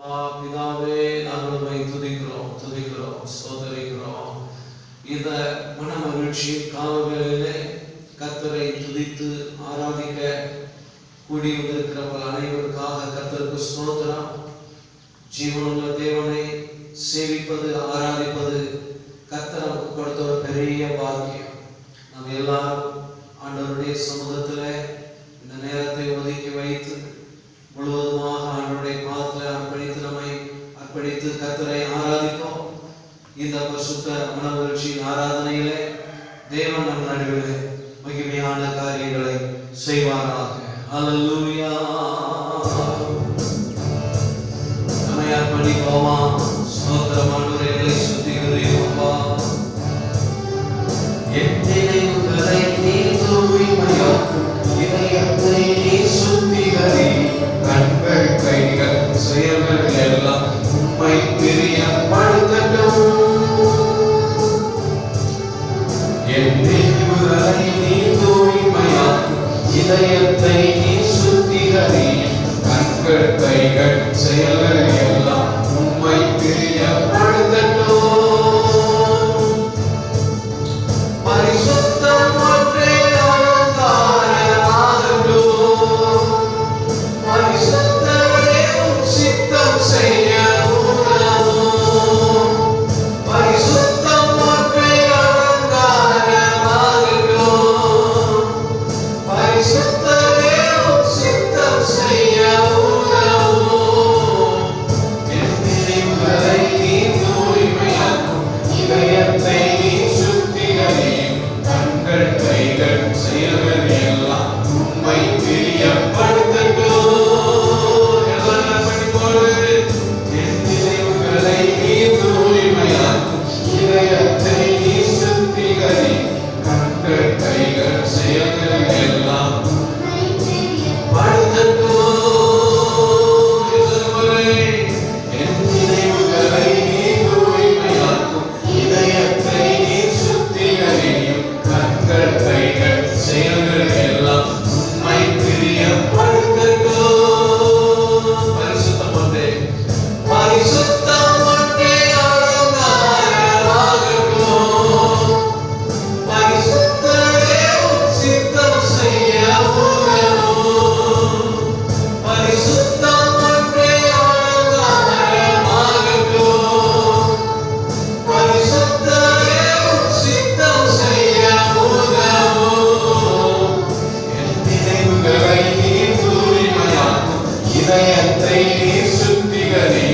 பிதாவே, நாங்கள் உம்மை துதிக்கிறோம், ஸ்தோத்தரிக்கிறோம். இந்த மன மகிழ்ச்சியின் காலவேளையிலே கர்த்தரை துதித்து ஆராதிக்க கூடி வந்திருக்கிறவர்கள் அனைவருக்காக கர்த்தருக்கு ஸ்தோத்திரம். ஜீவனுள்ள தேவனை சேவிப்பது, ஆராதிப்பது கர்த்தர் நமக்கு கொடுத்த ஒரு பெரிய பாக்கியம். நாம் எல்லாரும் ஆண்டவருடைய சமூகத்தில் இந்த நேரத்தை ஒதுக்கி வைத்து முழுவதுமாக ஆண்டவருடைய பாதத்தில் அர்ப்பணித்து கர்த்தரை ஆராதிப்போம். இந்த பரிசுத்த மனமகிழ்ச்சியின் ஆராதனையிலே தேவன் நம் நடுவிலே மகிமையான காரியங்களை செய்வாராக. ஹல்லேலூயா. நம்மை அர்ப்பணிப்போமா? ஸ்தோத்திரம் ஆண்டவரே, எங்களை சுத்திகரியும் அப்பா. என் நினைவுகளை நீ தூய்மையாக்கும், இதயத்தை நீ சுத்திகரி. கண்கள், கைகள், செயல்கள் எல்லாம் உம்மை பிரியப்படுத்தட்டும். என் நினைவுகளை நீ தூய்மையாக்கும், இதயத்தை நீ சுத்திகரி. கண்கள், கைகள், செயல்கள் எல்லாம் உம்மை பிரியப்படுத்தட்டும். பரிசுத்தம் ஒன்றே அலங்காரமாகட்டும். பரிசுத்தரே உம் சித்தம் செய்ய உதவும். பரிசுத்தம் ஒன்றே அலங்காரமாகட்டும். பரிசுத்தரே உம் சித்தம் செய்ய உதவும். என் நினைவுகளை நீ தூய்மையாக்கும், இதயத்தை நீ சுத்திகரியும். கண்கள், கைகள், செயல்கள் எல்லாம் உம்மை பிரியப்படுத்தட்டும். எல்லாம் படிப்போடு. என் நினைவுகளை நீ தூய்மையாக்கும், இதயத்தை நீ சுத்திகரி. கண்கள், கைகள், செயல்கள் எல்லாம் படுத்தட்டும். என் நினைவுகளை நீ தூய்மையாக்கும், இதயத்தை நீ சுத்திகரியும். கண்கள், கைகள், செயல்கள் எல்லாம் உம்மை பிரியப்படுத்தட்டும். பரிசுத்தம் ஒன்றே, பரிசுத்தம் ஒன்றே அலங்காரமாகட்டும். பரிசுத்தரே உம் சித்தம் செய்ய உதவும். பரிசுத்தம் ஒன்றே அலங்காரமாகட்டும். பரிசுத்தரே உம் சித்தம் செய்ய உதவும். என் நினைவுகளை நீ தூய்மையாக்கும், இதயத்தை நீ சுத்திகரி.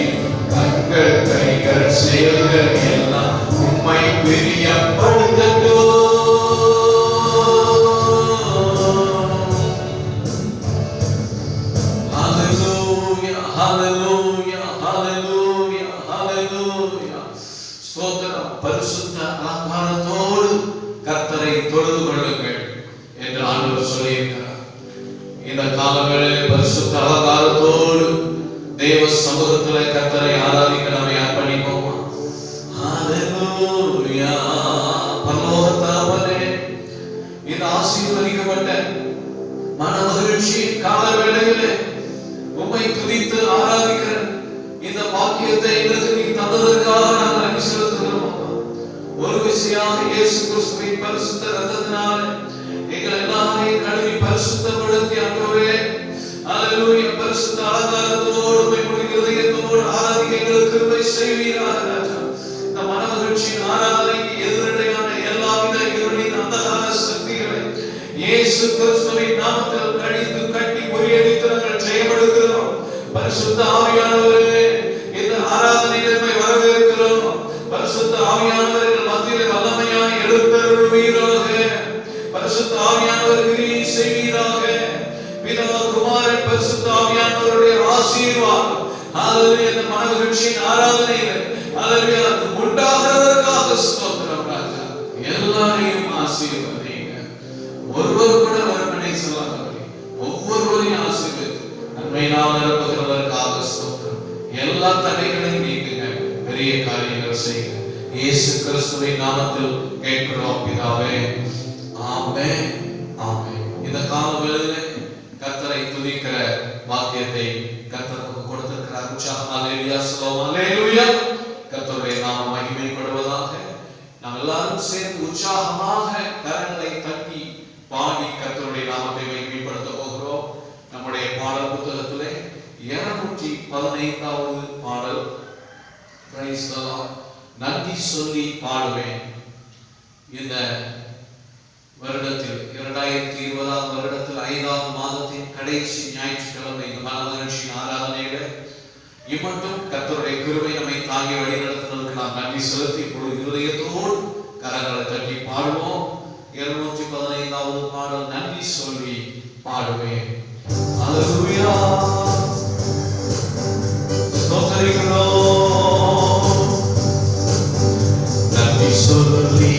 கண்கள், கைகள், செயல்கள் எல்லாம் உம்மை பிரியப்படுத்தட்டும். Hallelujah, hallelujah, hallelujah, hallelujah. ஸ்தோத்திரம். பரிசுத்த அலங்காரத்தோடு கர்த்தரை தொழுது கொள்ளுங்கள் என்று ஆண்டவர் சொல்லியிருக்கிறார். இந்த காலங்களிலே பரிசுத்த அலங்காரத்தோடு தேவ சமூகத்திலே கர்த்தரை ஆராதிக்க நம்மை அர்ப்பணிப்போமா? ஹல்லேலூயா. பரலோக தகப்பனே, இந்த ஆசீர்வதிக்கப்பட்ட மன மகிழ்ச்சியின் கால வேளையிலே உம்மை துதித்து ஆராதிக்கிற இந்த பாக்கியத்தை எங்களுக்கு நீ தந்ததற்காக நாங்கள் நன்றி செலுத்துகிறோம். ஒரு விசையாக இயேசு கிறிஸ்துவின் பரிசுத்த இரத்தத்தினாலே எங்கள் எல்லாரையும் கழுவி பரிசுத்தப்படுத்தி ஆண்டவரே, ஹல்லேலூயா, பரிசுத்த அலங்காரத்தோடு உம்மை முழு இதயத்தோடு ஆராதிக்க எங்களுக்கு கிருபை செய்வீராக ராஜா. இந்த மன மகிழ்ச்சியின் ஆராதனைக்கு எதிரடையான எல்லாவித இருளின் அந்தகார சக்திகளை இயேசு கிறிஸ்துவின் நாமத்தில் கடிந்து கட்டி முறியடித்து நாங்கள் ஜெயமெடுக்கிறோம். பரிசுத்த ஆவியானவரே, இந்த ஆராதனையிலே உம்மை வரவேற்கிறோம். பரிசுத்த ஆவியானவர் எங்கள் மத்தியிலே வல்லமையாய் எழுந்தருளுவீராக. பரிசுத்த ஆவியானவர் கிரியை செய்வீராக. பிதா, குமாரன், பரிசுத்த ஆவியானவருடைய ஆசீர்வாதம் ஹல்லேலூயா இந்த மன மகிழ்ச்சியின் ஆராதனையிலே ஹல்லேலூயா உண்டாகிறதற்காக ஸ்தோத்திரம் ராஜா. எல்லாரையும் ஆசீர்வதிங்க. ஒருவர் கூட வறுமனை சொல்லாதபடி ஒவ்வொருவரையும் ஆசீர்வதித்து நன்மையினால் நிரப்புகிறதற்காக ஸ்தோத்திரம். எல்லா தடைகளையும் நீக்குங்க, பெரிய காரியங்கள் செய்யுங்க. இயேசு கிறிஸ்துவின் நாமத்தில் கேட்கிறோம் பிதாவே, ஆமென், ஆமென். இந்த கால வேளையிலே கர்த்தரை துதிக்கிற வாக்கியத்தை கர்த்தர் கொடுத்திருக்கிறார். அல்லேலூயா சொல்லுவோம். அல்லேலூயா. கர்த்தருடைய நாமம் மகிமைப்படுவதாக. நாம் எல்லாரும் சேர்ந்து உற்சாகமாக கரங்களை தட்டி பாடி கர்த்தருடைய நாமத்தை மகிமைப்படுத்த போகிறோம். நம்முடைய பாடல் புத்தகத்திலே 215வது பாடல், பிரைஸ் தி லார்ட், நன்றி சொல்லி பாடுவேன். இந்த வருடத்தில் 2020 வருடத்தில் 5வது மாதத்தின் கடைசி ஞாயிற்றுக்கிழமை இந்த மனமகிழ்ச்சியின் ஆராதனையில இம்மட்டும் கர்த்தருடைய கிருபை நம்மை தாங்கி வழி நடத்துவதற்கு நாம் நன்றி செலுத்தி இப்பொழுது இருதயத்தோடு கரங்களை தட்டி பாடுவோம். 215வது பாடல், நன்றி சொல்லி பாடுவேன். அல்லேலூயா. ஸ்தோத்திரிக்கிறோம். நன்றி சொல்லி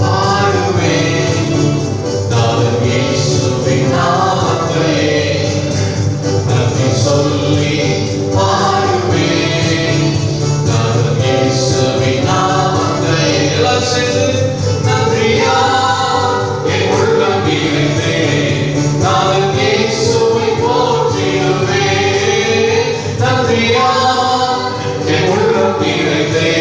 பாடுவேன் நாதன் இயேசுவின் நாமத்தை. நன்றி சொல்லி பாடுவேன் நாதன் இயேசுவின் நாமத்தை. எல்லாம் சேர்ந்து நன்றியா என் உள்ளம் நிறைந்தே நாதன் இயேசுவை போற்றிடுவேன். நன்றியா என் உள்ளம் நிறைந்தே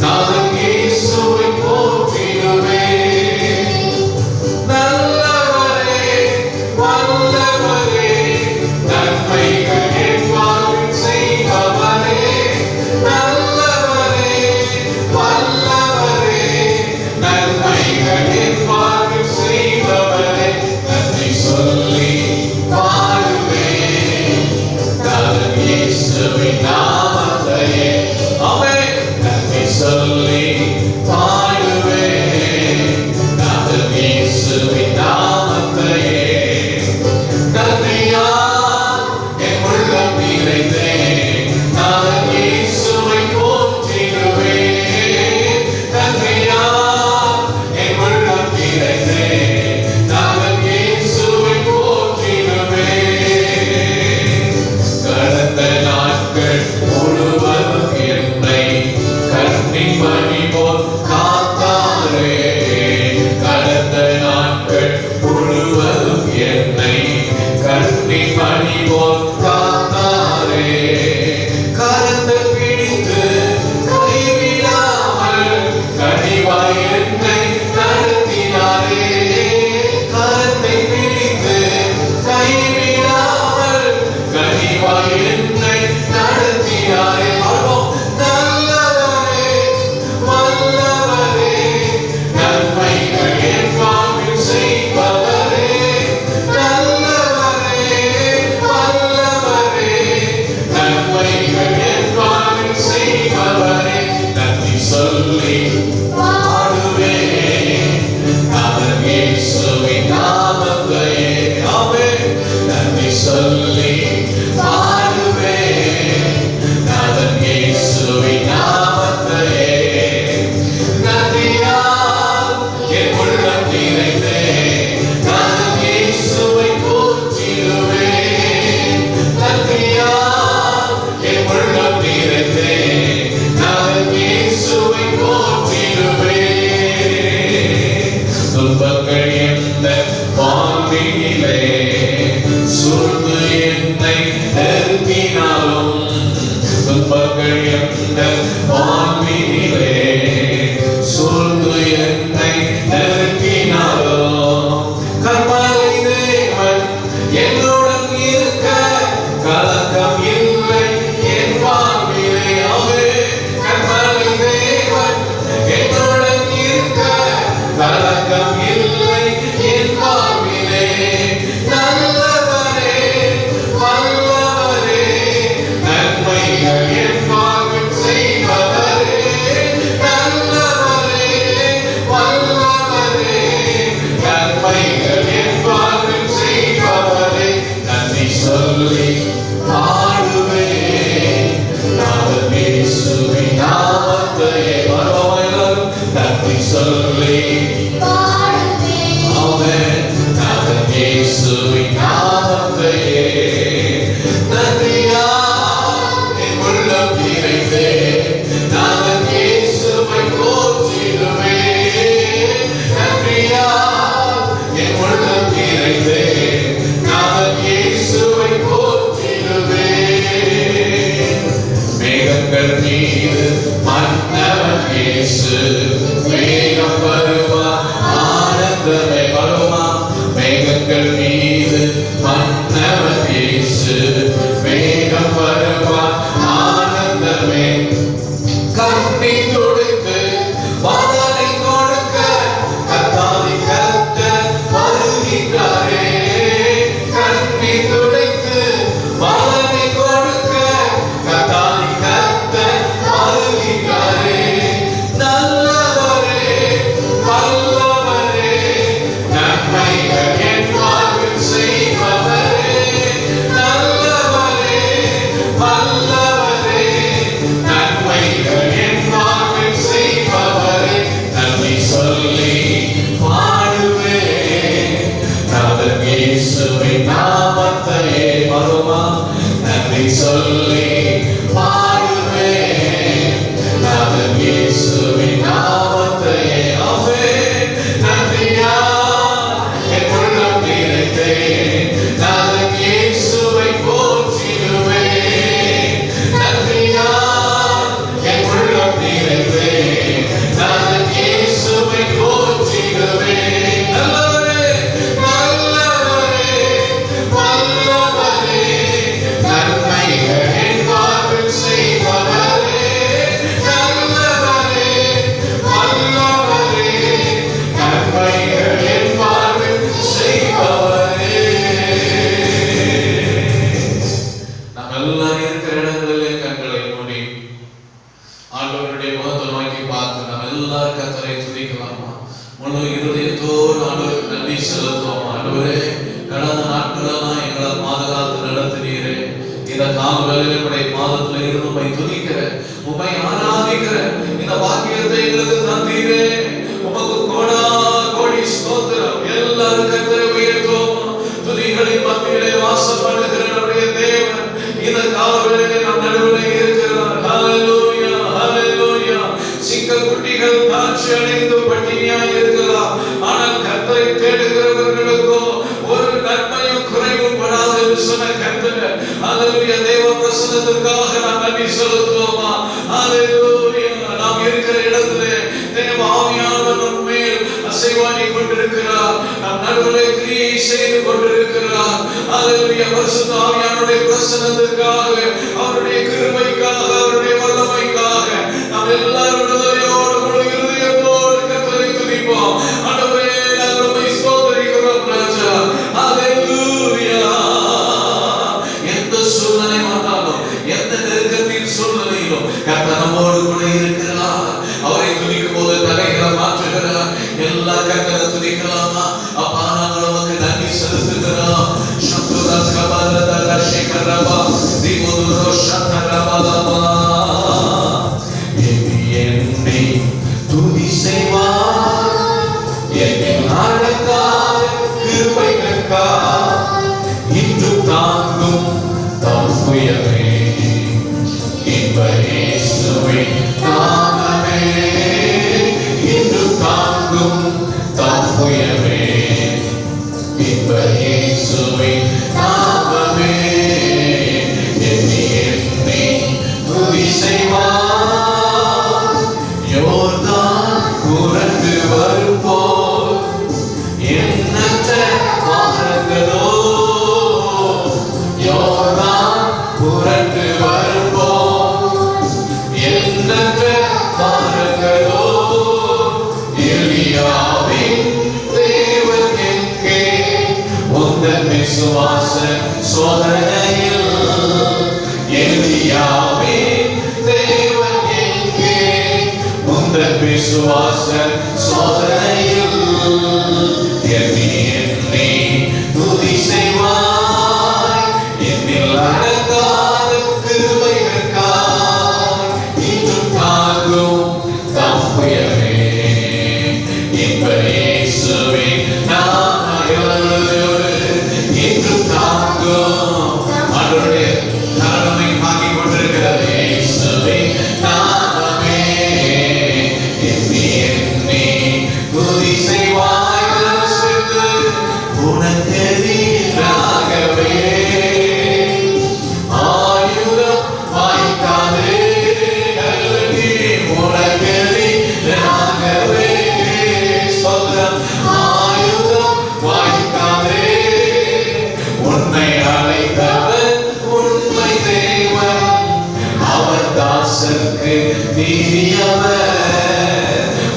நாதன் இயேசுவை போற்றிடுவேன். நல்லவரே வல்லவரே நன்மைகள் என் வாழ்வில் செய்பவரே. நல்லவரே வல்லவரே நன்மைகள் என் வாழ்வில் செய்பவரே. நன்றி சொல்லி பாடுவேன் நாதன் இயேசுவின் நாமத்தையே. ஆமென். நன்றி சொல்லி பாடுவேன் நாதன் இயேசுவின் நாமத்தையே. நன்றியால் என் உள்ளம் நிறைந்தே நாதன் இயேசுவை போற்றிடுவேன். நன்றியால் என் உள்ளம் நிறைந்தே நாதன் இயேசுவை போற்றிடுவேன். கடந்த நாட்கள் முழுவதும் என்னை கண்ணின் மணி போல் காத்தாரே. கடந்த நாட்கள் முழுவதும் என்னை கண்ணின் மணி போல் காத்தாரே. கரத்தை பிடித்து கைவிடாமல் கனிவாய் என்னை நடத்தினாரே. கரத்தை பிடித்து கைவிடாமல் கனிவாய் என்னை நடத்தினாரே. நல்லவரே வல்லவரே நன்மைகள் என் வாழ்வில் செய்பவரே. நல்லவரே வல்லவரே நன்மைகள் என் வாழ்வில் செய்பவரே. நன்றி சொல்லி பாடுவேன் நாதன் இயேசுவின் நாமத்தையே. ஆமென். நன்றி சொல்லி பாடுவேன் நாதன் இயேசுவின் நாமத்தையே. நன்றியால் என் உள்ளம் நிறைந்தே நாதன் இயேசுவை போற்றிடுவேன். நன்றியால் என் உள்ளம் நிறைந்தே நாதன் இயேசுவை போற்றிடுவேன். துன்பங்கள் எந்த வாழ்வினிலே சூழ்ந்து என்னை நெருங்கினாலும், துன்பங்கள் எந்த வாழ்வினிலே சூழ்ந்து என்னை நெருங்கினாலும், கர்மலை தேவன் என்னுடன் இருக்க கலக்கம் இல்லை என் வாழ்விலே. ஆமென். கர்மலை தேவன் என்னுடன் இருக்க கலக்கம் இல்லை என் வாழ்விலே. நல்லவரே வல்லவரே நன்மைகள் என் வாழ்வில் செய்பவரே. நல்லவரே வல்லவரே நன்மைகள் என் வாழ்வில் செய்பவரே. நன்றி சொல்லி பாடுவேன் நாதன் இயேசுவின் நாமத்தையே. வருவோம் எல்லாரும். நன்றி சொல்லி பாடுவேன். ஆமென். நாதன் இயேசுவின் நாமத்தையே. நன்றியால் என் உள்ளம் நிறைந்தே நாதன் இயேசுவை போற்றிடுவேன். நன்றியால் என் உள்ளம் நிறைந்தே நாதன் இயேசுவை போற்றிடுவேன். மேகங்கள் மீது மன்னவன் இயேசு மேகம் வருவார் ஆனந்தமே வருமா மேகங்கள் மீது மன்னவன் இயேசு மேகம் வருவார் ஆனந்தமே கண்ணி தொடுத்து வாதலை கொடுக்க கத்தாதி கர்த்தர் வருகின்றாரே கண்ணி துடைத்து வாதலை கொடுக்க கத்தாதி கர்த்தர் வருகின்றாரே நல்லவரே வல்லவரே நன்மைகள் என் வாழ்வில் செய்பவரே நல்லவரே வல்லவரே நன்மைகள் என் வாழ்வில் செய்பவரே நன்றி சொல்லி பாடுவேன் நாதன் இயேசுவின் நாமத்தையே வருமா நன்றி சொல்லி பாடுவேன் நாதன் இயேசுவின் நாமத்தையே ஆமென் நன்றியா என் உள்ளம் நிறைந்தேன் நாதன் இயேசுவை போற்றிடுவேன் நன்றியா என் உள்ளம் நிறைந்தேன் நாதன் இயேசுவை போற்றிடுவேன் நல்லவரே நல்லவரே வல்லவரே நன்மைகள் என் வாழ்வில் செய்பவரே நல்லவரே வல்லவரே நன்மைகள் என் வாழ்வில் செய்பவரே நாம் எல்லாம் இருக்கிற இடங்களிலே கண்களை மூடி ஆண்டவருடைய முகத்தை நோக்கி பார்த்து நாம் எல்லாரும் கர்த்தரை துதிக்கலாமா முழு இருதயத்தோடு ஆண்டவருக்கு நன்றி செலுத்துவோம் ஆண்டவரே கடந்த நாட்களெல்லாம் எங்களை பாதுகாத்து நடத்தினீரே இந்த கால வேளையில் உடைய மாதத்துல இருந்து உம்மை துதிக்கிற உம்மை ஆராதிக்கிற இந்த பாக்கியத்தை எங்களுக்கு தந்தீரே உமக்கு கோடா கோடி ஸ்தோத்திரம் எல்லாரும் கர்த்தரை உயர்த்துவோம் துதிகளின் மத்தியிலே வாசம் பண்ணுகிற நம்முடைய தேவன் இந்த கால வேளையிலே நம் நடுவில் இருக்கிறார் ஹalleluya ஹalleluya சிங்கக்குட்டிகள் தாட்சி அடைந்து பட்டினியாய் இருக்கலாம் ஆனால் கர்த்தரை தேடுகிறவர்களுக்கோ ஒரு நன்மையும் குறைவும் படாது என்று சொன்ன கர்த்தர் ஹalleluya தேவ பிரசன்னத்திற்காக நாம் நன்றி செலுத்துவோமா ஹalleluya நாம் இருக்கிற இடத்திலே தேவ ஆவியானவர் நம் மேல் அசைவாடி கொண்டிருக்கிறார் நம் நடுவிலே கிரியை செய்து கொண்டிருக்கிறார் ஹalleluya பரிசுத்த ஆவியானவருடைய பிரசன்னத்திற்காக அவருடைய கிருபைக்காக அவருடைய வல்லமைக்காக நாம் எல்லாரும் விடுதலையோடு முழு இருதயத்தோடு கர்த்தரை துதிப்போம் ஆண்டவரே நாங்கள் உம்மை ஸ்தோத்திரிக்கிறோம் ராஜா ஹalleluya எந்த சூழ்நிலை வந்தாலும் எந்த நெருக்கத்தின் சூழ்நிலையிலும் கர்த்தர் நம்மோடு கூட இருக்கிறார் அவரை துதிக்கும் போது தலைகளை மாற்றுகிறார் எல்லா கர்த்தரை துதிக்கலாமா அப்பா நாங்கள் உமக்கு நன்றி செலுத்துகிறோம் சத்துரா கபரத ரஷிகரபா திமுதுரோ சதரபலபா என்னை துதி செய்வார் என்னை அழைத்தார் கிருபைகளுக்காக இன்று தாங்கும் தப்புயமே இன்ப இயேசுவின் நாமமே இன்று தாங்கும் தப்புயமே இன்ப இயேசுவின் நாமமே என்னை துதி செய்வார் யோர்தான் புரண்டு வரும்போது எண்ணற்ற மாற்றங்களோ யோர்தான் புரண்டு வரும்போது எண்ணற்ற மாற்றங்களோ எலியாவின் தேவன் எங்கே உந்தன் விசுவாச சோதனையில் எலியாவின் தேவன் எங்கே உந்தன் விசுவாச சோதனையில் என்னை துதி செய்வாய் என்னில் அடங்காத கிருபைகளுக்காய் இன்று தாங்கும் தப்புயமே இன்ப இயேசுவின் நாமயோடு இன்று தாங்கும் அவருடைய நலனை வாங்கிக் கொண்டிருக்கிறது இயேசுவின் நாமமே என்னை துதி செய்வாய் தாசருக்கு நீதியவர்,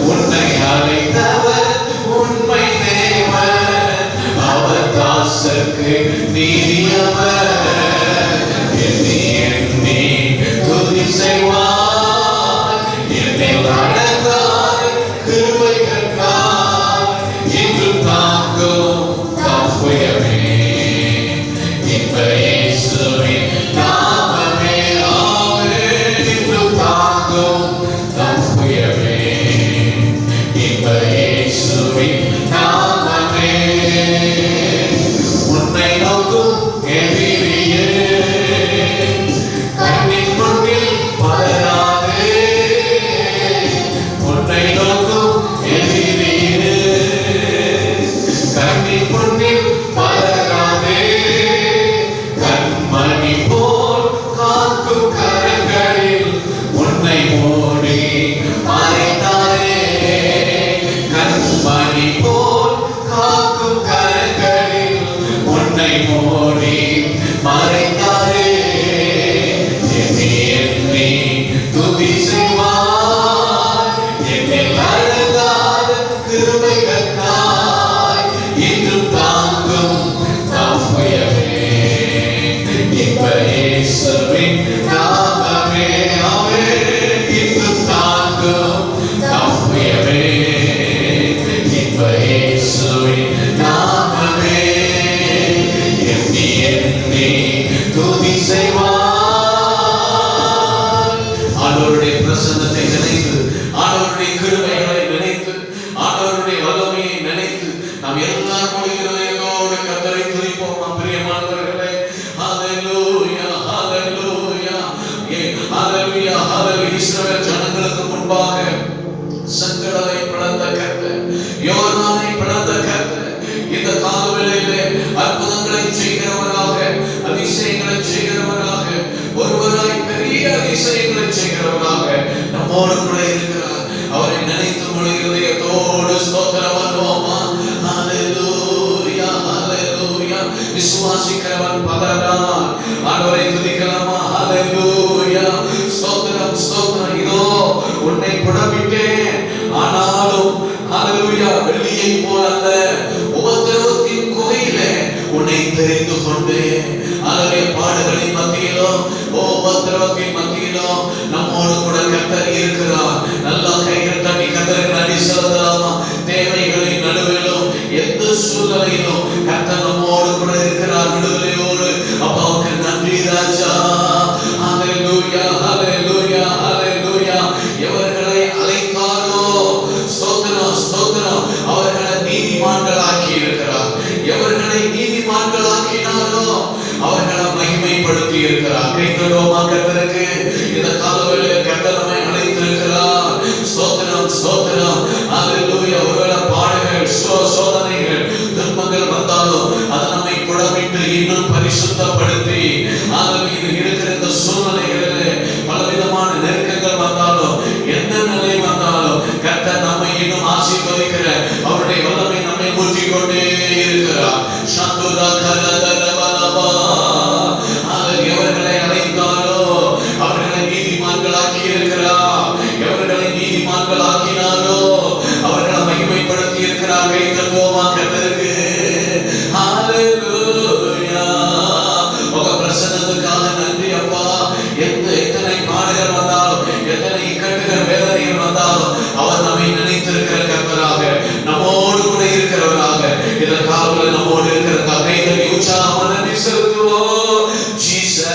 உன்னை அழைத்தவர் உண்மை தேவன். அவர் தாசருக்கு நீதியவர், எண்ணி எண்ணி துதி செய்வார். என்னில் நடந்தாய் கிருபைகளுக்காய் இன்று தாங்கும் தப்புயமே. இன்ப இயேசுவின் நாமமே ஆமென். இன்று தாங்கும் தப்புயமே. இன்ப இயேசுவின் நாமமே. உன்னை நோக்கும் எதிரியே கண்ணின் முன்னில் பலராதே. உன்னை நோக்கும் எதிரியே கண்ணின் முன்னில் பலராதே. கண்மணி போல் காக்கும் கரங்களில் உன்னை மூடி மறைத்தாரே. கண்மணி போல் காக்கும் கரங்களில் உன்னை மூடி மறைத்தாரே. எண்ணி எண்ணி துதி செய்வார். என்னில் அழகாத கிருபைகளுக்காய் இன்றும் தாங்கும் தப்புயமே. இன்ப இயேசுவின் நாமமே ஆமென். இன்றும் தாங்கும் தப்புயமே. இன்ப இயேசுவின் நாமமே. எண்ணி எண்ணி துதி செய்வார். ஆண்டவருடைய பிரசன்னத்தை நினைத்து, ஆண்டவருடைய கிருபைகளை நினைத்து, ஆண்டவருடைய வல்லமையை நினைத்து நாம் எல்லாரும் மொழிகிறதையோடு கர்த்தரை துதிப்போம். பிரியமானவர்களே, ஹல்லேலூயா ஹல்லேலூயா ஹல்லேலூயா ஹல்லேலூயா. இஸ்ரவேல் ஜனங்களுக்கு முன்பாக செங்கடலை பிளந்த கர்த்தர், யோர்தானை பிளந்த கர்த்தர், இந்த காலவேளையிலே அற்புதங்களை செய்கிறவராக, அதிசயங்களை செய்கிறவராக, ஒருவராய் பெரிய அதிசயங்களை செய்கிறவராக நம்மோடு கூட இருக்கிறார். அவரை நினைத்து முழு இதயத்தோடு ஸ்தோத்திரம் பண்ணுவோமா? ஹல்லேலூயா ஹல்லேலூயா. விசுவாசிக்கிறவன் பலரான். ஆண்டவரை துதிக்கலாமா? ஹல்லேலூயா. ஸ்தோத்திரம் ஸ்தோத்திரம். இதோ உன்னை புடமிட்டேன், ஆனாலும் ஹல்லேலூயா வெள்ளியை போல அல்ல, உபத்திரவத்தின் குகையிலே உன்னை தெரிந்து கொண்டேன். அதே பாடுகளின் மத்தியிலும் உபத்திரவத்தின் மத்தியிலும் நம்மோடு கூட கர்த்தர் இருக்கிறார். நல்லா கைகள் தட்டி கர்த்தருக்கு நன்றி செலுத்தலாமா? தேவைகளின் நடுவிலும் எந்த சூழ்நிலையிலும் கர்த்தர் நம்மோடு கூட இருக்கிறார். விடுதலையோடு அப்பாவுக்கு நன்றி ராஜா. ஹல்லேலூயா ஹல்லேலூயா ஹல்லேலூயா. எவர்களை அழைத்தாரோ ஸ்தோத்திரம் ஸ்தோத்திரம், அவர்களை நீதிமான்களாக்கி இருக்கிறார். எவர்களை நீதிமான்களாக்கினாரோ அவர்களை மகிமைப்படுத்தி இருக்கிறார். கைத்தோமா கர்த்தருக்கு. இந்த காலவேளையில் கர்த்தர் நம்மை அழைத்திருக்கிறார். ஸ்தோத்திரம் ஸ்தோத்திரம் ஹல்லேலூயா. ஒருவேளை பாடுகள், சோதனைகள், துன்பங்கள் வந்தாலும் அது நம்மை புடமிட்டு இன்னும் பரிசுத்தப்படுத்தி, இது இருக்கிற இந்த சூழ்நிலைகளிலே பலவிதமான நெருக்கங்கள் வந்தாலும், எந்த நிலை வந்தாலும் கர்த்தர் நம்மை இன்னும் ஆசீர்வதிக்கிற அவருடைய வல்லமை நம்மை ஊற்றிக் கொண்டே இருக்கிறார். சந்துரா கலதரவலவா. எவர்களை அழைத்தாரோ அவர்களை நீதிமான்களாக்கி இருக்கிறார். எவர்களை நீதிமான்களாக்கினாரோ அவர்களை மகிமைப்படுத்தி இருக்கிறார். கை தட்டுவோமா கர்த்தருக்கு? ஹல்லேலூயா. உங்க பிரசன்னத்துக்காக நன்றி அப்பா. எத்தனை பாடுகள் வந்தாலும், எத்தனை இக்கட்டுகள் வேதனைகள் வந்தாலும் அவர் நம்மை நினைத்திருக்கிற கர்த்தராக, நம்மோடு கூட இருக்கிறவராக, இதற்காக நம்மோடு இருக்கிற கைகளை உற்சாகமாக நன்றி செலுத்துவோம். ஜீசஸ்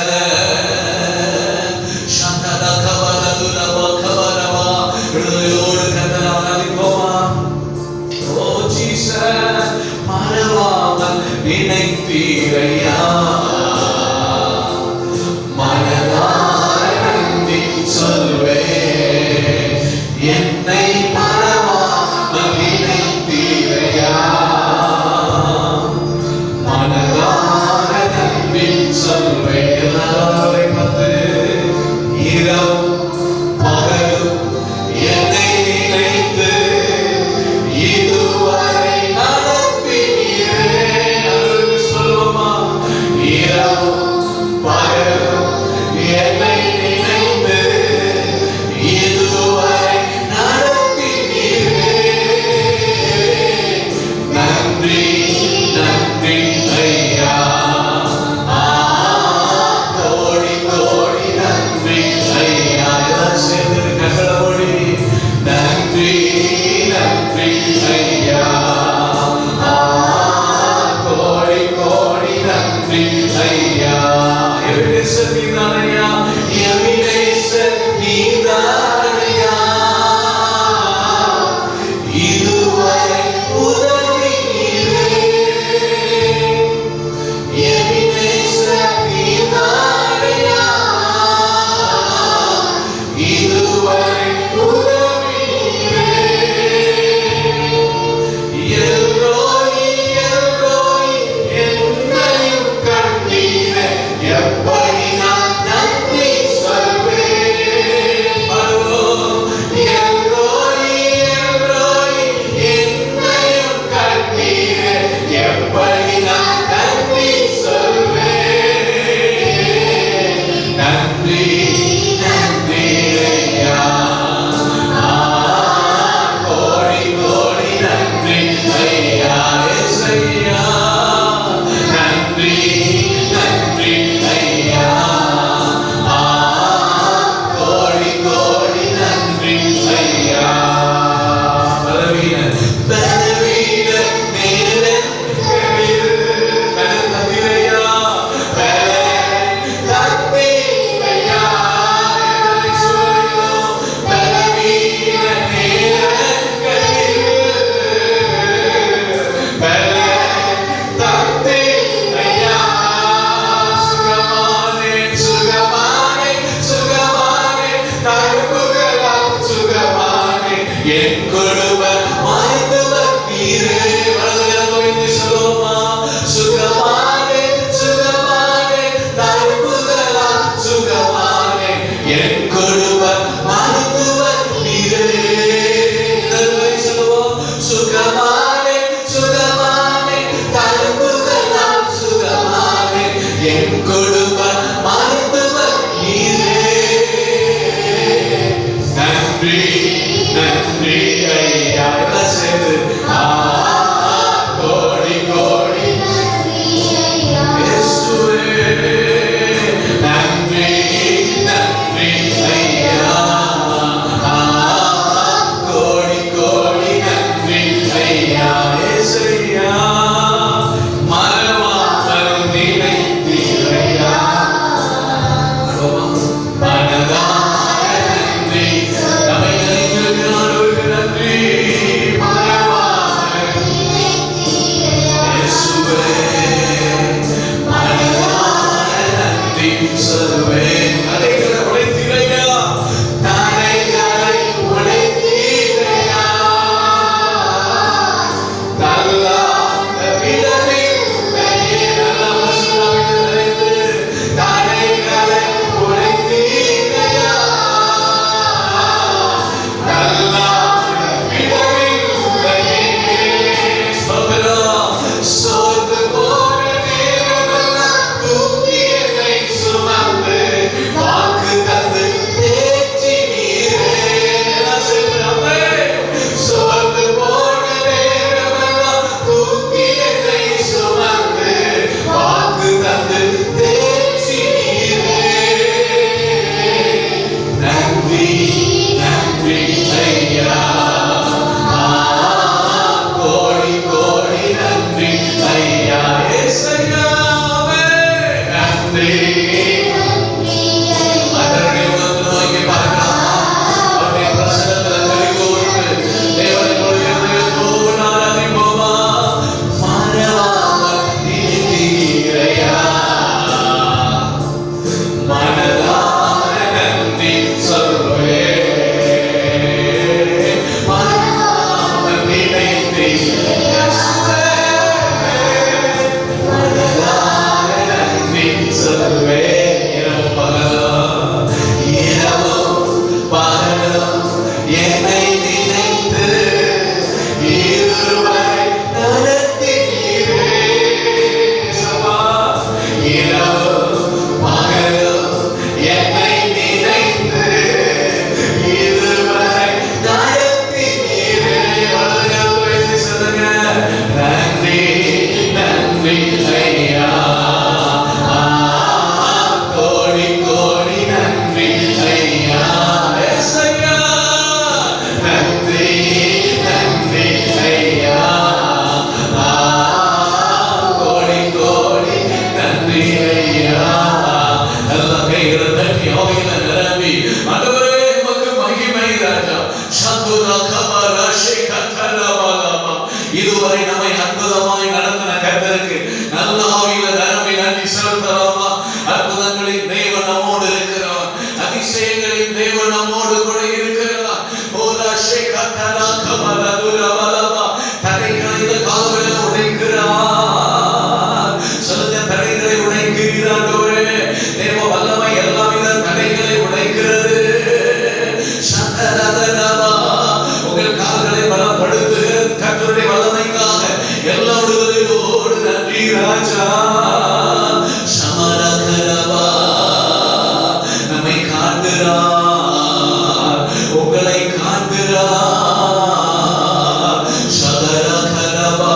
சந்தன கவரதுலவ கவரவா. விடுதலையோடு கர்த்தரை ஆராதிப்போமா? ஓ ஜீசஸ், மறவாமல் நினைத்தீரையா. மனதாய் நன்றி சொல்வேன், என்னை மறவாமல் நினைத்தீரையா. மனதாய் நன்றி சொல்வேன். எல்லாரை பார்த்து இரவும் பகலும் என்னை நினைத்து இதுவரை நடத்தினீரே. சொல்லுமா? இரவும் பகலும் என்னை நினைத்து என் கொடுவர் மருத்துவர் நீரே. வலதுகரம் சொல்லுவோமா? சுகமானே சுகமானே தழும்புகளா சுகமானே என் கொடுவர் மருத்துவர் நீரே. சொல்லுவோம் சுகமானே சுகமானே தழும்புகளா சுகமானே என் கொடுவர் மருத்துவர் நீரே. நன்றி நன்றி ஐயா. எல்லாம் சேர்ந்து கோடி கோடி இயேசுவே. நன்றி நன்றி ஐயா. கோடி கோடி நன்றி ஐயா. இயேசுயா மறவாமல் நினைத்தீரையா. மனதார நன்றி நம்மை நினைத்திருக்கிறாருக்கு நன்றி. மறவாமல் இயேசுவே மனதார நன்றி சொல்வேன். தடைகளை உடைத்தீரையா. தடைகளை உடைத்தீரையா. தள்ளாத விடவில் உன்னையே நல்ல வசனமிட்டு நிறைந்து தடைகளை உடைத்தீரையா. தள்ளாத விடவில் உன்னையே. ஸ்தோத்திரம். சோர்ந்து போன நேரமெல்லாம் தூக்கி என்னை சுமந்து வாக்கு தந்து தேற்றினீரே. எல்லாம் சேர்ந்து ஆமென். சோர்ந்து போன நேரமெல்லாம் தூக்கி என்னை சுமந்து வாக்கு தந்து தேற்றினீரே. நன்றி நன்றி ஐயா. கோடி கோடி நன்றி ஐயா. இயேசுயா நன்றி. அதனுடைய முகத்தை நோக்கி பார்க்கலாம். அவருடைய பிரசன்னத்தில் கலிகூர்ந்து தேவனை முழு இதயத்தோடு ஆராதிப்போமா? மறவாமல் நினைத்தீரையா. மனதார நன்றி சொல்வேன். மறவாமல் நினைத்தீரையா. மனதார நன்றி சொல்வேன். இரவும் பகலும் என்னை நினைத்து இருவரை நடத்தினீரே. சபா இரவும் பகலும் என்னை நினைத்து இருவரை நடத்தினீரே. வலதுகரம் உயர்த்தி சொல்லுங்க. நன்றி நன்றி ஐயா. கோடி கோடி நன்றி ஐயா. இயேசுயா நன்றி நன்றி ஐயா. கோடி கோடி நன்றி ஐயா. எல்லாம் கைகளை தட்டி ஆவியில நிரம்பி ஆண்டவரே உமக்கு மகிமை ராஜா. சதுரா கமரா ஷேகதரா பாலாமா. இதுவரை நம்மை அற்புதமாய் நடத்தின கர்த்தருக்கு நல்ல ஆவியில நிரம்பி நன்றி செலுத்தலாமா? அற்புதங்களின் தேவன் நம்மோடு இருக்கிறார். அதிசயங்களின் தேவன் நம்மோடு கூட இருக்கிறார். ஓலா ஷேகதரா கமரா துரா பாலாமா. தடைகளை இந்த காலவெளியில் உடைக்கிறார். சொல்லுங்க, தடைகளை உடைக்கிறார் ஆண்டவரே. தேவ வல்லமை எல்லா வித தடைகளை உடைக்கிறது. சதரதரவா. உங்கள் கால்களை பலப்படுத்துகிற கர்த்தருடைய வல்லமைக்காக எல்லா விடுதலையோடு நன்றி ராஜா. சமரகரவா. நம்மை காண்கிறார். உங்களை காண்கிறார். சதரகரவா.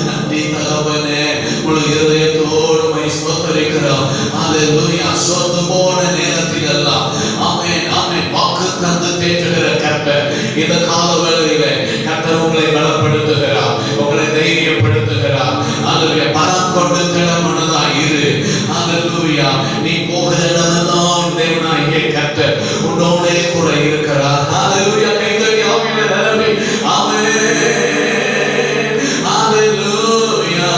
நன்றி தகவனே. முழு இருதயத்தோடு உம்மை ஸ்தோத்திரிக்கிறோம். அல்லேலூயா. சோர்ந்து போன நேரத்தில் எல்லாம் ஆமென் ஆமென் வாக்கு தந்து தேற்றுகிற கர்த்தர் இந்த கால வேளையிலே கர்த்தர் உங்களை பலப்படுத்துகிறார். உங்களை தைரியப்படுத்துகிறார். அல்லேலூயா. பலம் கொண்டு திடமனதாய் இரு. அல்லேலூயா. நீ போகிற இடமெல்லாம் தேவனாகிய கர்த்தர் உன்னோடே கூட இருக்கிறார். அல்லேலூயா. கைதட்டி ஆவியில நிரம்பி ஆமென் அல்லேலூயா.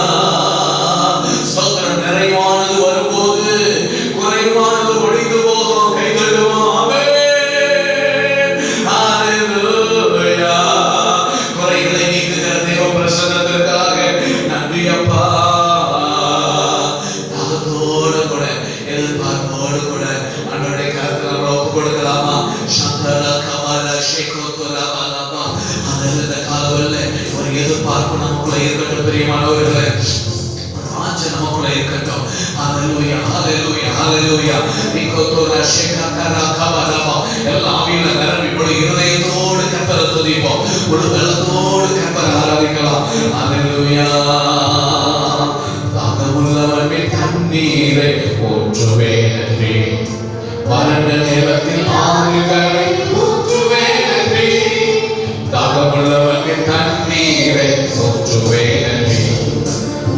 ஸ்தோத்திரம். நிறைவானது வரும்போது குறைவானது ஒழிந்து போகும். கைதட்டுவோம். ஆமென் அல்லேலூயா. கொடுக்கலாமா? சந்தரா கமரா ஷேகோதரா பலபா. அந்த காலவெல்ல ஒரு எதிர்பார்ப்பு நமக்குள்ள இருக்கட்டும் பிரியமானவர்களே. நமக்குள்ள இருக்கட்டும். ஹalleluya hallelujah hallelujah. நிகோதோரா ஷேகதரா கமரபா. எல்லா ஆவியில நிரம்பி முழு இதயத்தோடு கர்த்தரை துதிப்போம். முழு பலத்தோடு கர்த்தரை ஆராதிக்கலாம். ஹalleluya. தாகமுள்ளவன் மேல் தண்ணீரை ஊற்றுவேனே, வறண்ட நிலத்தில் ஆறுகளை ஊற்றுவேனே. தாகமுள்ளவன் மேல் தண்ணீரை ஊற்றுவேனே,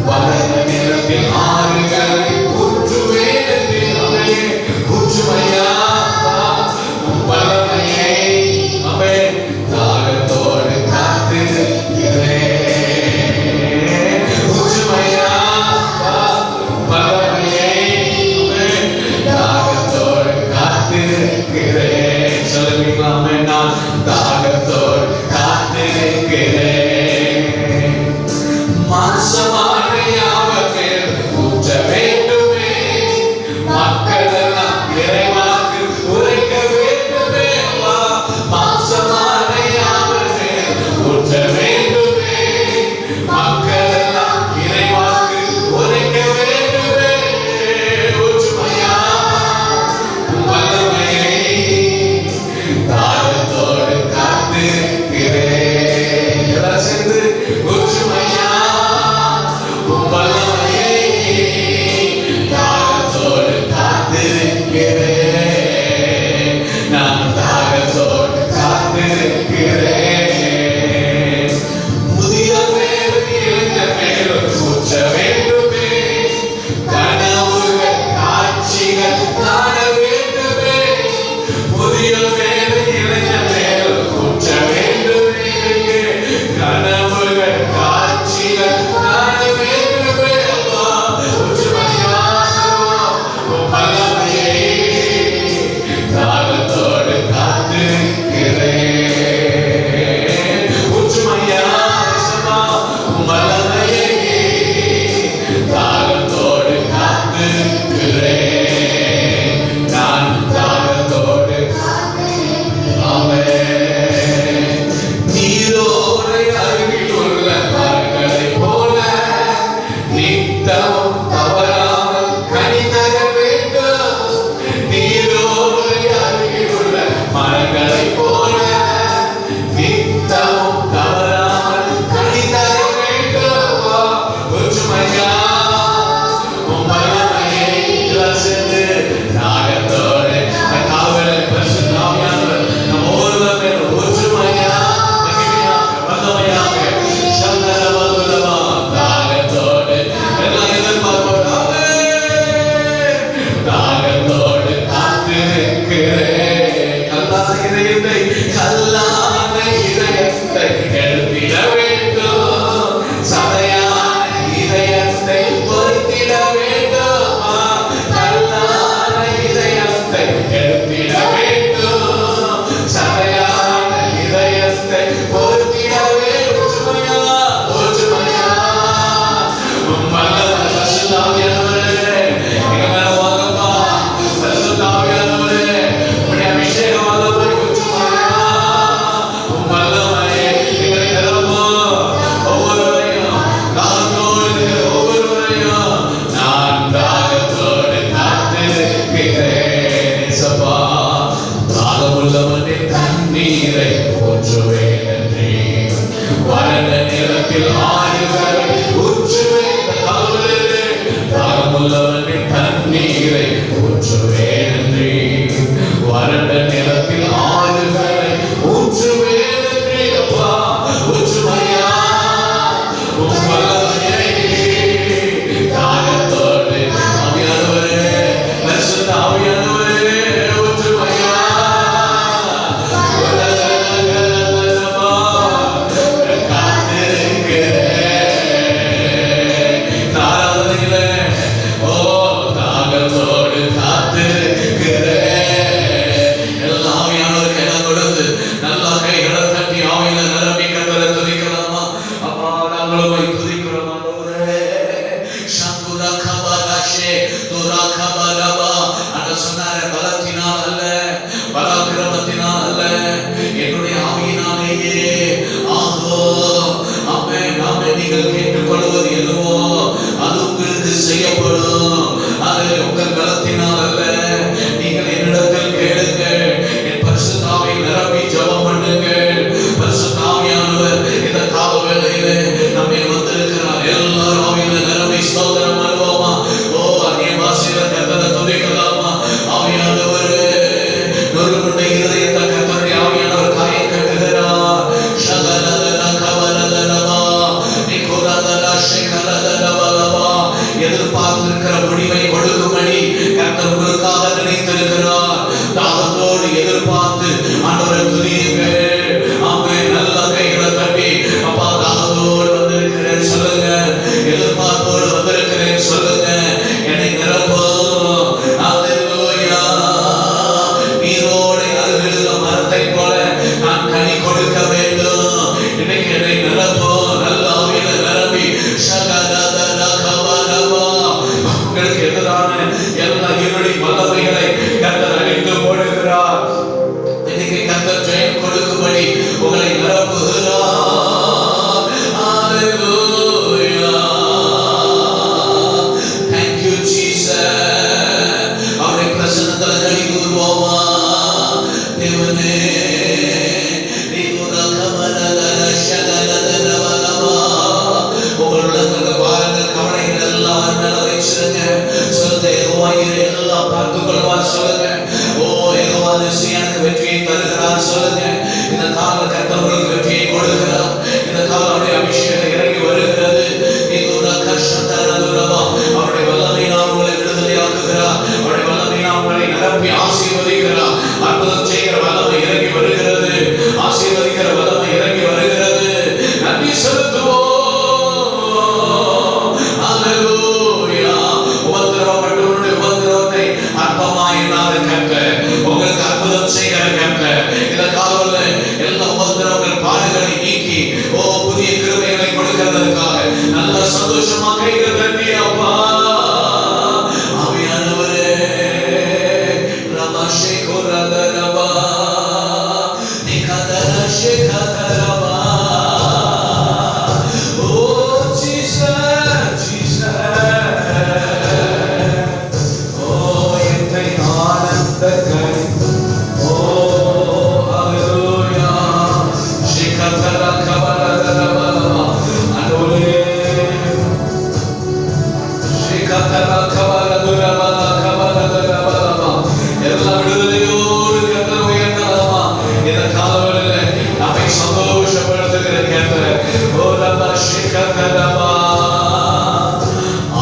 வறண்ட நிலத்தில் ஆறுகளை ஊற்றுவேனே. ஊற்றுமையா வல்லமையை அவே தாகத்தோடு காத்திருக்கிறேன். ஊற்றுமையா வல்லமையை தாகத்தோடு காத்திருக்கிறேன். சொல்லுவீங்களாமே? நான் தாகத்தோடு காத்திருக்கிறேன். மாசமான யாவத்தில் ஊற்ற வேண்டுமே, மக்கள் எல்லாம் நிறைவாக்கு உரைக்க வேண்டுமே. மாசமான யாவத்தில் ஊற்ற வேண்டுமே, மக்கள் எல்லாம் நிறைவாக்கு உரைக்க வேண்டுமே. ஊற்றுமையா வல்லமையை தாகத்தோடு காத்திருக்கிறேன். எல்லாம் சேர்ந்து ஊற்றுமையா வல்லமையை தாகத்தோடு காத்திருக்கிறேன். நான் தாகத்தோடு காத்திருக்கிறேன். முதிய பேரு இளைஞ பேரு ஊற்ற வேண்டுமே, கனவுகள் காட்சிகள் காண வேண்டுமே. முதிய பேரு இளைஞ பேரு ஊற்ற வேண்டுமே, கனவுகள் காட்சிகள் காண வேண்டுமே. வல்லமையை தாகத்தோடு காத்திருக்கிறேன். ஊற்றுமையா வல்லமையை தாகத்தோடு காத்திருக்கிறேன். நான் தாகத்தோடு நீரோடை அருகில் உள்ள மரங்களைப் போல நித்தமும் தவறாமல் கனி தர வேண்டும். நீரோடை அருகில் உள்ள மரங்களைப் போல நித்தமும் தவறாமல் கனி தர வேண்டும். ஊற்றுமையா வல்லமையை ரசித்து தாகத்தோடு காவலை பரிசுத்த ஆவியானவர் நம் ஒவ்வொருவர் மேலும் ஊற்றுமையா வல்லமையாக சந்தர வல்லமா தாகத்தோடு எல்லாம் எதிர்பார்ப்போம். தாகத்தோடு காத்திருக்கிறேன். கல்லாத இதயத்தை கல்லாத இதயத்தை எழுப்பிட வேண்டும். சதையான இதயத்தை பொறுத்திட வேண்டும். கல்லாத இதயத்தை எழுப்பிட வேண்டும். சதையான இதயத்தை பொறுத்திட வேண்டும். ஊற்றுமையா வல்லமை பரிசுத்த ஆவியானவரே எங்க மேல வாங்கப்பா. பரிசுத்த ஆவியானவரே உம்முடைய அபிஷேக வல்லமை ஊற்றுமையா வல்லமையை எங்களை நிரப்பும். ஒவ்வொருவரையும் தாகத்தோடு இருக்கிற ஒவ்வொருவரையும் நான் தாகத்தோடு காத்திருக்கிறேன். இயேசுப்பா தாகமுள்ளவனே தண்ணீரை ஊற்றுவேனே, வறண்ட நிலத்தில் ஆறுகளை ஊற்றுவேன். தாகமுள்ளவனே தண்ணீரை ஊற்றுவேனே, வறண்ட நிலத்தில் ஆறுகளை ஊற்றுவேனே. அப்பா ஊற்றுமையா வல்லமையை தாகத்தோடு ஆவியானவரே பரிசுத்த ஆவியானவரே ஊற்றுமையா காத்திருக்கிறேன். எனக்கு வெற்றியை தருகிறார் சொல்லுங்க. இந்த கால கர்த்தர்களுக்கு வெற்றியை கொடுக்கிறார். இந்த காலோடைய அபிஷேகம் இறங்கி வருகிறது. அவருடைய வல்லமையினால் உங்களை விடுதலையாக்குகிறார். அவருடைய வல்லமையினால் உங்களை நிரப்பி ஆசீர்வதிக்கிறார். அற்புதம் செய்கிற வல்லமை இறங்கி வருகிறது. ஆசீர்வதிக்கிற வல்லமை இறங்கி வருகிறது. நன்றி செலுத்துவோம். ஹல்லேலூயா. உபத்திரவப்பட்டவருடைய உபத்திரவத்தை அற்பமாய் எண்ணாத கர்த்தர் உங்களுக்கு அற்புதம் செய்கிற கர்த்தர். இந்த காலத்தில் எல்லா உபத்திரவங்கள் பாடுகளை நீக்கி புதிய கிருபைகளை கொடுக்கிறதற்காக நல்ல சந்தோஷமா கைகள் தட்டி அப்பா ஆவியானவரே ரமஷேகோரதரபா நிகதரஷேகதரபா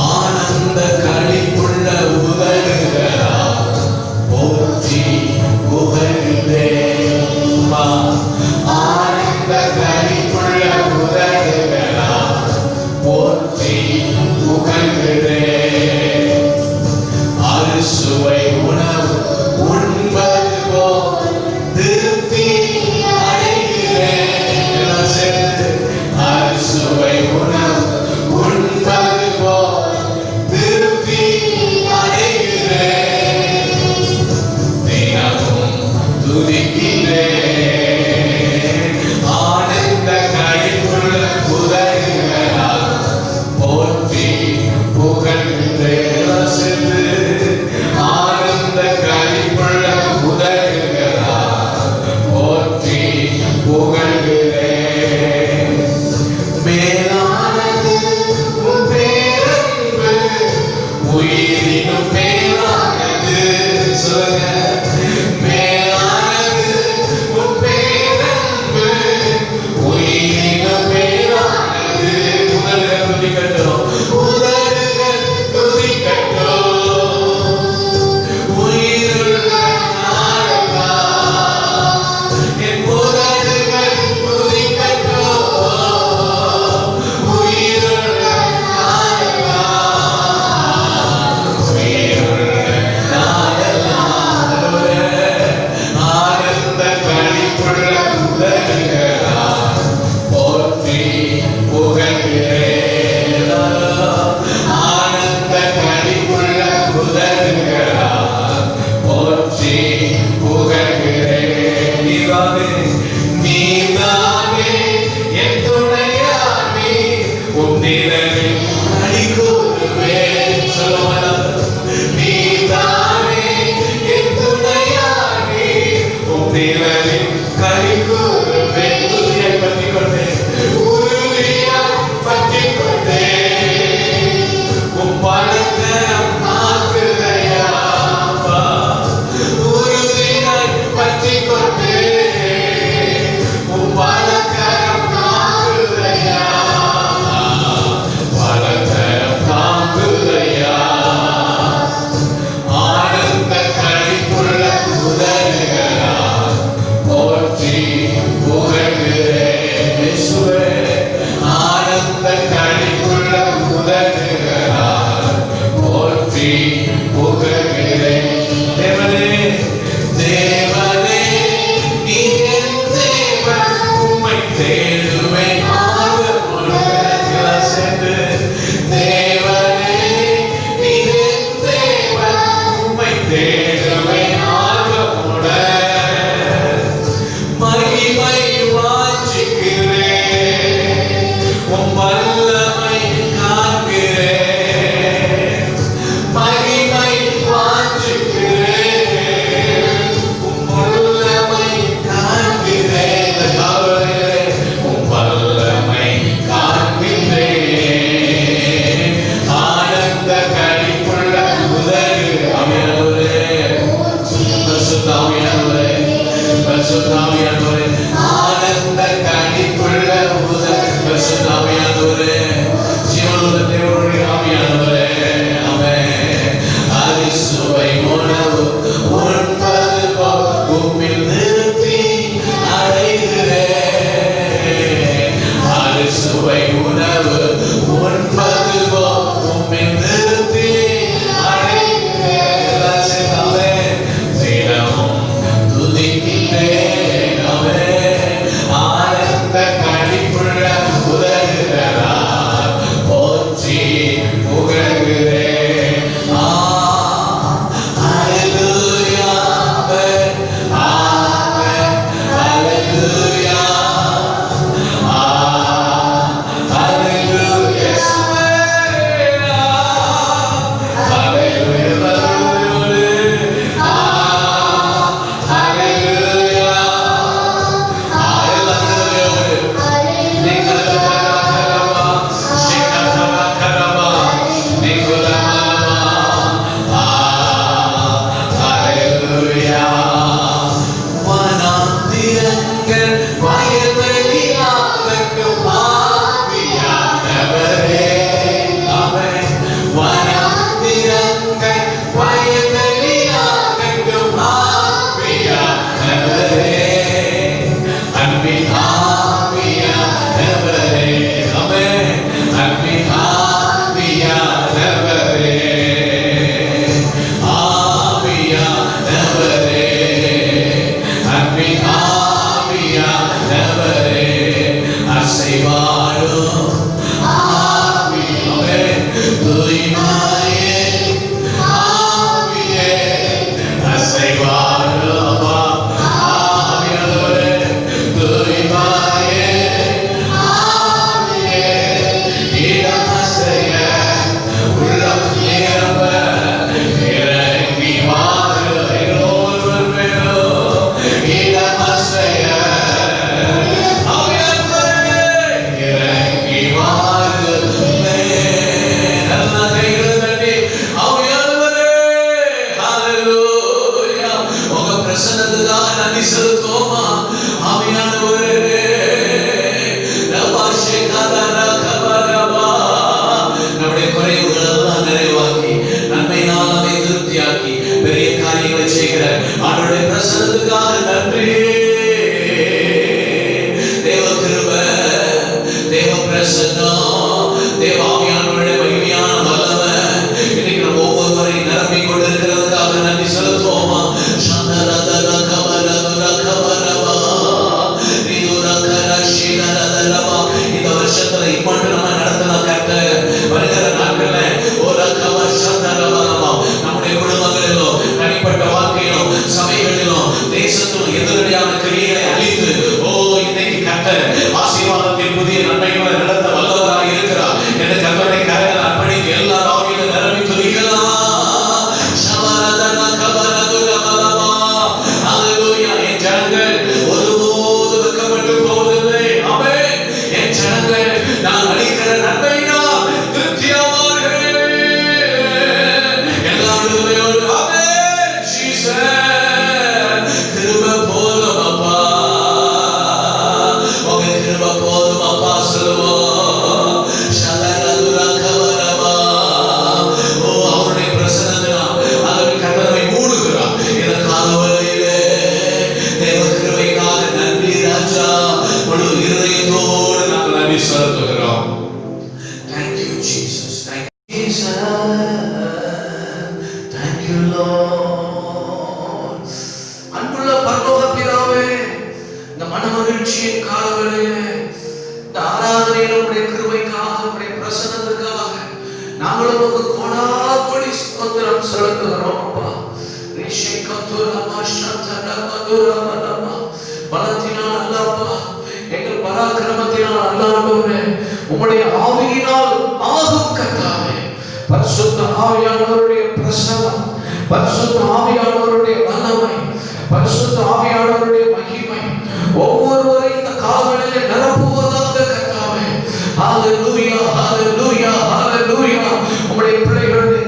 ஆனந்த களிப்புள்ள உதடுகளா போற்றி புகழ்கிறேன். ஆனந்த களிப்புள்ள உதடுகளா போற்றி புகழ்கிறேன். அறுசுவை உணவு உண்பது போல் திருப்தி அடைகிறேன். அறுசுவை உணவு உண்பது போல் திருப்தி அடைகிறேன். தினமும் துதிக்கிறேன். ஆனந்த களிப்புள்ள உதடுகளால் போற்றி புகழ்கிறேன். ஆனந்த களிப்புள்ள உதடுகளால் போற்றி புகழ்கிறேன். மேலானது உன் பேரன்பு உயிரினும் மேலானது. சொல்லுங்க. மேலானது உன் பேரன்பு உயிரினும் மேலானது. உதடுகள் துதிக்கட்டும். உதடுகள் துதிக்கட்டும். உயிருள்ள நாளெல்லாம் என் உதடுகள் துதிக்கட்டும். உயிருள்ள நாளெல்லாம் உயிருள்ள நாளெல்லாம் ஆனந்த களிப்புள்ள உதடுகளால் போற்றி புகழ்கிறேன். ஆனந்த களிப்புள்ள உதடுகளால் போற்றி புகழ்கிறேன். நீதானே என் துணையானே உன் நிழலில் களி கூறுவேன். சொல்லுவார். நீதானே என் துணையானே உன் நிழலில் களி கூறுவேன். உறுதியை பற்றிக் கொண்டேன். உறுதியாய் பற்றிக் கொண்டேன். உன் பலக்கரம் ஆக்குதையா. உறுதியாய் பற்றிக் கொண்டேன். உன் பலக்கரம் ஆக்குதையா. பலக்கரம் தாங்குதையா. ஆனந்த களிப்புள்ள உதடுகளால் ஆவியானவரே, பரிசுத்த ஆவியானவரே, ஆனந்த கனிப்புள்ள உதவி பரிசுத்த ஆவியானவரே, ஜீவனுள்ள தேவனுடைய ஆவியானவரே, ஆமென். அரிசுவை உணவு உண்பது போல் உம்மில் நிறுத்தி அடைகிறேன். அரிசுவை உணவு உண்பது போல் உம்மில் நிறுத்தி அடைகிறேன். தினமும் துதிக்கிறேன். ஆனந்த கனிப்புள்ள உதவிகளால் போற்றி புகழ்கிறேன். ஹalleluya, ஆமென், ஹalleluya, ஹalleluya,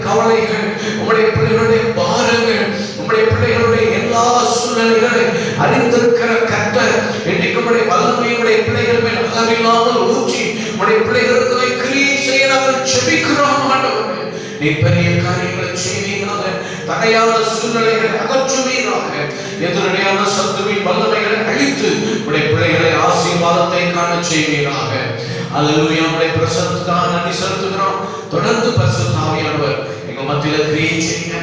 கவலைகள், உம்முடைய பிள்ளைகளுடைய பாரங்கள், உம்முடைய பிள்ளைகளுடைய எல்லா சூழ்நிலைகளை அறிந்திருக்கிற கர்த்தர் இன்னைக்கு உடைய வல்லமையுடைய பிள்ளைகள் மேல் அளவில்லாமல் ஊற்றி உடைய பிள்ளைகளுக்கு கிரியை செய்ய நாங்கள் ஜெபிக்கிறோம் ஆண்டவரே. நீ பெரிய காரியங்களை செய்வீராக, தடையான சூழ்நிலைகளை அகற்றுவீராக, எதிரடையான சத்துருவின் வல்லமைகளை அழித்து உடைய பிள்ளைகளை ஆசீர்வாதத்தை காண செய்வீராக. அல்லேலூயா. உடைய பிரசன்னத்துக்காக நன்றி செலுத்துகிறோம். தொடர்ந்து பரிசுத்த ஆவியானவர் எங்கள் மத்தியில கிரியை செய்யுங்க.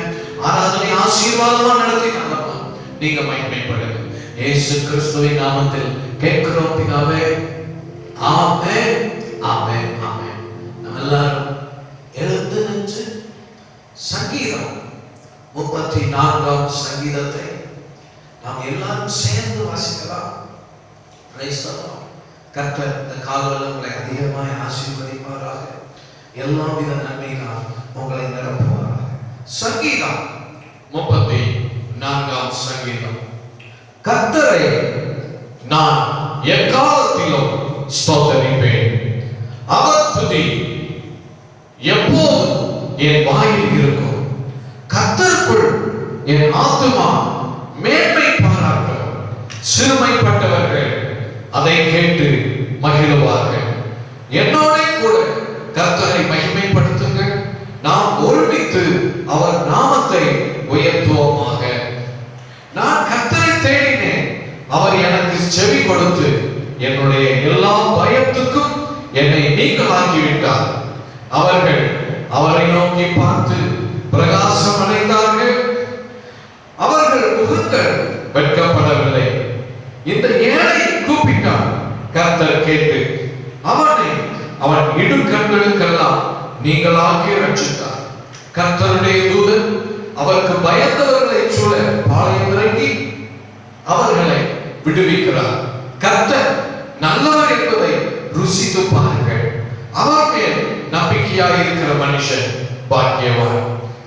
ஆராதனை ஆசீர்வாதமா நடத்தினாலப்பா நீங்க மகிமைப்படுங்க. இயேசு கிறிஸ்துவின் நாமத்தில் கேட்கிறோம் பிதாவே. ஆமென், ஆமென், ஆமென். நம்ம எல்லாரும் எழுந்து நின்று சங்கீதம் 34ஆம் சங்கீதத்தை நாம் எல்லாரும் சேர்ந்து வாசிக்கலாம். Price the Lord. கர்த்தர் இந்த காலவெளியில் உங்களை அதிகமாய் ஆசீர்வதிப்பாராக. எல்லா வித நன்மையினால் உங்களை நிரப்புவாராக. சங்கீதம் 34ஆம் சங்கீதம். கர்த்தரை நான் எக்காலத்திலும் ஸ்தோத்தரிப்பேன். அவர் துதி எப்போதும் என் வாயில் இருக்கும். கர்த்தருக்குள் என் ஆத்துமா மேன்மை பாராட்டும். சிறுமைப்பட்டவர்கள் அதை கேட்டு மகிழுவார்கள். என்னோட கூட கர்த்தரை மகிமைப்படுத்துங்கள். நாம் ஒருமித்து அவர் நாமத்தை உயர்த்துவோமாக. நான் கர்த்தரை தேடினேன், அவர் எனக்கு செவி கொடுத்து என்னுடைய எல்லா பயத்துக்கும் என்னை நீங்களாக்கிவிட்டார். அவர்கள் அவரை நோக்கி பார்த்து பிரகாசம் அடைந்தார்கள். அவர்கள் முகங்கள் வெட்கப்படவில்லை. இந்த ஏழை கூப்பிட்டான், கர்த்தர் கேட்டு அவனை அவன் இடுக்கண்களுக்கெல்லாம் நீங்களாக்கி ரட்சித்தார். கர்த்தருடைய தூதன் அவருக்கு பயந்தவர்களை சூழ பாளையம் இறங்கி அவர்களை விடுவிக்கிறார். கர்த்தர் நல்லவர் என்பதை ருசித்து பாருங்கள். அவர் மேல் நம்பிக்கையாய் இருக்கிற மனுஷன் பாக்கியவான்.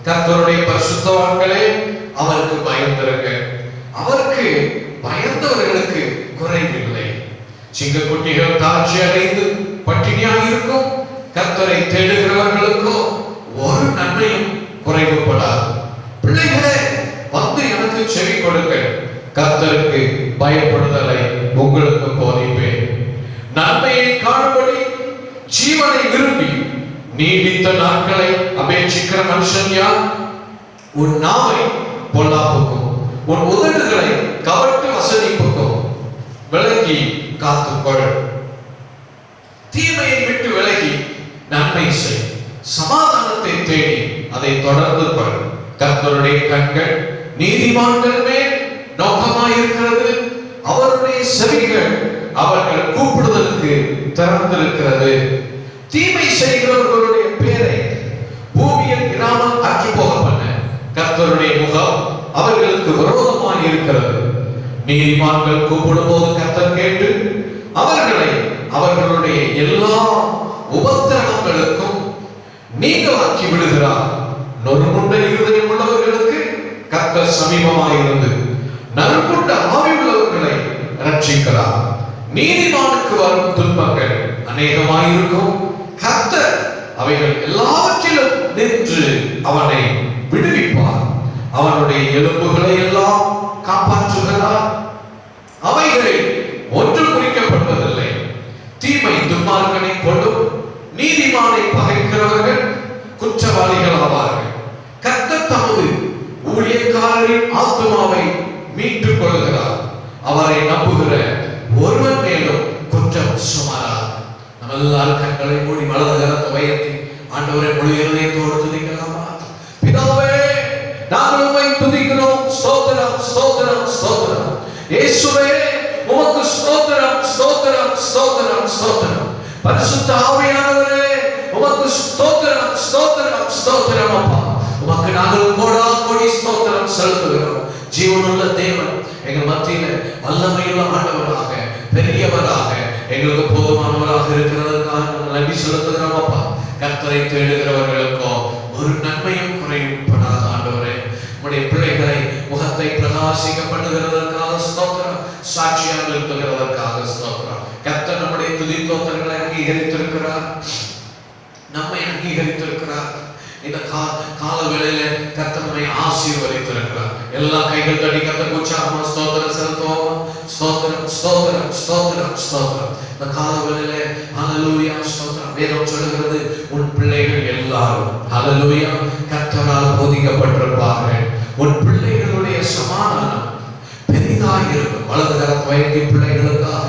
கர்த்தருடைய பரிசுத்தவான்களே அவருக்கு பயந்திருங்கள். அவருக்கு பயந்தவர்களுக்கு குறைவில்லை. சிங்கக்குட்டிகள் தாழ்ச்சி அடைந்து பட்டினியாக இருக்கும். கர்த்தரை தேடுகிறவர்களுக்கோ ஒரு நன்மையும் குறைவுபடாது. பிள்ளைகளே, வந்து எனக்கு செவி கொடுங்கள். கர்த்தருக்கு பயப்படுதலை உங்களுக்கு போதிப்பேன். நன்மையை காணும்படி ஜீவனை விரும்பி நீடித்த நாட்களை அபேட்சிக்கிற மனுஷன் யார்? உன் நாவை பொல்லாப்புக்கும் உன் உதடுகளை கவட்டு வசனிப்புக்கும் விலகி காத்துக்கொள். தீமையை விட்டு விலகி நன்மை செய். சமாதானத்தை தேடி அதை தொடர்ந்து கொள். கர்த்தருடைய கண்கள் நீதிமான்கள் மேல் நோக்கமாயிருக்கிறது. அவருடைய செவிகள் அவர்கள் கூப்பிடுதலுக்கு திறந்திருக்கிறது. தீமை செய்கிறவர்களுடைய பேரை பூமியில் இராமல் அற்று போக பண்ண கர்த்தருடைய முகம் அவர்களுக்கு விரோதமாய் இருக்கிறது. நீதிமான்கள் கூப்பிடும் போது கர்த்தர் கேட்டு அவர்களை அவர்களுடைய எல்லா உபத்திரவங்களுக்கும் நீங்களாக்கி விடுகிறார். நொறுங்குண்ட இருதயம் உள்ளவர்களுக்கு கர்த்தர் சமீபமாயிருந்து நறுங்குண்ட ஆவி உள்ளவர்களை ரட்சிக்கிறார். நீதிமானுக்கு வரும் துன்பங்கள் அநேகமாயிருக்கும். கர்த்தர் அவைகள் எல்லாவற்றிலும் நின்று அவனை விடுவிப்பார். அவனுடைய எலும்புகளை எல்லாம் காப்பாற்றுகிறார். அவைகளில் ஒன்று குறிக்கப்படுவதில்லை. தீமை துன்மார்க்கனை கொண்டும் நீதிமானை பகைக்கிறவர்கள் குற்றவாளிகள் ஆவார்கள். கர்த்தர் தமது ஊழியக்காரரின் ஆத்துமாவை மீட்டுக் கொள்கிறார். அவரை நம்புகிற ஒருவன் மேலும் குற்றம் சுமரார். நம்ம எல்லாரும் கண்களை மூடி வலது கரத்தை உயர்த்தி ஆண்டவரை முழு இருதயத்தோடு துதிக்கலாமா? பிதாவே, நாங்கள் உம்மை துதிக்கிறோம். ஸ்தோத்திரம், ஸ்தோத்திரம், ஸ்தோத்திரம். இயேசுவே, உமக்கு ஸ்தோத்திரம், ஸ்தோத்திரம், ஸ்தோத்திரம், ஸ்தோத்திரம். பரிசுத்த ஆவியானவரே, உமக்கு ஸ்தோத்திரம், ஸ்தோத்திரம், ஸ்தோத்திரம். அப்பா, உமக்கு நாங்கள் கோடா கோடி ஸ்தோத்திரம் செலுத்துகிறோம். ஜீவனுள்ள தேவன் எங்கள் மத்தியில வல்லமையுள்ள ஆண்டவராக, பெரியவராக, எங்களுக்கு போதுமானவராக இருக்கிறதற்காக நாங்கள் நன்றி செலுத்துகிறோம். அப்பா, கர்த்தரை தேடுகிறவர்களுக்கோ ஒரு நன்மையும் குறைவுபடாத ஆண்டவரே, உம்முடைய பிள்ளைகளை முகத்தை பிரகாசிக்க பண்ணுகிறதற்காக ஸ்தோத்திரம். சாட்சியாக இருக்கிறதற்காக ஸ்தோத்திரம். கர்த்தர் நம்முடைய துதித்தோத்திரங்களை அங்கீகரித்திருக்கிறார், நம்மை அங்கீகரித்திருக்கிறார். இந்த கால வேளையில கர்த்தர் நம்மை ஆசீர்வதித்திருக்கிறார். எல்லா கைகள் தட்டி கர்த்தருக்கு உற்சாகமா ஸ்தோத்திரம் செலுத்துவோமா. ஸ்தோத்திரம் ஸ்தோத்திரம் ஸ்தோத்திரம் ஸ்தோத்திரம். இந்த காலவெளியிலே ஹல்லேலூயா ஸ்தோத்திரம். வேதம் சொல்லுகிறது உன் பிள்ளைகள் எல்லாரும் ஹல்லேலூயா கர்த்தரால் போதிக்கப்பட்டிருப்பார்கள். உன் பிள்ளைகளுடைய சமாதானம் பெரிதாக இருக்கும். வலது கரத்தை வைத்து பிள்ளைகளுக்காக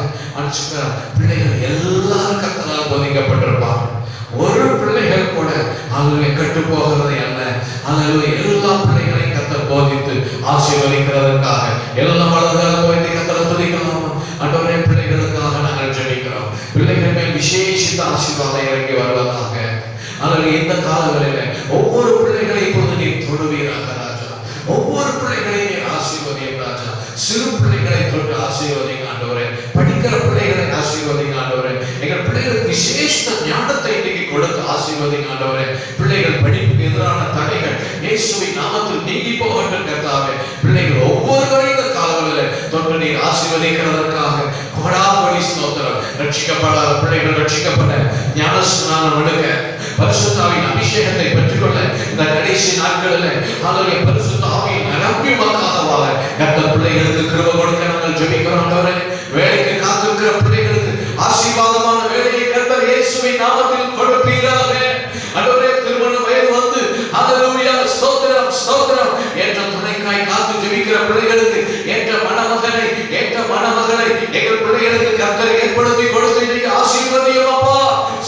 பிள்ளைகள் எல்லாரும் கர்த்தரால் போதிக்கப்பட்டிருப்பார்கள். ஒரு பிள்ளைகள் கூட அவர்களை கெட்டு போகிறது அல்ல. அவர்கள் எல்லா பிள்ளைகளையும் கர்த்தர் போதித்து ஆசீர்வதிக்கிறதற்காக எல்லாம் வலது கரத்தை வைத்து கர்த்தரை துதிக்கலாம். ஆண்டவரே பிள்ளைகளுக்காக நாங்கள் ஜெபிக்கிறோம். பிள்ளைகள் மேல் விசேஷித்த ஆசீர்வாதம் இறங்கி வருவதாக. அவர்கள் இந்த காலங்களில் ஒவ்வொரு பிள்ளைகளை இப்பொழுது நீர் தொடுவீராக ராஜா. ஒவ்வொரு பிள்ளைகளையும் ஆசீர்வதியும் ராஜா. சிறு பிள்ளைகளை தொட்டு ஆசீர்வதிங்க ஆண்டவரே. படிக்கிற பிள்ளைகளை ஆசீர்வதிங்க ஆண்டவரே. எங்கள் பிள்ளைகளுக்கு விசேஷ ஞானத்தை இன்னைக்கு கொடுத்து ஆசீர்வதிங்க ஆண்டவரே. பிள்ளைகள் படிப்புக்கு எதிரான தடைகள் இயேசுவின் நாமத்தில் நீங்கி போகட்டும் கர்த்தாவே. பிள்ளைகள் ஒவ்வொருவரையும் இந்த காலங்களில் தொட்டு நீர் ஆசீர்வதிக்கிறதற்காக கோடாகோடி ஸ்தோத்திரம். ரட்சிக்கப்படாத பிள்ளைகள் ரட்சிக்கப்பட ஞானஸ்நானம் எடுக்க பரிசுத்த ஆவியின் அபிஷேகத்தை பெற்றுக்கொள்ள இந்த கடைசி நாட்களில் அவருடைய பரிசுத்த ஆவியின் நிரம்பி மக்களாக வாழ கர்த்தர் பிள்ளைகளுக்கு கிருபை கொடுக்க நாங்கள் ஜெபிக்கிறோம் ஆண்டவரே. வேலைக்கு காத்திருக்கிற பிள்ளைகளுக்கு ஆசீர்வாதமான வேலையை கர்த்தர் இயேசுவின் நாமத்தில் கொடுப்பீராக ஆண்டவரே. திருமண வயது வந்து ஹல்லேலூயா ஸ்தோத்திரம் ஸ்தோத்திரம் என்ற துணைக்காய் காத்து ஜெபிக்கிற பிள்ளைகளுக்கு ஏற்ற மணமகனை ஏற்ற மணமகளை எங்கள் பிள்ளைகளுக்கு கர்த்தர் ஏற்படுத்தி கொடுத்து இன்னைக்கு ஆசீர்வதியும் அப்பா.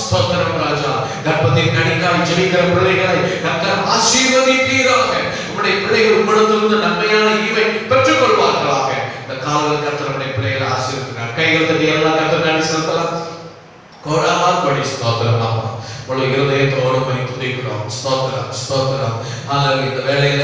ஸ்தோத்திரம் ராஜா. கர்ப்பத்தின் கனிக்காய் ஜெபிக்கிற பிள்ளைகளை கர்த்தர் ஆசீர்வதிப்பீராக. உம்முடைய பிள்ளைகள் உம்மிடத்திலிருந்து நன்மையான ஈவை பெற்றுக் கொள்வார்களாக. இந்த காலத்தில் கர்த்தர் நம்முடைய பிள்ளைகளை ஆசீர்வதிக்கிறார். கைகள் தட்டி எல்லாம் கர்த்தர் நன்றி செலுத்தலாம். கோடாகோடி ஸ்தோத்திரம் அப்பா. முழு இருதயத்தோடு துதிக்கிறோம். ஸ்தோத்திரம் ஸ்தோத்திரம். ஆனால் இந்த வேளையில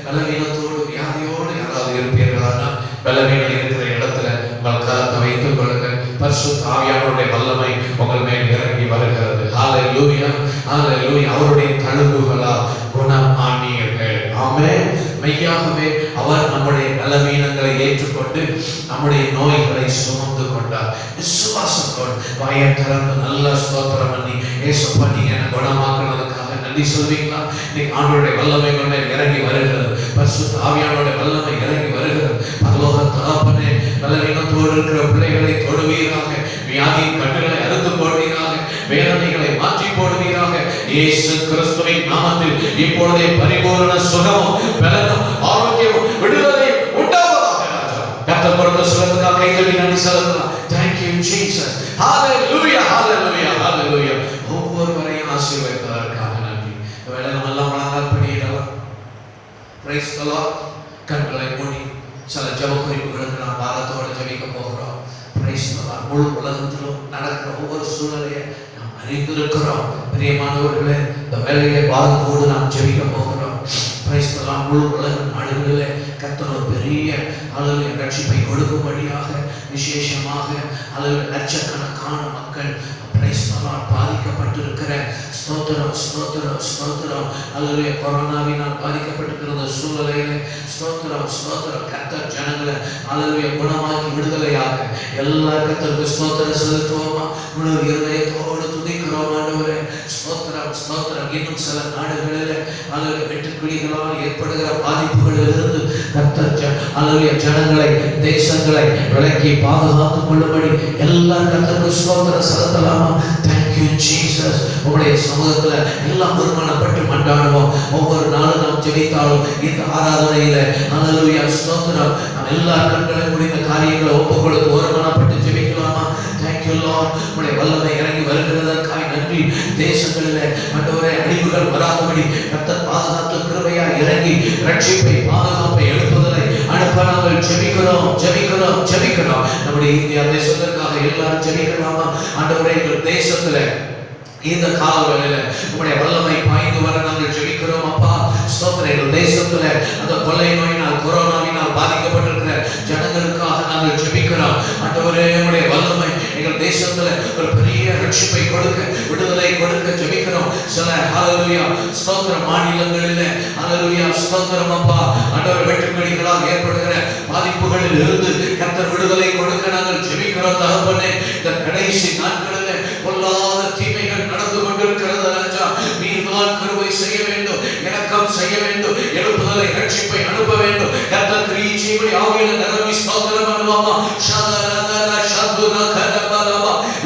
பலவீனத்தோடு வியாதியோடு யாராவது இருப்பீர்களானா பலவீனம் இருக்கிற இடத்துல உங்கள் கரத்தை வைத்துக் கொள்ளுங்கள். பரிசுத்த ஆவியானவருடைய வல்லமை உங்கள் மேல் இறங்கி வருகிறது. ஹல்லேலூயா ஹல்லேலூயா. அவருடைய தழும்புகளால் குணம் ஆனீர்கள். ஆமென். மெய்யாகவே அவர் நம்முடைய பலவீனங்களை ஏற்றுக்கொண்டு நம்முடைய நோய்களை சுமந்து கொண்டார். விசுவாசத்தோடு வாயை திறந்து நல்ல ஸ்தோத்திரம் பண்ணி ஏசப்பா நீங்க என்ன குணமாக்குறதுக்காக நன்றி சொல்வீங்களா? இன்னைக்கு ஆண்டவருடைய வல்லமை கொண்டே இறங்கி வருகிறது. பரிசுத்த ஆவியானவருடைய வல்லமை இறங்கி வருகிறது. பரலோக தகப்பனே பலவீனத்தோடு இருக்கிற பிள்ளைகளை தொடுவீராக. வியாதியின் கட்டுகளை அறுத்து போடுவீராக. வேதனைகளை மாற்றி போடுவீராக. இயேசு கிறிஸ்துவின் நாமத்தில் இப்பொழுதே பரிபூரண சுகமும் பலனும் ஆரோக்கியமும் விடுதலை உண்டாவதாக ராஜா. கர்த்தர் கொடுத்த சுகத்துக்காக கைதட்டி நன்றி செலுத்தலாம். Thank you Jesus. Hallelujah hallelujah hallelujah. ஒவ்வொருவரையும் ஆசீர்வதிப்பதற்காக நன்றி. வேளை நம்ம எல்லாம் வணங்கால் பண்ணிடலாம். Praise the Lord. கண்களை மூடி சில ஜெப குறிப்புகளுக்கு நாம் பாரத்தோடு ஜெபிக்க போகிறோம். Praise the Lord. முழு உலகத்திலும் நடக்கிற ஒவ்வொரு சூழலையை நாம் அறிந்திருக்கிறோம். பிரியமானவர்களே இந்த வேளையிலே பாரத்தோடு நாம் ஜெபிக்க போகிறோம். Praise the Lord. முழு உலக நாடுகளிலே கர்த்தர் ஒரு பெரிய அல்லது ரட்சிப்பை கொடுக்கும்படியாக விசேஷமாக அல்லது லட்சக்கணக்கான மக்கள் பாதிக்கப்பட்டிருக்கிற ஸ்தோத்திரம் ஸ்தோத்திரம் ஸ்தோத்திரம் அல்லது கொரோனாவினால் பாதிக்கப்பட்டிருக்கிற சூழ்நிலையில ஸ்தோத்திரம் ஸ்தோத்திரம் கர்த்தர் ஜனங்களை அல்லது குணமாக்கி விடுதலையாக எல்லா கர்த்தருக்கு ஸ்தோத்திரம் செலுத்துவோமா. முழு இருதயத்தோடு துதிக்கிறோம் ஆண்டவரே. ஸ்தோத்திரம் ஸ்தோத்திரம். இன்னும் சில நாடுகளில் அல்லது வெட்டுக்கிளிகளால் ஏற்படுகிற பாதிப்புகளில் இருந்து கர்த்தர் அல்லது ஜனங்களை தேசங்களை விலக்கி பாதுகாத்துக் கொள்ளும்படி எல்லா கர்த்தருக்கு ஸ்தோத்திரம் செலுத்தலாமா. Thank you Jesus. உங்களுடைய சமூகத்துல எல்லாம் ஒருமனப்பட்டு மன்றாடுவோம். ஒவ்வொரு நாளும் நாம் ஜெபித்தாலும் இந்த ஆராதனையில அல்லேலூயா ஸ்தோத்திரம் நாம் எல்லா கண்களை முடிந்த காரியங்களை ஒப்புக் கொடுத்து ஒருமனப்பட்டு ஜெபிக்கலாமா. Thank you Lord. உங்களுடைய வல்லமை இறங்கி வருகிறதற்காய் நன்றி. தேசங்களிலே ஆண்டவரே அழிவுகள் வராதபடி கர்த்தர் பாதுகாத்து கிருபையா இறங்கி ரட்சிப்பை பாதுகாப்பை எழுப்புதலை அனுப்ப நாங்கள் ஜெபிக்கிறோம் ஜெபிக்கிறோம் ஜெபிக்கிறோம். நம்முடைய இந்தியா தேசத்திற்காக எல்லாரும் ஜெபிக்கலாமா. ஆண்டவரே எங்கள் தேசத்துல இந்த காலவெளியில உங்களுடைய வல்லமை பாய்ந்து வர நாங்கள் ஜெபிக்கிறோம் அப்பா. ஸ்தோத்திரம். எங்கள் தேசத்துல அந்த கொள்ளை நோயினால் கொரோனாவினால் பாதிக்கப்பட்டிருக்கிற ஜனங்களுக்காக நாங்கள் ஜெபிக்கிறோம். ஆண்டவரே உங்களுடைய வல்லமை எங்கள் தேசத்துல ஒரு பெரிய ரட்சிப்பை கொடுக்க விடுதலை கொடுக்க ஜெபிக்கிறோம். சில ஹல்லேலூயா ஸ்தோத்திரம் மாநிலங்களிலே ஹல்லேலூயா ஸ்தோத்திரம் அப்பா ஆண்டவரே வெட்டுக்கிளிகளால் ஏற்படுகிற பாதிப்புகளில் இருந்து கர்த்தர் விடுதலை கொடுக்க நாங்கள் ஜெபிக்கிறோம் தகப்பனே. இந்த கடைசி நாட்களிலே பொல்லாத தீமைகள் நடந்து கொண்டிருக்கிறது ராஜா. நீர்தான் கிருபை செய்ய வேண்டும், இரக்கம் செய்ய வேண்டும், எழுப்புதல் விடுதலை ரட்சிப்பை அனுப்ப வேண்டும். கர்த்தர் கிரியை செய்யும்படி ஆவியில நிரம்பி ஸ்தோத்திரம் பண்ணுவாமா.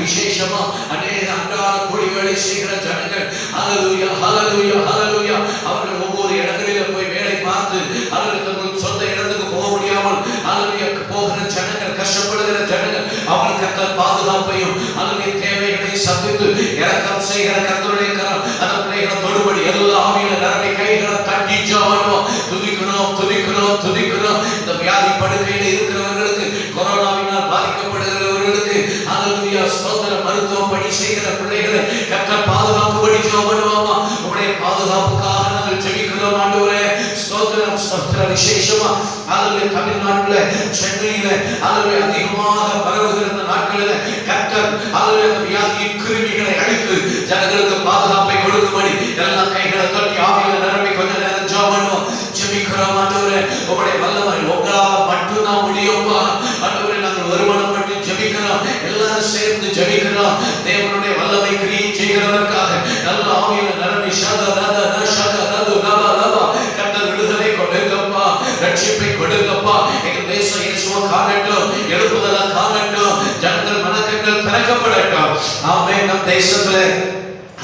விசேஷமா அநேக அன்றாட கூடி வேலை செய்கிற ஜனங்கள் ஹல்லேலூயா ஹல்லேலூயா ஹல்லேலூயா அவர்கள் ஒவ்வொரு இடங்களிலும் போய் வேலை பார்த்து அவர்கள் தங்கள் சொந்த இடத்துக்கு போக முடியாமல் ஹல்லேலூயா போகிற ஜனங்கள், கஷ்டப்படுகிற ஜனங்கள், அவங்களுக்கு கர்த்தர் பாதுகாப்பையும் அவருடைய தேவைகளை சந்தித்து இரக்கம் செய்கிற கர்த்தருடைய கரம் அந்த பிள்ளைகளை தொடுபடி எல்லா ஆவியில நிரம்பி கைகளை தட்டி ஜெபம் துதிக்கிறோம் துதிக்கிறோம் துதிக்கிறோம். இந்த வியாதி படுக்கையில இருக்கிறவர்களுக்கு, கொரோனாவினால் பாதிக்கப்படுகிறவர்களுக்கு ஹல்லேலூயா ஸ்தோத்திரம். மருத்துவம் பணி செய்கிற பிள்ளைகளை கர்த்தர் பாதுகாப்புபடி ஜெபம் பண்ணுவாமா. உங்களுடைய பாதுகாப்புக்காக நாங்கள் ஜெபிக்கிறோம் ஆண்டவரே. ஸ்தோத்திரம் ஸ்தோத்திரம். விசேஷமா ஹல்லேலூயா தமிழ்நாட்டுல சென்னையில ஹல்லேலூயா அதிகமாக பரவுகிற இந்த நாட்களில கர்த்தர் ஹல்லேலூயா வியாதியின் கிருமிகளை அழித்து ஜனங்களுக்கு பாதுகாப்பை கொடுக்கும்படி எல்லா கைகளை தட்டி ஆவியில நிரம்பி கொஞ்ச நேரம் ஜெபம் பண்ணுவோம். ஜெபிக்கிறோம் ஆண்டவரே. உங்களுடைய வல்லமை உங்களால் மட்டும்தான் முடியும்பா ஆண்டவரே. நாங்கள் வருமானப்பட்டு ஜெபிக்கிறோம், எல்லாரும் சேர்ந்து ஜெபிக்கிறோம். தேவனுடைய வல்லமை கிரியை செய்கிறதற்காக நல்ல ஆவியில நிரம்பி கர்த்தர் விடுதலை கொடுங்கப்பா, ரட்சிப்பை கொடுங்கப்பா. எங்கள் தேசம் இயேசுவை காணட்டும், எழுப்புதலை காணட்டும், ஜனங்கள் மனக்கண்கள் திறக்கப்படட்டும். ஆமென். நம் தேசத்திலே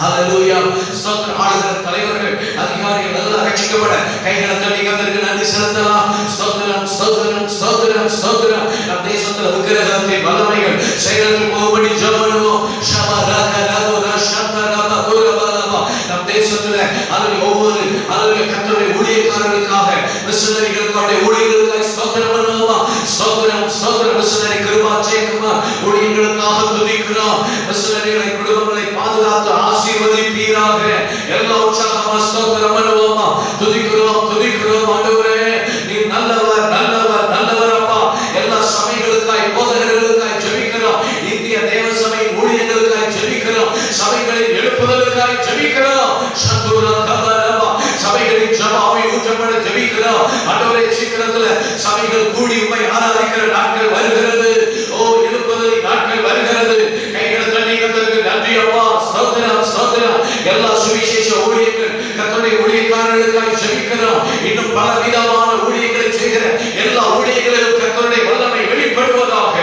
ஹல்லேலூயா ஸ்தோத்திரம். ஆளுகிற தலைவர்கள், அதிகாரிகள் எல்லாம் ரட்சிக்கப்பட கைகளை தட்டி கர்த்தருக்கு நன்றி செலுத்தலாம். ஸ்தோத்திரம் ஸ்தோத்திரம் ஸ்தோத்திரம் ஸ்தோத்திரம். நம் தேசத்தில் விக்கிரகத்தின் வல்லமைகள் செயலுக்கு போகும்படி ஜெபம் பண்ணுவோம். நம் தேசத்துல அதில் ஒவ்வொரு அதில் கர்த்தருடைய ஊழியக்காரர்களுக்காக, மிஷனரிகளுக்காக, ஊழியர்களுக்காக ஸ்தோத்திரம் பண்ணுவோமா. ஸ்தோத்திரம் ஸ்தோத்திரம். மிஷனரி கிருபா ஜெயக்குமார் ஊழியர்களுக்காக துதிக்கிறோம். மிஷனரிகளை குடும்பங்களை பாதுகாத்து ஆசீர்வதிப்பீராக. எல்லா உற்சாகமா ஸ்தோத்திரம் பண்ணுவோமா. துதிக்கிறோம் துதிக்கிறோம் ஆண்டவரே. நீ நல்லவர் நல்லவர் நல்லவர் அப்பா. எல்லா சபைகளுக்காய், போதகர்களுக்காய் ஜெபிக்கிறோம். இந்திய தேவ சபையின் ஊழியர்களுக்காய் ஜெபிக்கிறோம். சபைகளின் எழுப்புதலுக்காய் ஜெபிக்கிறோம். சபைகளின் ஜெபமாவை ஊற்றப்பட ஜெபிக்கிறோம் ஆண்டவரே. சீக்கிரத்துல சபைகள் கூடி உம்மை ஆராதிக்கிற நாட்கள் வருகிறது. ஓ, எழுப்புதலின் நாட்கள் வருகிறது. கைகளை தட்டி கர்த்தருக்கு நன்றி அப்பா. ஸ்தோத்திரம் ஸ்தோத்திரம். எல்லா சுவிசேஷ ஊழியர்கள், கர்த்தருடைய ஊழியக்காரர்களுக்காய் ஜெபிக்கிறோம். இன்னும் பல விதமான ஊழியங்களை செய்கிற எல்லா ஊழியர்களிலும் கர்த்தருடைய வல்லமை வெளிப்படுவதாக.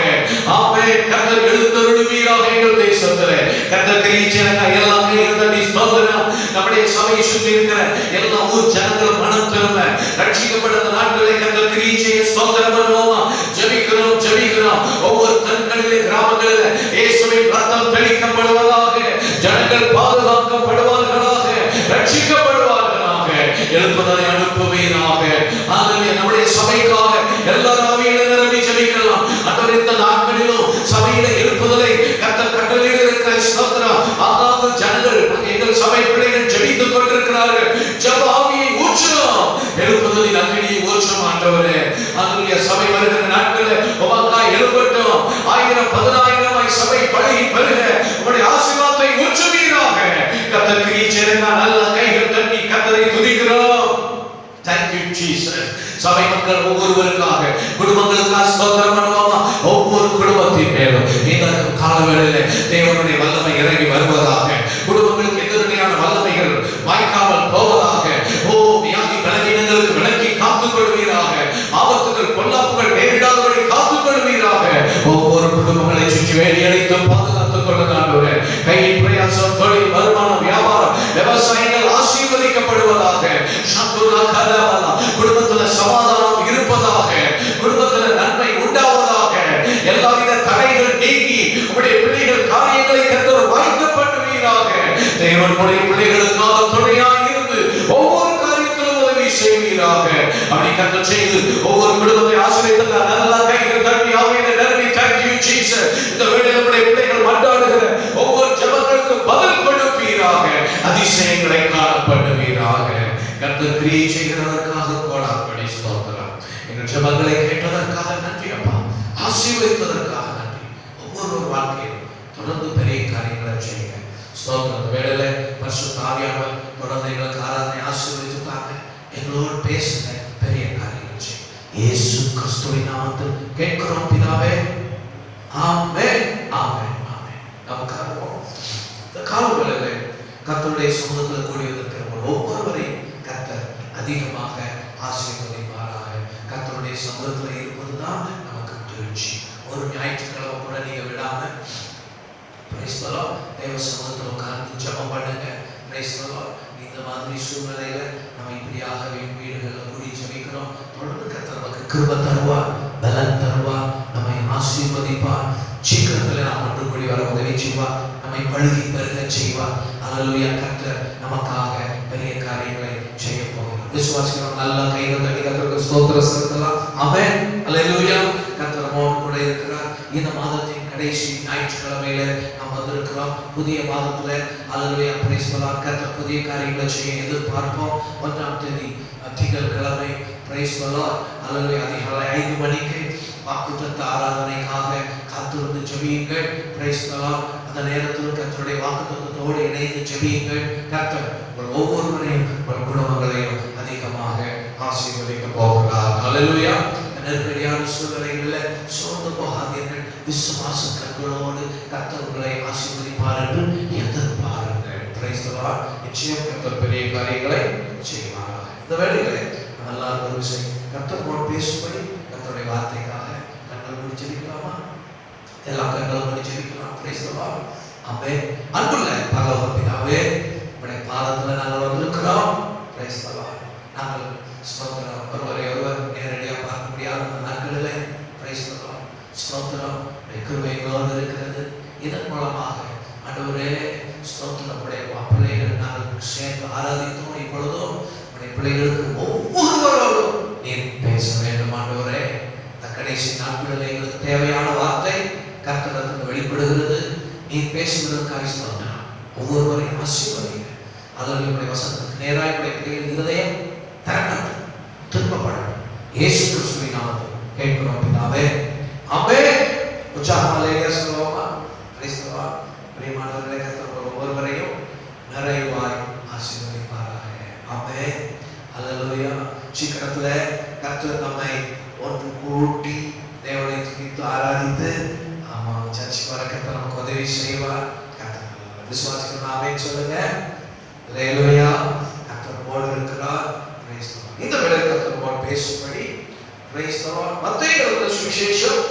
ஆமென். கர்த்தர் எழுந்தருளுவீராக எங்கள் தேசத்திலே. கர்த்தர் கிரியை செய்கிற எல்லா கைகளை தட்டி ஸ்தோத்திரம். நம்முடைய சபையை சுற்றி இருக்கிற எல்லா ஊர் ஜனங்களும் மனம் திரும்ப ரட்சிக்கப்பட்ட நாட்களை கர்த்தர் கிரியை செய்ய ஸ்தோத்திரம் பண்ணுவோமா. ஜெபிக்கிறோம் ஜெபிக்கிறோம். ஒவ்வொரு தன்களிலே கிராமங்களிலே இயேசுவின் ரத்தம் தெளிக்கப்படுவதாக, ஜனங்கள் பாதுகாக்கப்படுவார்களாக, ரட்சிக்கப்படுவார்களாக. எழுப்புதலை அனுப்புவீராக. ஹல்லேலூயா. நம்முடைய சபைக்காக எல்லாரும் ஆவியில நிரம்பி ஜெபிக்கலாம். ஆண்டவரே, இந்த நாட்களிலும் சபையில எழுப்புதலை கர்த்தர் கட்டளையிடுகிற ஸ்தோத்திரம். அதாவது ஜனங்கள், எங்கள் சபை பிள்ளைகள் ஜெபித்துக் கொண்டிருக்கிறார்கள். ஜெப ஆவியை ஊற்றலாம், எழுப்புதலின் அக்கினியை ஊற்றலாம் ஆண்டவரே. ஹல்லேலூயா. சபை வருகிற நாட்களில் உமக்காய் எழுப்பட்டும். 1000 10,000 சபை பழகி பெருக உம்முடைய ஆசீர்வாதத்தை ஊற்றுவீராக. கர்த்தர் கிரியை செய்கிற நல்ல கைகள் தட்டி கர்த்தரை துதிக்கிறோம். Thank you Jesus. சபை மக்கள் ஒவ்வொருவருக்காக, குடும்பங்களுக்காக ஸ்தோத்திரம் பண்ணுவோமா. ஒவ்வொரு குடும்பத்தின் மேலும் இந்த காலவேளையிலே தேவனுடைய வல்லமை இறங்கி வருவதாக. குடும்பங்களுக்கு எதிரடையான வல்லமைகள் வாய்க்காமல் போவதாக. ஓ, வியாதி பலவீனங்களுக்கு விலக்கி காத்துக் கொள்வீராக. ஆபத்துகள் பொல்லாப்புகள் நேரிடாதபடி காத்துக் கொள்வீராக. ஒவ்வொரு குடும்பங்களை சுற்றி வேலையடைத்து பாதுகாத்துக் கொள்ளுங்க ஆண்டவரே. கையின் பிரயாசம், தொழில், வருமானம், வியாபாரம், விவசாயங்கள் ஆசீர்வதிக்கப்படுவதாக. குடும்பத்துல சமாதானம் இருப்பதாக. குடும்பத்துல நன்மை உண்டாவதாக. எல்லாவித தடைகள் நீங்கி உம்முடைய பிள்ளைகள் காரியங்களை கர்த்தர் வாய்க்க பண்ணுவீராக. தேவனுடைய பிள்ளைகளுக்காக துணையாக இருந்து ஒவ்வொரு காரியத்திலும் உதவி செய்வீராக. அப்படி கர்த்தர் செய்து ஒவ்வொரு குடும்பத்தை ஆசீர்வதித்து நல்ல கைகள் தட்டி ஆவியிலே நிரம்பி thank you Jesus. இந்த வேளையிலே நம்முடைய பிள்ளைகள் மன்றாடுகிற ஒவ்வொரு ஜெபங்களுக்கும் பதில் கொடுப்பீராக. அதிசயங்களை காணப்படுவீராக. கர்த்தர் கிரியை செய்கிறதற்காக கோடானகோடி ஸ்தோத்திரம். எங்கள் ஜெபங்களை கேட்டதற்காக நன்றி அப்பா. ஆசீர்வதித்ததற்காக நன்றி. ஒவ்வொரு வாழ்க்கையிலும் தொடர்ந்து பெரிய காரியங்களை செய்யுங்க. ஸ்தோத்திரம். இந்த வேளையிலே பரிசுத்த ஆவியானவர் தொடர்ந்து எங்களுக்கு ஆராதனை ஆசீர்வதித்தாங்க. எங்களோடு பேசுங்க, பெரிய காரியங்கள் செய்யுங்க. இயேசு கிறிஸ்துவின் நாமத்தில் கேட்கிறோம் பிதாவே. ஆமென் ஆமென் ஆமென். நமக்காக இந்த காலவேளையிலே கர்த்தருடைய சமூகத்தில் கூடி வந்திருக்கிற ஒவ்வொருவரையும் கர்த்தர் அதிகமாக ஆசீர்வதிப்பார். குறிச்சு ஒரு ஞாயிற்றுக்கிழமை கூட நீங்க விடாம தேவ சமூகத்தில் உட்கார்ந்து ஜெபம் பண்ணுங்க. இந்த மாதிரி சூழ்நிலையில நம்ம இப்படியாக வீடுகளில் கூடி ஜெபிக்கிறோம். தொடர்ந்து கர்த்தர் நமக்கு கிருபை தருவார், பலன் தருவார், நம்மை ஆசீர்வதிப்பார். சீக்கிரத்தில் நாம் ஒன்று கூடி வர உதவி செய்வார், நம்மை பழுகி பெருக செய்வார். அல்லேலூயா. கர்த்தர் நமக்காக பெரிய காரியங்களை செய்ய போகிறார். விசுவாசிக்கிறோம். நல்ல கைகள் தட்டி கர்த்தருக்கு ஸ்தோத்திரம் செலுத்தலாம். ஆமென். அல்லேலூயா. கர்த்தர் நம்மோடு கூட இருக்கிறார். இந்த மாதத்தின் கடைசி ஞாயிற்றுக்கிழமையில நாம் வந்திருக்கிறோம். புதிய மாதத்துல அல்லேலூயா பிரைஸ் தி லார்ட். கர்த்தர் புதிய காரியங்களை செய்ய எதிர்பார்ப்போம். 1ஆம் தேதி திங்கட்கிழமை பிரைஸ் தி லார்ட் அல்லேலூயா அதிகாலை 5 மணிக்கு வாக்குத்தத்த ஆராதனைக்காக காத்திருந்து ஜெபியுங்கள். Price the Lord. அந்த நேரத்தில் கர்த்தருடைய வாக்குத்தத்தத்தோடு இணைந்து ஜெபியுங்கள். கர்த்தர் ஒவ்வொருவரையும் குடும்பங்களையும் அதிகமாக ஆசீர்வதிக்க போகிறார். அல்லேலூயா. நெருக்கடியான சூழ்நிலைகளில் சோர்ந்து போகாதீர்கள். விசுவாச கண்களோடு கர்த்தர் உங்களை ஆசீர்வதிப்பார் என்று எதிர்பாருங்கள். Praise the lord. நிச்சயம் கர்த்தர் பெரிய காரியங்களை செய்வார். இந்த வேளையிலே எல்லாரும் ஒரு விஷயம் கர்த்தரோடு பேசும்படி கர்த்தருடைய வார்த்தைக்காக கண்கள் மூடி ஜெபிக்கலாமா? எல்லா கண்களும் மூடி ஜெபிக்கலாம். Praise the lord. ஆமென். அன்புள்ள பரலோக பிதாவே, உம்முடைய பாதத்தில் நாங்கள் வந்திருக்கிறோம். Praise the lord. நாங்கள் ஸ்தோத்திரம். ஒருவரை ஒருவர் நேரடியாக பார்க்க முடியாத நாட்களிலே பிரைஸ் தி லார்ட் ஸ்தோத்திரம் கிருபைகளோடு இருக்கிறது. இதன் மூலமாக ஆண்டவரே ஸ்தோத்திரம் உடைய பிள்ளைகள் நாங்கள் சேர்ந்து ஆராதித்தோம். இப்பொழுதும் உடைய பிள்ளைகளுக்கு ஒவ்வொருவரோடும் நீர் பேச வேண்டும் ஆண்டவரே. இந்த கடைசி நாட்களில் எங்களுக்கு தேவையான வார்த்தை கர்த்தரிடத்தில் வெளிப்படுகிறது. நீர் பேசுவதற்காக ஸ்தோத்திரம். ஒவ்வொருவரையும் ஆசீர்வதிங்க. அதோடு உடைய வசனத்துக்கு நேராக உடைய பிள்ளைகள் இருதயம் திறக்கட்டும், திருப்பப்படும். இயேசு கிறிஸ்துவின் நாமத்தில் கேட்கிறோம் பிதாவே. ஆமென். உற்சாகமாக சொல்லுவோமா? Price the Lord. பிரியமானவர்களே, கர்த்தர் ஒவ்வொருவரையும் நிறைவாய் ஆசீர்வதிப்பாராக. ஆமென். அல்லேலூயா. சீக்கிரத்துல கர்த்தர் நம்மை ஒன்று கூட்டி தேவனை துதித்து ஆராதித்து சர்ச்சுக்கு வர கர்த்தர் நமக்கு உதவி செய்வார். கர்த்தர் விசுவாசிக்கிறோம். ஆமென் சொல்லுங்க. அல்லேலூயா. கர்த்தர் நம்மோடு இருக்கிறார். Price the lord. இந்த வேளையில் கர்த்தர் நம்மோடு பேசும்படி பிரைஸ் தி லார்ட். மத்தேயு எழுதின சுவிசேஷம்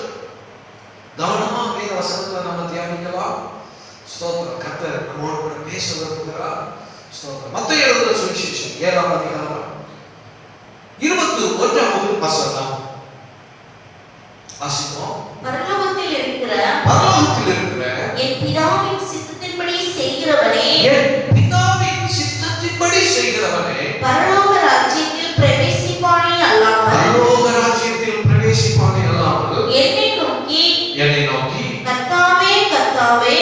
கவனமா வேத வசனத்தை நம்ம தியானிக்கலாம். ஸ்தோத்திரம். கர்த்தர் நம்மோடு கூட பேச விரும்புகிறார். ஸ்தோத்திரம். மத்தேயு எழுதின சுவிசேஷம் 7ஆம் அதிகாரம் 21ஆம் வசனம் வாசிப்போம். பரலோகத்தில் இருக்கிற என் பிதாவின் சித்தத்தின்படி செய்கிறவனே, பரலோக ராஜ்யத்தில் பிரவேசிப்பானே அல்லாமல் என்னை நோக்கி கர்த்தாவே கர்த்தாவே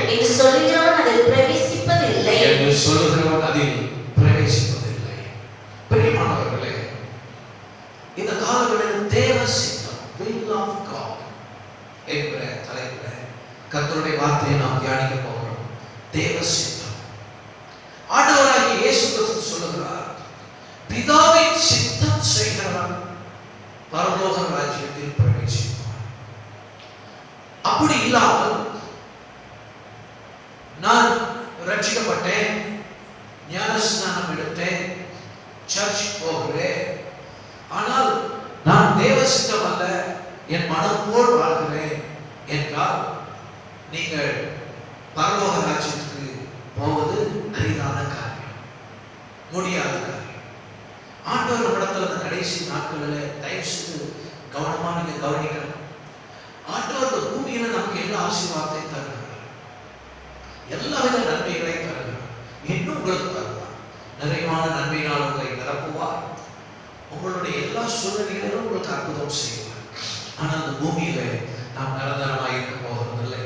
என்று சொல்கிறவன் அதில் பிரவேசிப்பதில்லை. பிரியமானவர்களே, இந்த காலங்களில் தேவ சித்தம் will of God என்கிற தலைப்பில் கர்த்தருடைய வார்த்தையை நாம் தியானிக்க போகிறோம். தேவ சித்தம். ஆண்டவராகிய இயேசு கிறிஸ்து சொல்லுகிறார், பிதாவின் சித்தம் செய்கிறவன் பரலோக ராஜ்யத்தில் பிரவேசிப்பான். அப்படி இல்லாமல் நான் ரட்சிக்கப்பட்டேன், ஞானஸ்நானம் எடுத்தேன், சர்ச் போகிறேன், ஆனால் நான் தேவ சித்தம் அல்ல, என் மனம் போல் வாழ்கிறேன் என்றால் நீங்கள் பரலோக ராஜ்யத்துக்கு போவது அரிதான காரியம், முடியாத காரியம். ஆண்டவர் இடத்துல இந்த கடைசி நாட்களில் தயவு செய்து கவனமா நீங்க கவனிக்கணும். ஆண்டவர் இந்த பூமியில நமக்கு எல்லா ஆசீர்வாதத்தையும் தருகிறார், எல்லா வித நன்மைகளையும் தருகிறார், இன்னும் உங்களுக்கு தருவார். நிறைவான நன்மையினால் உங்களை நிரப்புவார். உங்களுடைய எல்லா சூழ்நிலைகளிலும் உங்களுக்கு அற்புதம் செய்வார். ஆனால் அந்த பூமியில நாம் நிரந்தரமாக இருக்க போவதில்லை.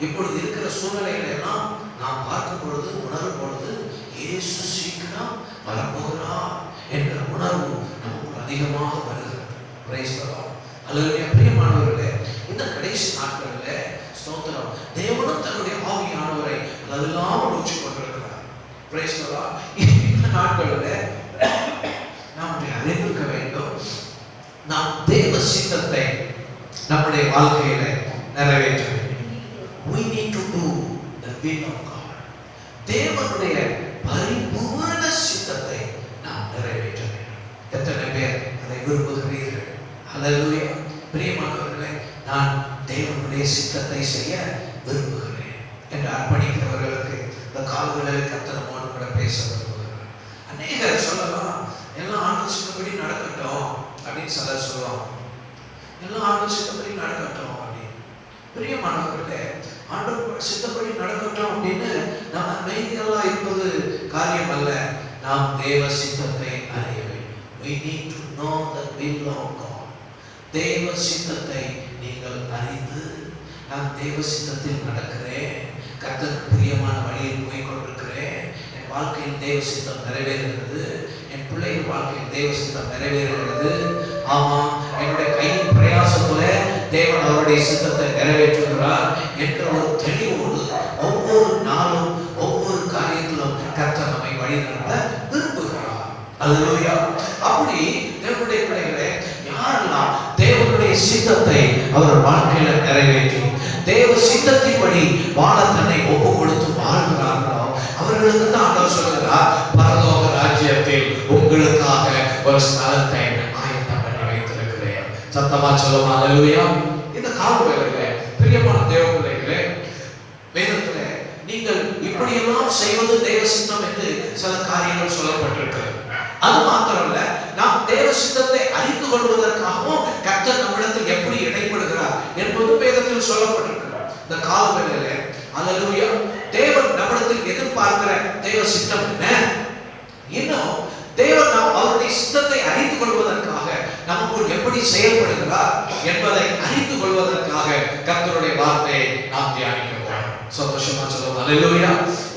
இப்பொழுது இருக்கிற சூழ்நிலைகளை எல்லாம் நாம் பார்க்கும் பொழுது, உணரும் பொழுது, இயேசு சீக்கிரம் வரப்போகிறார் என்ற உணர்வு நமக்கு அதிகமாக வருகிறது. Praise the lord. அல்லேலூயா. பிரியமானவர்களே, இந்த கடைசி நாட்களிலே ஸ்தோத்திரம், தேவனும் தன்னுடைய ஆவியானவரை அளவில்லாமல் ஊற்றிக் கொண்டிருக்கிறார். Price the lord. இந்த நாட்களிலே நாம் அறிந்திருக்க வேண்டும், நாம் தேவ சித்தத்தை நம்முடைய வாழ்க்கையில நிறைவேற்ற வேண்டும். We need to do the will of God. தேவனுடைய பரிபூரண சித்தத்தை நாம் நிறைவேற்ற வேண்டும். எத்தனை பேர் அதை விரும்புகிறீர்கள்? அல்லேலூயா. பிரிய நான் தேவனுடைய சித்தத்தை செய்ய விரும்புகிறேன் என்று அர்ப்பணிக்கிறவர்களுக்கு இந்த கால்களில் கர்த்தர் நம்மோடு கூட பேச விரும்புகிறார். அநேகர் சொல்லலாம், எல்லாம் ஆண்டவர் சித்தப்படி நடக்கட்டும் அப்படின்னு சிலர் சொல்லுவாங்க. எல்லாம் ஆண்டவர் சித்தப்படி நடக்கட்டும் அப்படின்னு. பிரியமானவர்களே, ஆண்டவர் சித்தப்படி நடக்கட்டும் அப்படின்னு நாம் அமைதியெல்லாம் இருப்பது காரியம் அல்ல. நாம் தேவ சித்தத்தை அறிய வேண்டும். We need to know the will of God. தேவ சித்தத்தை நீங்கள் அறிந்து, நான் தேவ சித்தத்தில் நடக்கிறேன், கர்த்தருக்கு பிரியமான வழியில் போய் கொண்டிருக்கிறேன், என் வாழ்க்கையில் தேவ சித்தம் நிறைவேறுகிறது, என் பிள்ளைகள் வாழ்க்கையில் தேவ சித்தம் நிறைவேறுகிறது, ஆமா என்னுடைய கையின் பிரயாசத்துல தேவன் அவருடைய சித்தத்தை நிறைவேற்றுகிறார் என்ற ஒரு தெளிவோடு ஒவ்வொரு நாளும் ஒவ்வொரு காரியத்திலும் கர்த்தர் நம்மை வழிநடத்த விரும்புகிறார். அல்லேலூயா. அப்படி தேவனுடைய பிள்ளைகளே, யாரெல்லாம் தேவனுடைய சித்தத்தை அவர் வாழ்க்கையில நிறைவேற்றி தேவ சித்தத்தின்படி வாழ தன்னை ஒப்பு கொடுத்து வாழ்கிறார்களோ அவர்களுக்கு தான் ஆண்டவர் சொல்கிறார், பரலோக ராஜ்யத்தில் உங்களுக்காக ஒரு ஸ்தலத்தை ஆயத்தம் பண்ணி வைத்திருக்கிறேன். சத்தமா சொல்லுமா அல்லேலூயா. இந்த காலவேளையிலே பிரியமான தேவ பிள்ளைகளே, வேதத்திலே நீங்கள் இப்படியெல்லாம் செய்வது தேவ சித்தம் என்று சில காரியங்கள் சொல்லப்பட்டிருக்கிறது. அது மாத்திரமல்ல, நாம் தேவ சித்தத்தை அறிந்து கொள்வதற்காகவும் கர்த்தர் நம்மிடத்தில் எப்படி இடைப்படுகிறார் என்பது வேதத்தில் சொல்லப்பட்டிருக்கிறார். இந்த காலவேளையிலே அல்லேலூயா, தேவன் நம்மிடத்தில் எதிர்பார்க்கிற தேவ சித்தம் என்ன? இன்னும் தேவன் நாம் அவருடைய சித்தத்தை அறிந்து கொள்வதற்காக நமக்குள் எப்படி செயல்படுகிறார் என்பதை அறிந்து கொள்வதற்காக கர்த்தருடைய வார்த்தையை நாம் தியானிக்கிறோம். சந்தோஷமா சொல்லுவோம் அல்லேலூயா.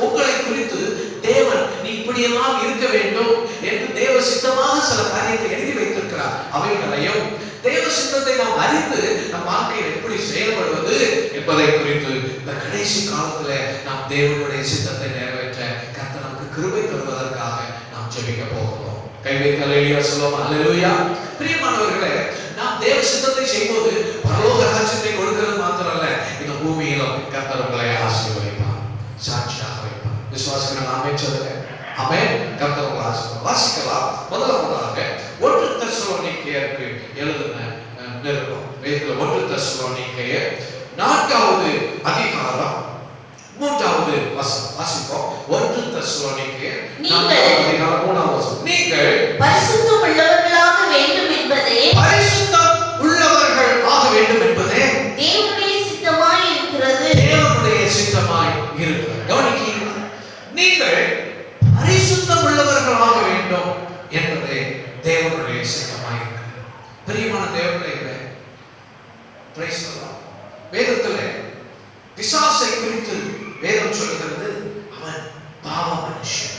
உங்களை குறித்து தேவன் நீ இப்படியெல்லாம் இருக்க வேண்டும் என்று தேவ சித்தமாக சில காரியத்தை எழுதி வைத்திருக்கிறார். அவைகளையும் தேவ சித்தத்தை நாம் அறிந்து நம் வாழ்க்கையில் எப்படி செயல்படுவது என்பதை குறித்து இந்த கடைசி காலத்துல நாம் தேவனுடைய சித்தத்தை நிறைவேற்ற கர்த்தர் நமக்கு கிருபை தருவதற்காக நாம் ஜெபிக்க போகிறோம். கைவைத்து அல்லேலூயா சொல்லுவோம் அல்லேலூயா. பிரியமானவர்களே, நாம் தேவ சித்தத்தை செய்யும்போது பரலோக ராஜ்யத்தை கொடுக்கிறது மாத்திரமல்ல, இந்த பூமியிலும் கர்த்தர் உங்களை ஆசீர்வதிப்பார், சாட்சியாக வைப்பார். விசுவாசிக்கிற ஆமென் சொல்லுங்க. ஆமென். கர்த்தர் உங்களை ஆசீர்வதிப்பார். வாசிக்கலாம். முதலாவதாக 1 தெசலோனிக்கேயருக்கு எழுதின நிருபம். வேதத்தில் 1 தெசலோனிக்கேயர் 4வது அதிகாரம் 3வது வசனம் வாசிப்போம். 1 தெசலோனிக்கேயர் 4வது அதிகாரம் 3வது வசனம். நீங்கள் பரிசுத்தம் உள்ளவர்களாக வேண்டும் என்பதே தேவனுடைய சித்தமாய் இருக்கிறது. தேவனுடைய சித்தமாய் இருக்கிறது. கவனிக்கிறீர்களா? நீங்கள் பரிசுத்தம் உள்ளவர்களாக வேண்டும் என்பதே தேவனுடைய சித்தமாய் இருக்கிறது. பிரியமான தேவ பிள்ளைகளே, பிரைஸ் தி லார்ட். வேதத்திலே பிசாசை குறித்து வேதம் சொல்கிறது, அவன் பாவ மனுஷன்.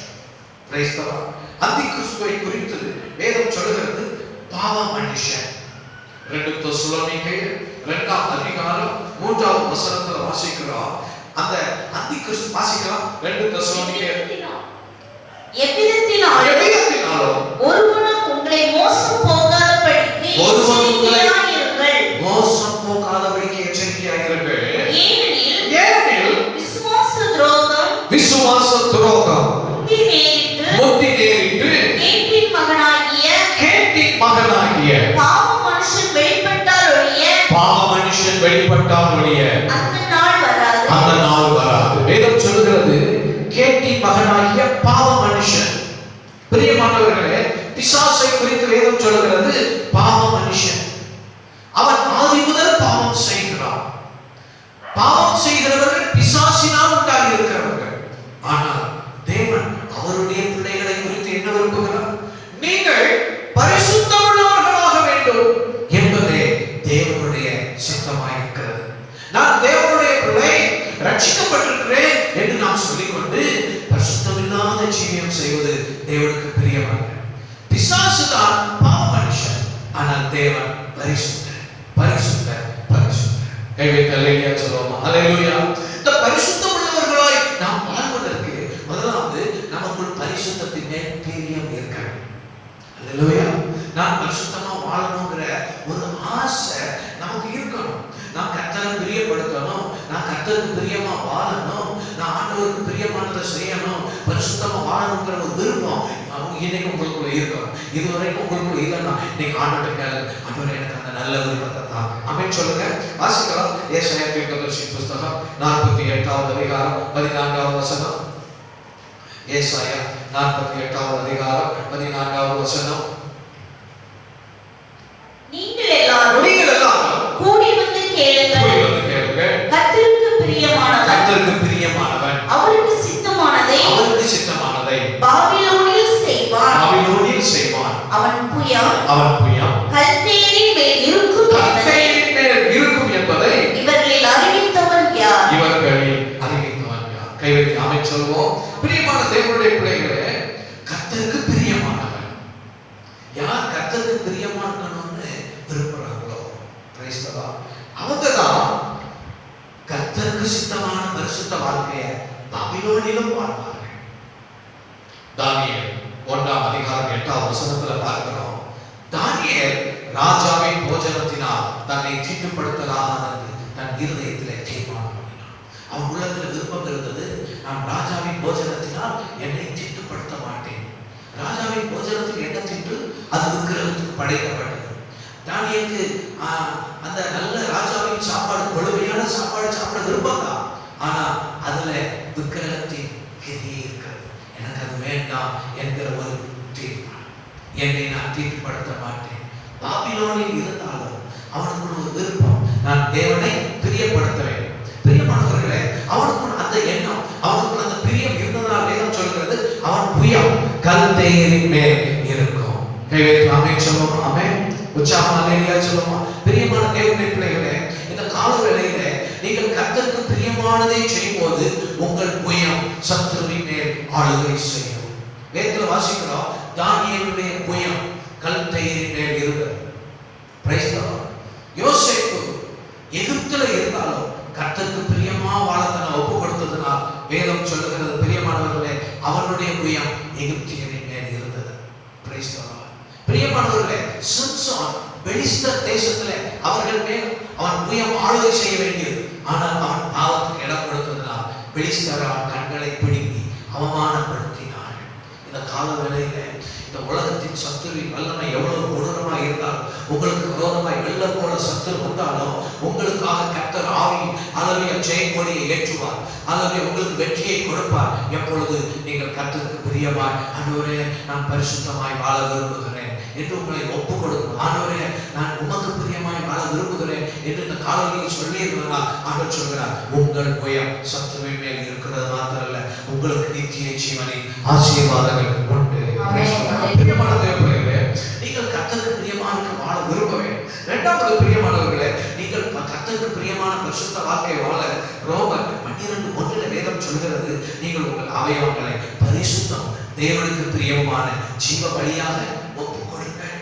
Price the Lord. அந்தி கிறிஸ்துவை குறித்து வேதம் சொல்கிறது, பாவ மனுஷன். 2 தெசலோனிக்கேயர் 2வது அதிகாரம் 3வது வசனத்துல வாசிக்கிறோம். அந்த அந்தி கிறிஸ்து வாசிக்கலாம். 2 தெசலோனிக்கேயர் எவ்விதத்தினாலும் ஒருவனும் உங்களை மோசம் போகாதபடிக்கு எச்சரிக்கையாயிருங்கள். ஏனெனில் விசுவாச துரோகம் புத்தி நேரிட்டு கேட்டின் மகனாகிய பாவ மனுஷன் வெளிப்பட்டால் ஒழிய அந்த நாள் வராது. வேதம் சொல்கிறது, கேட்டின் மகனாகிய பாவ மனுஷன். பிரியமானவர்களே, பிசாசை குறித்து வேதம் சொல்கிறது, பாவ மனுஷன். அவன் ஆதி முதல் பாவம் செய்கிறான். பாவம் செய்கிறவர்கள் பிசாசினால் உண்டாகி இருக்கிறவர்கள். ஆனால் தேவன் அவருடைய பிள்ளைகளை குறித்து என்ன விரும்புகிறார்? நீங்கள் பரிசுத்தம் உள்ளவர்களாக வேண்டும் என்பதே தேவனுடைய சித்தமாயிருக்கிறது. நான் தேவனுடைய பிள்ளை, ரட்சிக்கப்பட்டிருக்கிறேன் என்று நாம் சொல்லிக்கொண்டு பரிசுத்தமில்லாத ஜீவியம் செய்வது தேவனுக்கு பிரியமல்ல. பிசாசு தான் பாவ மனுஷன். ஆனால் தேவன் பரிசுத்தர், பரிசுத்தர், பரிசுத்தர். கைவைத்து அல்லேலூயா சொல்லுவோமா? அல்லேலூயா. இந்த பரிசுத்தம் உள்ளவர்களாய் நாம் வாழ்வதற்கு முதலாவது நமக்குள் பரிசுத்தத்தின் மேல் பிரியம் இருக்க வேண்டும். அல்லேலூயா. நான் பரிசுத்தமா வாழணுங்கிற ஒரு ஆசை நமக்கு இருக்கணும். நான் கர்த்தரை பிரியப்படுத்தணும், நான் கர்த்தருக்கு பிரியமா வாழணும், நான் ஆண்டவருக்கு பிரியமானதை செய்யணும், பரிசுத்தமா வாழணுங்கிற ஒரு விருப்பம் அவங்க இன்னைக்கு உங்களுக்குள்ள இருக்கணும். இதுவரைக்கும் உங்களுக்குள்ள இல்லைன்னா இன்னைக்கு ஆண்டவர்கிட்ட கேளுங்க, ஆண்டவரே எனக்கு அந்த நல்ல விருப்பத்தை தான். ஆமென் சொல்லுங்க. வாசிக்கலாம் ஏசாயா தீர்க்கதரிசி புத்தகம் 48வது அதிகாரம் 14வது வசனம். ஏசாயா 48வது அதிகாரம் 14வது வசனம். நீங்கள் எல்லாரும் கூடி வந்து கேளுங்கள். கர்த்தருக்கு பிரியமானவன் அவருக்கு சித்தமானதை பாபிலோனில் செய்வான். அவன் புயம் கல்தேரின் மேல் இருக்கும் என்பதை இவர்களில் அறிவித்தவன் யார்? கை வைத்து ஆமென் சொல்வோம். பிரியமான தேவனுடைய பிள்ளைகளே, கர்த்தருக்கு பிரியமானவன் யார்? கர்த்தருக்கு பிரியமானவன்னு விரும்புறாங்களோ பிரைஸ் தி லார்ட், அவங்கதான் கர்த்தருக்கு சித்தமான பரிசுத்த வாழ்க்கையை பாபிலோனிலும் வாழ்வார்கள். தானியேல் 1ஆம் அதிகாரம் 8ஆம் வசனத்துல பார்க்கிறோம். தானியேல் ராஜாவின் போஜனத்தினால் தன்னை தீட்டுப்படுத்தலாகாது தன் இருதயத்திலே தீர்மானம் பண்ணினான். அவன் உள்ளத்தில் விருப்பம் இருந்தது, நான் ராஜாவின் போஜனத்தினால் என்னை தீட்டுப்படுத்த மாட்டேன். ராஜாவின் போஜனத்தில் என்ன தீட்டு? அது விக்கிரகத்துக்கு படைக்கப்பட்டது. தானியேலுக்கு அந்த நல்ல ராஜாவின் சாப்பாடு, கொழுமையான சாப்பாடு சாப்பிட விருப்பம் தான். ஆனா அதுல விக்கிரகத்தின் கிரியை இருக்கிறது. எனக்கு அது வேண்டாம் என்கிற ஒரு தீர்மானம். என்னை நான் தீட்டுப்படுத்த மாட்டேன். பாபிலோனில் இருந்தாலும் அவனுக்கு ஒரு விருப்பம், நான் தேவனை பிரியப்படுத்த வேண்டும். பிரியமானவர்களே, அவனுக்கு அந்த எண்ணம், அவனுக்கு அந்த பிரியம் இருந்ததால் வேதம் சொல்கிறது, அவன் புயம் கல்தேரின் மேல் இருக்கும். கை வைத்து ஆமென் சொல்லுவோம். ஆமென். உற்சாகமாக அல்லேலூயா சொல்லுவோம். பிரியமான தேவனுடைய பிள்ளைகளே, இந்த கால வேளையில நீங்கள் கர்த்தருக்கு பிரியமானதை செய்யும்போது உங்கள் புயம் சத்துருவின் மேல் ஆளுகை செய்யும். வேதத்தில் வாசிக்கிறோம், தானியேலுடைய புயம் கல்தேரின் மேல் இருந்தது. Price the Lord. யோசேப்பு எகிப்துல இருந்தாலும் கர்த்தருக்கு பிரியமா வாழ தன்னை ஒப்பு கொடுத்ததனால் வேதம் சொல்லுகிறது, பிரியமானவர்களே, அவனுடைய புயம் எகிப்தியரின் மேல் இருந்தது. Price the Lord. பிரியமானவர்களே, சிம்சோன் பெலிஸ்தர் தேசத்திலே அவர்கள் மேல் அவன் புயம் ஆளுகை செய்ய வேண்டியது. ஆனால் அவன் பாவத்துக்கு இடம் கொடுத்ததனால் பெலிஸ்தர் அவன் கண்களை பிடுங்கி அவமானப்படுத்தினார். இந்த கால வேளையில இந்த உலகத்தின் சத்துருவின் வல்லமை எவ்வளவு கொடூரமாக இருந்தால், உங்களுக்கு விரோதமாய் வெள்ளம் போல சத்துரு வந்தாலும் உங்களுக்காக கர்த்தர் ஆவி அல்லது ஜெயக்கொடியை ஏற்றுவார், அல்லது உங்களுக்கு வெற்றியை கொடுப்பார். எப்பொழுது நீங்கள் கர்த்தருக்கு பிரியமாய், ஆண்டவரே நான் பரிசுத்தமாய் வாழ விரும்புகிறேன் என்று உங்களை ஒப்பு கொடுக்கும், ஆண்டவரே நான் உமக்கு பிரியமாய் வாழ விரும்புகிறேன் என்று இந்த காலையில் சொல்லி இருந்தால் ஆண்டவர் சொல்கிறார், உங்கள் புயம் சத்துருவின் மேல் இருக்கிறது மாத்திரமல்ல, உங்களுக்கு நித்திய ஜீவனின் ஆசீர்வாதங்கள் உண்டு. பிரியமான தேவர்களே, நீங்கள் கர்த்தருக்கு பிரியமான வாழ விரும்ப வேண்டும். இரண்டாவது பிரியமானவர்களே, நீங்கள் கர்த்தருக்கு பிரியமான பரிசுத்த வாழ்க்கை வாழ ரோமர் 12:1 வேதம் சொல்கிறது, நீங்கள் உங்கள் அவயவங்களை பரிசுத்தம் தேவனுக்கு பிரியமான ஜீவ பலியாக ஒப்புக் கொடுங்கள்.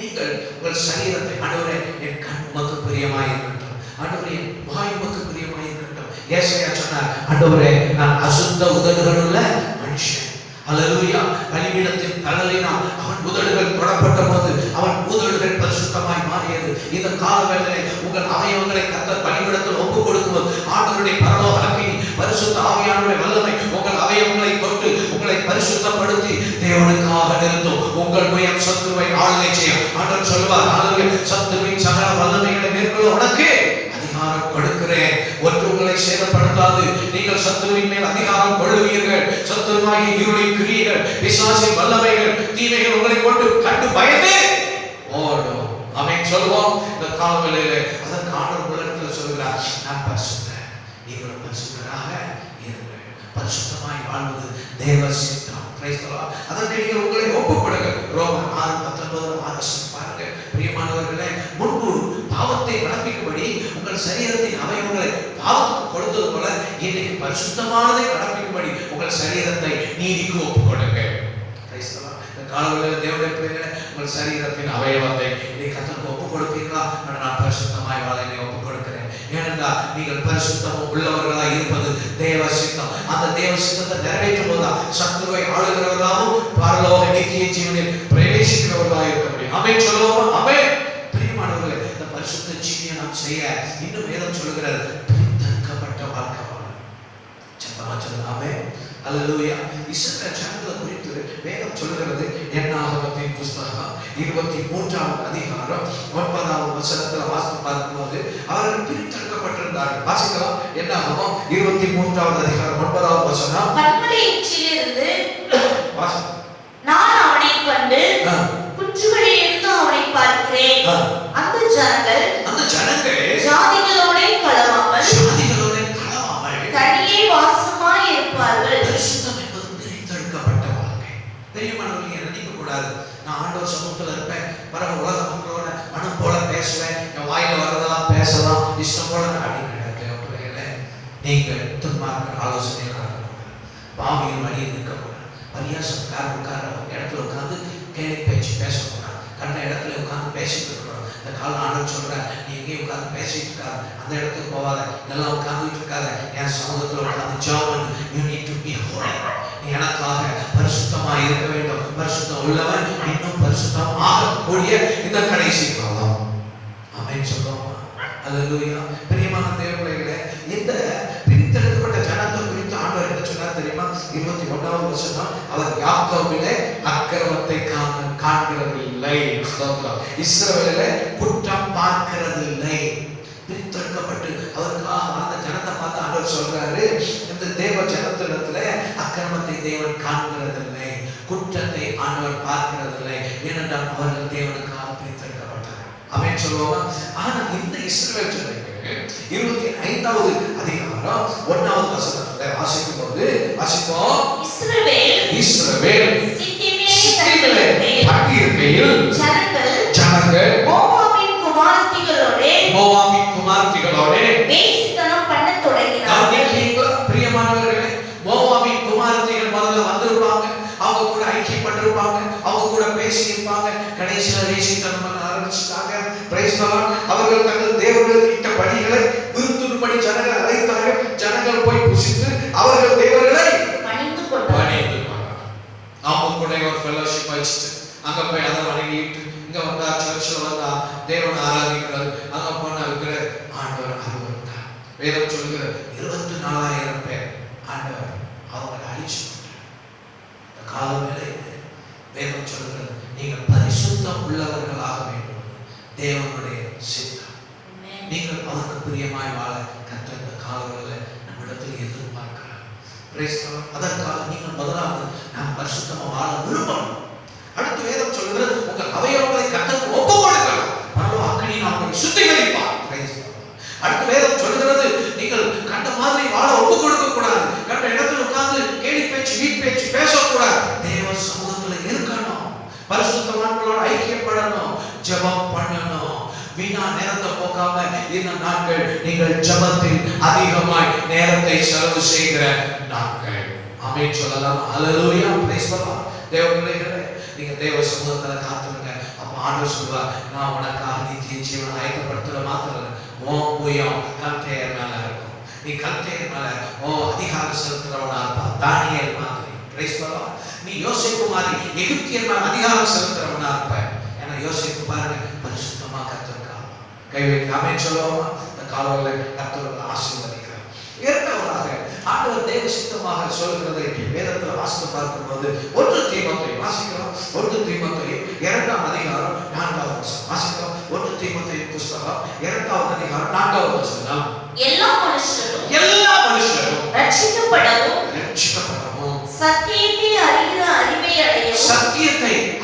நீங்கள் உங்கள் சரீரத்தை, ஆண்டவரே என் கண் உமக்கு பிரியமாய் இருக்கட்டும், ஆண்டவரே என் வாய் உமக்கு பிரியமாய் இருக்கட்டும். ஏசாயா சொன்னார், ஆண்டவரே நான் அசுத்த உதடுகள் உள்ள மனுஷன். அல்லேலூயா. பலிபீடத்தின் தழலினால் அவன் உதடுகள் தொடப்பட்ட போது அவன் உதடுகள் பரிசுத்தமாய் மாறியது. இந்த காலவேளையிலே உங்கள் அவயவங்களை கர்த்தர் பலிபீடத்தில் ஒப்புக் கொடுக்கும்போது ஆண்டவருடைய பரலோக அக்கினி பரிசுத்த ஆவியானவருடைய வல்லமை உங்கள் அவயவங்களை தொட்டு உங்களை பரிசுத்தப்படுத்தி தேவனுக்காக நிறுத்தும். உங்கள் புயம் சத்துருவை ஆளுகை செய்யும். ஆண்டவர் சொல்வார், அல்லேலூயா, சத்துருவின் சகல வல்லமைகளை மேற்கொள்ள உனக்கு அதிகாரம் கொடுக்கிறேன், ஒன்று உங்களை சேதப்படுத்தாது. நீங்கள் சத்துருவின் மேல் அதிகாரம் கொள்ளுவீர்கள். சத்துருவாகிய இருளின் கிரியைகள், பிசாசின் வல்லமைகள், தீமைகள் உங்களை கொண்டு கண்டு பயந்து ஓடும். ஆமென் சொல்வோம். இந்த காலவேளையிலே அதற்கு ஆண்டவர் உலகத்தில் சொல்கிறார், நான் பரிசுத்தர், நீங்களும் பரிசுத்தராக இருங்கள். பரிசுத்தமாய் வாழ்வது தேவ சித்தம். Price the Lord. அதற்கு நீங்கள் உங்களை ஒப்புக் கொடுங்க. ரோமர் 6:19 பாருங்க. பிரியமானவர்களே, முன்பு பாவத்தை நடப்பிக்கும்படி உங்கள் சரீரத்தின் அவயவங்களை பாவத்துக்கு கொடுத்தது போல இன்னைக்கு பரிசுத்தமானதை நடப்பிக்கும்படி உங்கள் சரீரத்தை நீதிக்கு ஒப்புக் கொடுங்க. Price the lord. இந்த காலவேளையிலே தேவனுடைய பிள்ளைகளே, உங்கள் சரீரத்தின் அவயவத்தை இன்னைக்கு கர்த்தருக்கு ஒப்புக் கொடுப்பீர்களா? நான் பரிசுத்தமாய் வாழ என்னை ஒப்புக் கொடுக்கிறேன். ஏனென்றால் நீங்கள் பரிசுத்தமும் உள்ளவர்களாய் இருப்பது தேவ சித்தம். அந்த தேவ சித்தத்தை நிறைவேற்றும் போதுதான் சத்துருவை ஆளுகிறவர்களாகவும் பரலோக நித்திய ஜீவனில் பிரவேசிக்கிறவர்களாக இருக்க முடியும். ஆமென் சொல்லுவோமா? ஆமென். பிரியமானவர்களே, இந்த பரிசுத்த ஜீவியை நாம் செய்ய இன்னும் வேதம் சொல்லுகிறது, பிரித்தெடுக்கப்பட்ட வாழ்க்கை வாழ. சத்தமா சொல்லுங்க. ஆமென். அல்லேலூயா. இஸ்ரவேல் ஜனங்களை குறித்து வேதம் சொல்கிறது என்னாகமத்தின் புஸ்தகம் 23ஆம் அதிகாரம் 9ஆம் வசனத்துல வாசித்து பார்க்கும்போது அவர்கள் பிரித்தெடுக்கப்பட்டிருந்தார்கள். வாசிக்கலாம். என்னாகமம் 23ஆம் அதிகாரம் 9ஆம் வசனம். கண்மலை உச்சியிலிருந்து நான் அவனை கண்டு குன்றுகளில் இருந்து அவனை பார்க்கிறேன். அந்த ஜனங்கள் ஜாதிகளோட கலவாமல் தனியே வாசமாய் இருப்பார்கள். பரிசுத்தம் என்பது பிரித்தெடுக்கப்பட்ட வாழ்க்கை. பெரியமானவர்கள் நினைக்க கூடாது, நான் ஆண்டவர் சமூகத்துல இருப்பேன், பரவ உலக மக்களோட மனம் போல பேசுவேன், என் வாயில வர்றதெல்லாம் பேசலாம், இஷ்டம் போல அப்படின்னு பிள்ளைகளே, நீங்கள் துன்மார்க்க ஆலோசனைகள் பாவியின் வழியில் நிற்கக்கூடாது. பரியாசக்கார இடத்துல உட்காந்து கேள்வி பேச்சு பேசக்கூடாது. கண்ட இடத்துல உட்காந்து பேசிட்டு இருக்கணும். இந்த கால ஆண்டவர் சொல்ற, நீ எங்கேயும் உட்காந்து பேசிட்டு இருக்காது, அந்த இடத்துக்கு போவாத, நல்லா உட்காந்துட்டு இருக்காத, என் சமூகத்துல உட்காந்து jamun. You need to be Holi. நீ எனக்காக பரிசுத்தமா இருக்க வேண்டும். பரிசுத்தம் உள்ளவன் இன்னும் பரிசுத்தம் ஆகக்கூடிய இந்த கடைசி காலம். ஆமென் சொல்லுவோம். அல்லேலூயா. பிரியமான தேவர்களே, இந்த பிரித்தெடுக்கப்பட்ட ஜனத்தை குறித்து ஆண்டவர் என்ன சொன்னார் தெரியுமா? 21ஆம் வசனம். அவர் யாக்கோபிலே அக்கிரமத்தை காண்கிறதில்லை. ஸ்தோத்திரம். இஸ்ரவேலிலே குற்றம் பார்க்கிறதில்லை. பிரித்தெடுக்கப்பட்டு அவருக்காக அந்த ஜனத்தை பார்த்து ஆண்டவர் சொல்றாரு, இந்த தேவ ஜனத்திடத்துல அக்கிரமத்தை தேவன் காண்கிறதில்லை, குற்றத்தை ஆண்டவர் பார்க்கிறதில்லை. ஏனென்றால் அவர்கள் தேவனுக்காக பிரித்தெடுக்கப்பட்டார். ஆமென் சொல்லுவோமா? ஆனா இந்த இஸ்ரவேல் ஜனங்கள் 25ஆவது அதிகாரம் 1ஆவது வசனத்தை வாசிக்கும் போது வாசிப்போம். இஸ்ரவேல் சித்திமிலே தங்கியிருக்கையில் ஜனங்கள் மோவாபின் குமாரத்திகளோட வேசித்தனம் பண்ணத் தொடங்கினார்கள். பிரியமானவர்களே, மோவாபின் குமாரத்திகள் முதல்ல வந்திருப்பாங்க, அவங்க கூட ஐக்கியப்பட்டிருப்பாங்க, அவங்க கூட பேசியிருப்பாங்க. கடைசியில வேசித்தனம் பண்ண ஆரம்பிச்சுட்டாங்க. Price the Lord. அவர்கள் தங்கள் தேவர்களுக்கு இட்ட பணிகளை விருந்துபடி ஜனங்களை அழைத்தார்கள். ஜனங்கள் போய் புசித்து அவர்கள் தேவர்களை பணிந்து கொண்டார்கள். அவங்க கூட ஒரு ஃபெலோஷிப் வச்சுட்டு அங்க போய் அதை வணங்கிட்டு இங்க வந்தா சர்ச்சில் வந்தா தேவனை ஆராதிக்கிறார். அங்க போனா இருக்கிற ஆண்டவர் அருவருத்தார். வேதம் சொல்லுகிற 24,000 பேர் ஆண்டவர் அவங்களை அழிச்சு காலவேளை. வேதம் சொல்லுகிறது, நீங்கள் பரிசுத்தம் உள்ளவர்களாக வேண்டும். தேவனுடைய சித்தம். நீங்கள் அவருக்கு பிரியமாய் வாழ கர்த்தர் இந்த காலவேளை நம்மிடத்தில் எதிர்பார்க்கிறார். Price the Lord. அதற்காக நீங்கள் முதலாவது நாம் பரிசுத்தமா வாழ விரும்பணும். அடுத்து வேதம் சொல்லுகிறது, உங்கள் அவயவங்களை கர்த்தருக்கு ஒப்புக் கொடுக்கலாம். பரலோக அக்கினியினால் உங்களை சுத்திகரிப்பார். Price the Lord. அடுத்து வேதம் சொல்லுகிறது, நீங்கள் கண்ட மாதிரி வாழ ஒப்புக் கொடுக்க கூடாது. கண்ட இடத்துல உட்கார்ந்து கேலி பேச்சு வீண் பேச்சு பேசக்கூடாது. தேவ சமூகத்துல இருக்கணும். பரிசுத்தவான்களோட ஐக்கியப்படணும். ஜெபம் பண்ணணும். வீணா நேரத்தை போக்காம இந்த நாட்கள் நீங்கள் ஜெபத்தில் அதிகமாய் நேரத்தை செலவு செய்கிற நாட்கள். ஆமென் சொல்லலாம். அல்லேலூயா. Praise the lord. தேவ பிள்ளைகளே, நீங்க தேவ சமூகத்துல காத்துருங்க. அப்ப ஆண்டவர் சொல்வார், நான் உனக்காக நித்திய ஜீவனை ஆயத்தப்படுத்துற மாத்திரம் உன் புயம் கர்த்தர் மேல இருக்கும். நீ கர்த்தர் மேல அதிகாரம் செலுத்துறவனா இருப்பா. தானியேல் மாதிரி. Price the Lord. நீ யோசேப்பு மாதிரி எகிப்தியர் மேல அதிகாரம் செலுத்துறவனா இருப்ப. ஏன்னா யோசேப்பு பாருங்க, பரிசுத்தமா கர்த்தருக்காக கை வைக்க. ஆமென் சொல்லுவோமா? இந்த காலவரை கர்த்தர் ஆசீர்வதிக்கிறார். இரண்டாவதாக ஆண்டவர் தேவ சித்தமாக சொல்கிறதை வேதத்தில் வாசித்து பார்க்கும்போது 1 தீமோத்தேயு வாசிக்கிறோம். 1 தீமோத்தேயு 2ஆம் அதிகாரம் 4ஆவது வசனம் வாசிக்கிறோம். 1 தீமோத்தேயு புத்தகம் 2ஆவது அதிகாரம் 4ஆவது வசனம். எல்லா மனுஷரும் ரட்சிக்கப்படவும் சத்தியத்தை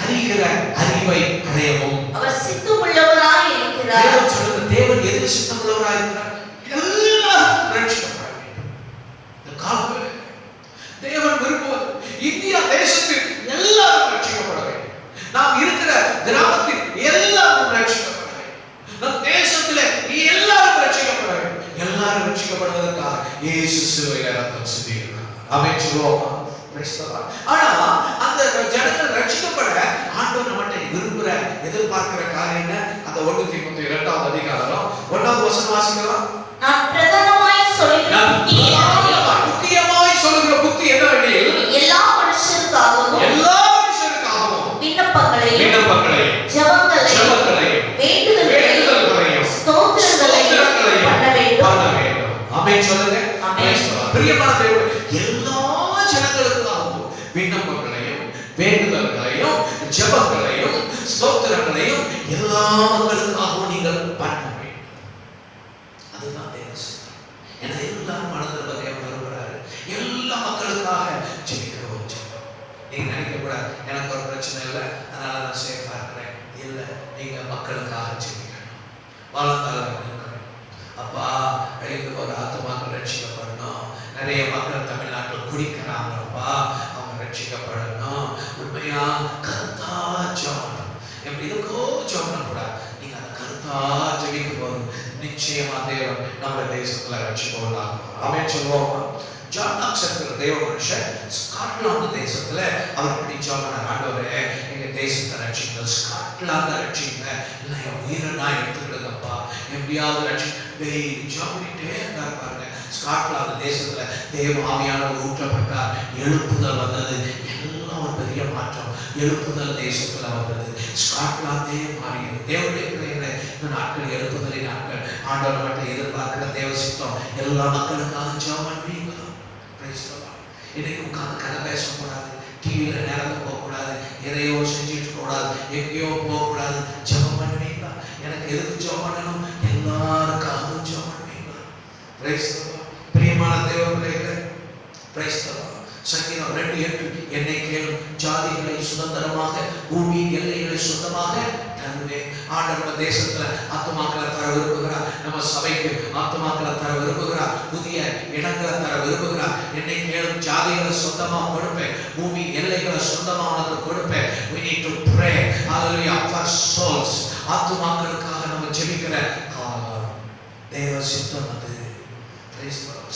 அறிகிற அறிவை அடையவும் அவர் சித்தமுள்ளவராய் இருக்கிறார். தேவன் எதில் சித்தமுள்ளவராய் இருக்கிறார்? எல்லாரும் ரட்சிக்கப்பட வேண்டும். இந்த காலத்தில் தேவன் விரும்புவது இந்தியா தேசத்தில் எல்லாரும் ரட்சிக்கப்பட வேண்டும். நாம் இருக்கிற கிராமத்தில் எல்லாரும் ரட்சிக்கப்பட வேண்டும். நம் தேசத்தில் எல்லாரும் ரட்சிக்கப்பட வேண்டும். எல்லாரும் ரட்சிக்கப்படுவதற்காக இயேசு சிலுவையிலே ரத்தம் சிந்தினார். ஆமென் சொல்லுவோமா? Price the Lord. ஆனா அந்த ஜனங்கள் ரட்சிக்கப்பட ஆண்டவர் நம்மட்டை விரும்புற எதிர்பார்க்கிற காரியம் என்ன? அந்த 1 தீமோத்தேயு 2ஆவது அதிகாரம் 1ஆவது வசனம் வாசிக்கலாம். நான் பிரதானமாய் சொல்லுகிற புத்தி என்னவெனில் எல்லா மனுஷருக்காகவும் விண்ணப்பங்களையும் ஜெபங்களையும் வேண்டுதல்களையும் ஸ்தோத்திரங்களையும் பண்ண வேண்டும். ஆமென் சொல்லுங்க. ஆமென். பிரியமான தேவனே, எல்லா ஜனங்களும் ஸ்தோத்திரங்களையும் எல்லா மக்களுக்காகவும் நீங்கள் பண்ண வேண்டும். அதுதான் தேவ சித்தம். ஏன்னா எல்லாரும் மனதில் தேவன் விரும்புகிறாரு. எல்லா மக்களுக்காக ஜெபிக்கிற ஒரு ஜெபம். நீங்க நினைக்க கூடாது எனக்கு ஒரு பிரச்சனை இல்லை அதனால நான் சேஃபா இருக்கிறேன். இல்லை, நீங்க மக்களுக்காக ஜெபிக்கணும். வாழ்ந்தாலும் இருக்கணும். அப்பா அழிந்து ஒரு ஆத்மாக்கள் ரட்சிக்கப்படணும். நிறைய மக்கள் தமிழ்நாட்டில் குடிக்கிறாங்கப்பா, அவங்க ரட்சிக்கப்படணும். உண்மையா கருத்தா ஜெபம். எப்படி இருக்கோ ஜெபம் கூட நீங்க அதை கருத்தா ஜெபிக்கும் போது நிச்சயமா தேவன் நம்ம தேசத்துல ரட்சிப்பவர்களாக. ஆமென் சொல்லுவோமா? ஜான் நாக்ஸ் என்கிற தேவ மனுஷன் ஸ்காட்லாந்து தேசத்துல அவர் இப்படி ஜெபம், ஆண்டவரே எங்க தேசத்தை ரட்சிங்க, ஸ்காட்லாந்து ரட்சிங்க, இல்லை என் உயிரை நான் எடுத்துக்கிடுங்கப்பா, எப்படியாவது ரட்சி. ஜெபிட்டே இருந்தார் பாருங்க. ஸ்காட்லாந்து தேசத்துல தேவ ஆவியானவர் ஊற்றப்பட்டார். எழுப்புதல் வந்தது. எல்லாம் ஒரு பெரிய மாற்றம். எழுப்புதல் தேசத்துல வந்தது. ஸ்காட்லாந்தே மாறியது. தேவனுடைய பிள்ளைகளை இந்த நாட்கள் எழுப்புதலை நாட்கள். ஆண்டவர் மட்டும் எதிர்பார்க்கிற தேவ சித்தம் எல்லா மக்களுக்காக ஜெபம் பண்ணுவீங்களா? இன்னைக்கு உட்காந்து கதை பேசக்கூடாது, டிவியில நேரத்தை போகக்கூடாது, எதையோ செஞ்சுட்டு கூடாது, எங்கேயோ போகக்கூடாது. ஜெபம் பண்ணுவீங்களா? எனக்கு எதுக்கு ஜெபம் பண்ணணும்? எல்லாருக்காகவும் ஜெபம் பண்ணுவீங்களா? Price the Lord. பிரியமான தேவ பிள்ளைகளே, பிரைஸ் தி லார்ட். சங்கீதம் 2:8 என்னை கேளும், ஜாதிகளை சுதந்திரமாக பூமி எல்லைகளை சொந்தமாக தருவேன். ஆண்டவர் தேசத்துல ஆத்துமாக்களை தர விரும்புகிறார். நம்ம சபைக்கு ஆத்துமாக்களை தர விரும்புகிறார். புதிய இடங்களை தர விரும்புகிறார். என்னை கேளும், ஜாதிகளை சொந்தமா கொடுப்பேன், பூமி எல்லைகளை சொந்தமா உனக்கு கொடுப்பேன். we need to pray hallelujah for souls. ஆத்துமாக்களுக்காக நம்ம ஜெபிக்கிற காலம் தேவ சித்தம் அது.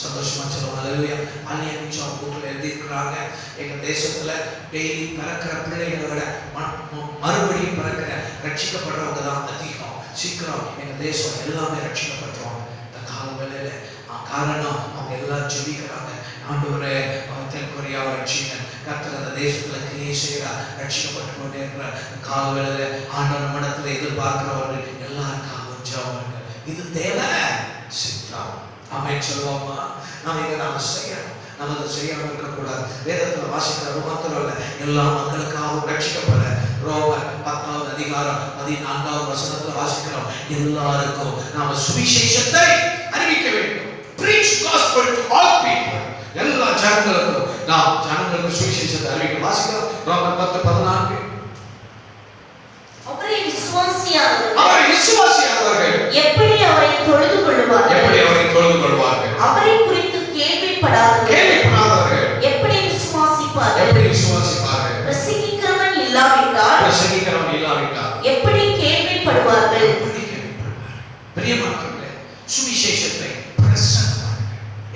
சந்தோஷமா சொல்லுவோம் ஹல்லேலூயா. அநியமிச்சம் கூட்டில் எழுதியிருக்கிறாங்க, எங்க தேசத்துல டெய்லி பிறக்கிற பிள்ளைகளை விட மறுபடியும் பிறக்கிற ரட்சிக்கப்படுறவங்க தான் அதிகம். சீக்கிரம் எங்க தேசம் எல்லாமே ரட்சிக்கப்பட்டுருவாங்க இந்த கால வேளையில. காரணம் அவங்க எல்லாம் ஜெபிக்கிறாங்க, ஆண்டவரே தென்கொரியாவை ரட்சிங்க, கர்த்தர் அந்த தேசத்துல கிரியை செய்கிறார், ரட்சிக்கப்பட்டு கொண்டே இருக்கிற கால வேளையில ஆண்டவர் நம்மிடத்துல எதிர்பார்க்கிறவர்கள் எல்லாருக்காகவும் ஜெபம். இது தேவ சித்தம். ஆமென் சொல்லுவோமா? நாம செய்யணும். நம்ம அதை செய்யாமல் இருக்கக்கூடாது. வேதத்தில் வாசிக்கிறது மாத்திரம் இல்லை, எல்லா மக்களுக்காகவும் ரட்சிக்கப்பட ரோமர் 10வது அதிகாரம் 14வது வசனத்தில் வாசிக்கிறோம். எல்லாருக்கும் நாம சுவிசேஷத்தை அறிவிக்க வேண்டும். Preach gospel to all people. எல்லா ஜனங்களுக்கும் நாம் ஜனங்களுக்கு சுவிசேஷத்தை அறிவிக்க. வாசிக்கிறோம் ரோமர் 10:14. அவரை விசுவாசியாதவர்கள் எப்படி அவரை தொழுது கொள்வார்கள்? அவரை குறித்து கேள்விப்படாதவர்கள் எப்படி விசுவாசிப்பார்கள்? பிரசங்கிக்கிறவன் இல்லாவிட்டால் எப்படி கேள்விப்படுவார்கள்? பிரியமானவர்களே, சுவிசேஷத்தை பிரசங்கம்.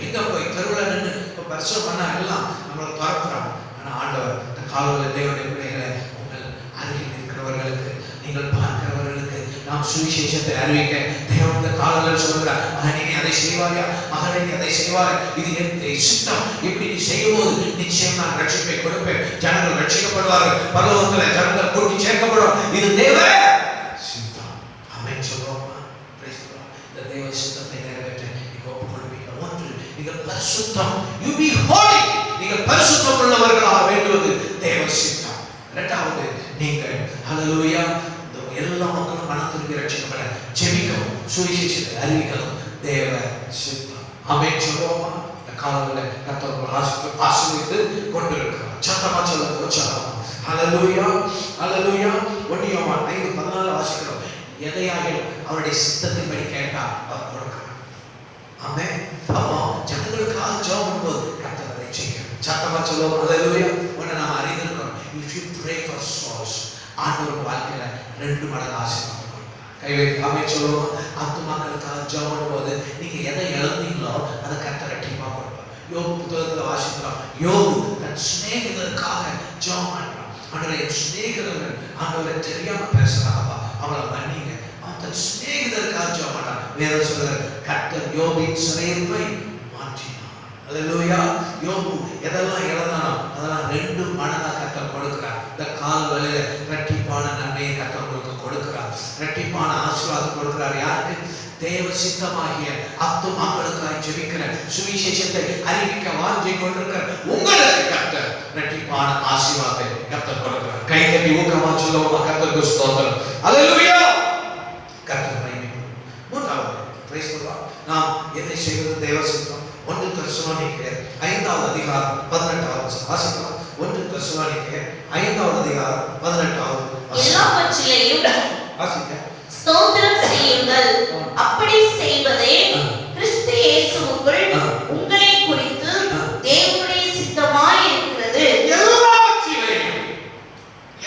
எங்க போய் தெருவில் நின்று பிரசங்கம் பண்ணா எல்லாம் நம்மளை பார்க்கிறோம். ஆனா ஆண்டவர் இந்த காலையில் தேவனுடைய பிள்ளைகளை உங்கள் அருகில் இருக்கிறவர்களுக்கு, நீங்கள் பார்க்கிறவர்களுக்கு நாம் சுவிசேஷத்தை அறிவிக்க தேவன் இந்த காலையில் சொல்கிறார், மகனே நீ அதை செய்வாயா, மகனே நீ அதை செய்வாய், இது என் சித்தம். இப்படி நீ செய்யும்போது நிச்சயம் நான் ரட்சிப்பை கொடுப்பேன். ஜனங்கள் ரட்சிக்கப்படுவார்கள், பரலோகத்தில் ஜனங்கள் கூட்டி சேர்க்கப்படும். இது தேவ சித்தம். ஆமென் சொல்லுவோமா? இந்த தேவ சித்தத்தை நிறைவேற்ற நீங்க ஒப்புக் கொடுப்பீங்க. ஒன்று, நீங்கள் பரிசுத்தம், you be holy, நீங்கள் பரிசுத்தம் உள்ளவர்களாக வேண்டுவது தேவ சித்தம். இரண்டாவது, நீங்கள் ஹல்லேலூயா எல்லா மக்களும் மனம் திரும்பி ரட்சிக்கப்பட ஜெபிக்கவும் சுவிசேஷத்தை அறிவிக்கவும் தேவ சித்தம். ஆமென் சொல்லுவோமா? இந்த காலையில் கர்த்தர் ஆசீர்வதித்து கொண்டிருக்கிறார். சத்தமா சொல்லுங்க உற்சாகமா. ஹல்லேலூயா ஹல்லேலூயா. 1 யோவான் 5:14 வாசிக்கிறோம். எதையாகிலும் அவருடைய சித்தத்தின்படி கேட்டா அவர் கொடுக்கிறார். ஆமென். அப்போ ஜனங்களுக்காக ஜெபம் பண்ணும்போது கர்த்தர் அதை செய்கிறார். சத்தமா சொல்லுவோம் ஹல்லேலூயா. ஒன்று நாம் அறிந்திருக்கிறோம், if you pray for souls, ஆண்டவர் வாழ்க்கையில 2 மடங்கு ஆசீர்வாதம் கொடுப்பார். கை வைத்து ஆமென் சொல்லுவோம். ஆத்துமாக்களுக்காக ஜெபம் பண்ணும்போது நீங்க எதை இழந்தீங்களோ அதை கர்த்தர் இரட்டிப்பா கொடுப்பார். யோபு புத்தகத்தில் வாசிக்கிறோம், யோபு தன் சிநேகிதருக்காக ஜெபம் பண்றான். ஆண்டவரே என் சிநேகிதர்கள் ஆண்டவரை தெரியாம பேசுறாங்கப்பா, அவளை மன்னிங்க. அவன் தன் சிநேகிதருக்காக ஜெபம் பண்றான். வேதம் சொல்றார், கர்த்தர் யோபின் சிறையிருப்பை மாற்றினார். ஹல்லேலூயா. யோபு எதெல்லாம் இழந்தானோ அதெல்லாம் 2 மடங்கா கர்த்தர் கொடுக்கிறார். இந்த கால வேளையில இரட்டிப்பான நன்மையை கர்த்தர் உங்களுக்கு கொடுக்கிறார். இரட்டிப்பான ஆசீர்வாதம் கொடுக்கிறார். யாருக்கு? தேவ சித்தமாகிய ஆத்துமாக்களுக்காய் ஜெபிக்கிற சுவிசேஷத்தை அறிவிக்க வாஞ்சை கொண்டிருக்கிற உங்களுக்கு கர்த்தர் இரட்டிப்பான ஆசீர்வாதத்தை கர்த்தர் கொடுக்கிறார். கை தட்டி ஊக்கமா சொல்லுவோமா? கர்த்தருக்கு ஸ்தோத்திரம். அல்லேலூயா. கர்த்தர் மகிமை. மூன்றாவது பிரைஸ் தி லார்ட். நாம் எதை செய்வது தேவ சித்தம். 1 தெசலோனிக்கேயர் 5வது அதிகாரம் 18வது வாசிக்கலாம். 1 தெசலோனிக்கேயர் 5வது அதிகாரம் 18வது எல்லாவற்றிலேயும் வாசிக்க ஸ்தோத்திரம் செய்யுங்கள். அப்படி செய்வதே கிறிஸ்து இயேசுவுக்குள் உங்களை குறித்து தேவனுடைய சித்தமாய் இருக்கிறது.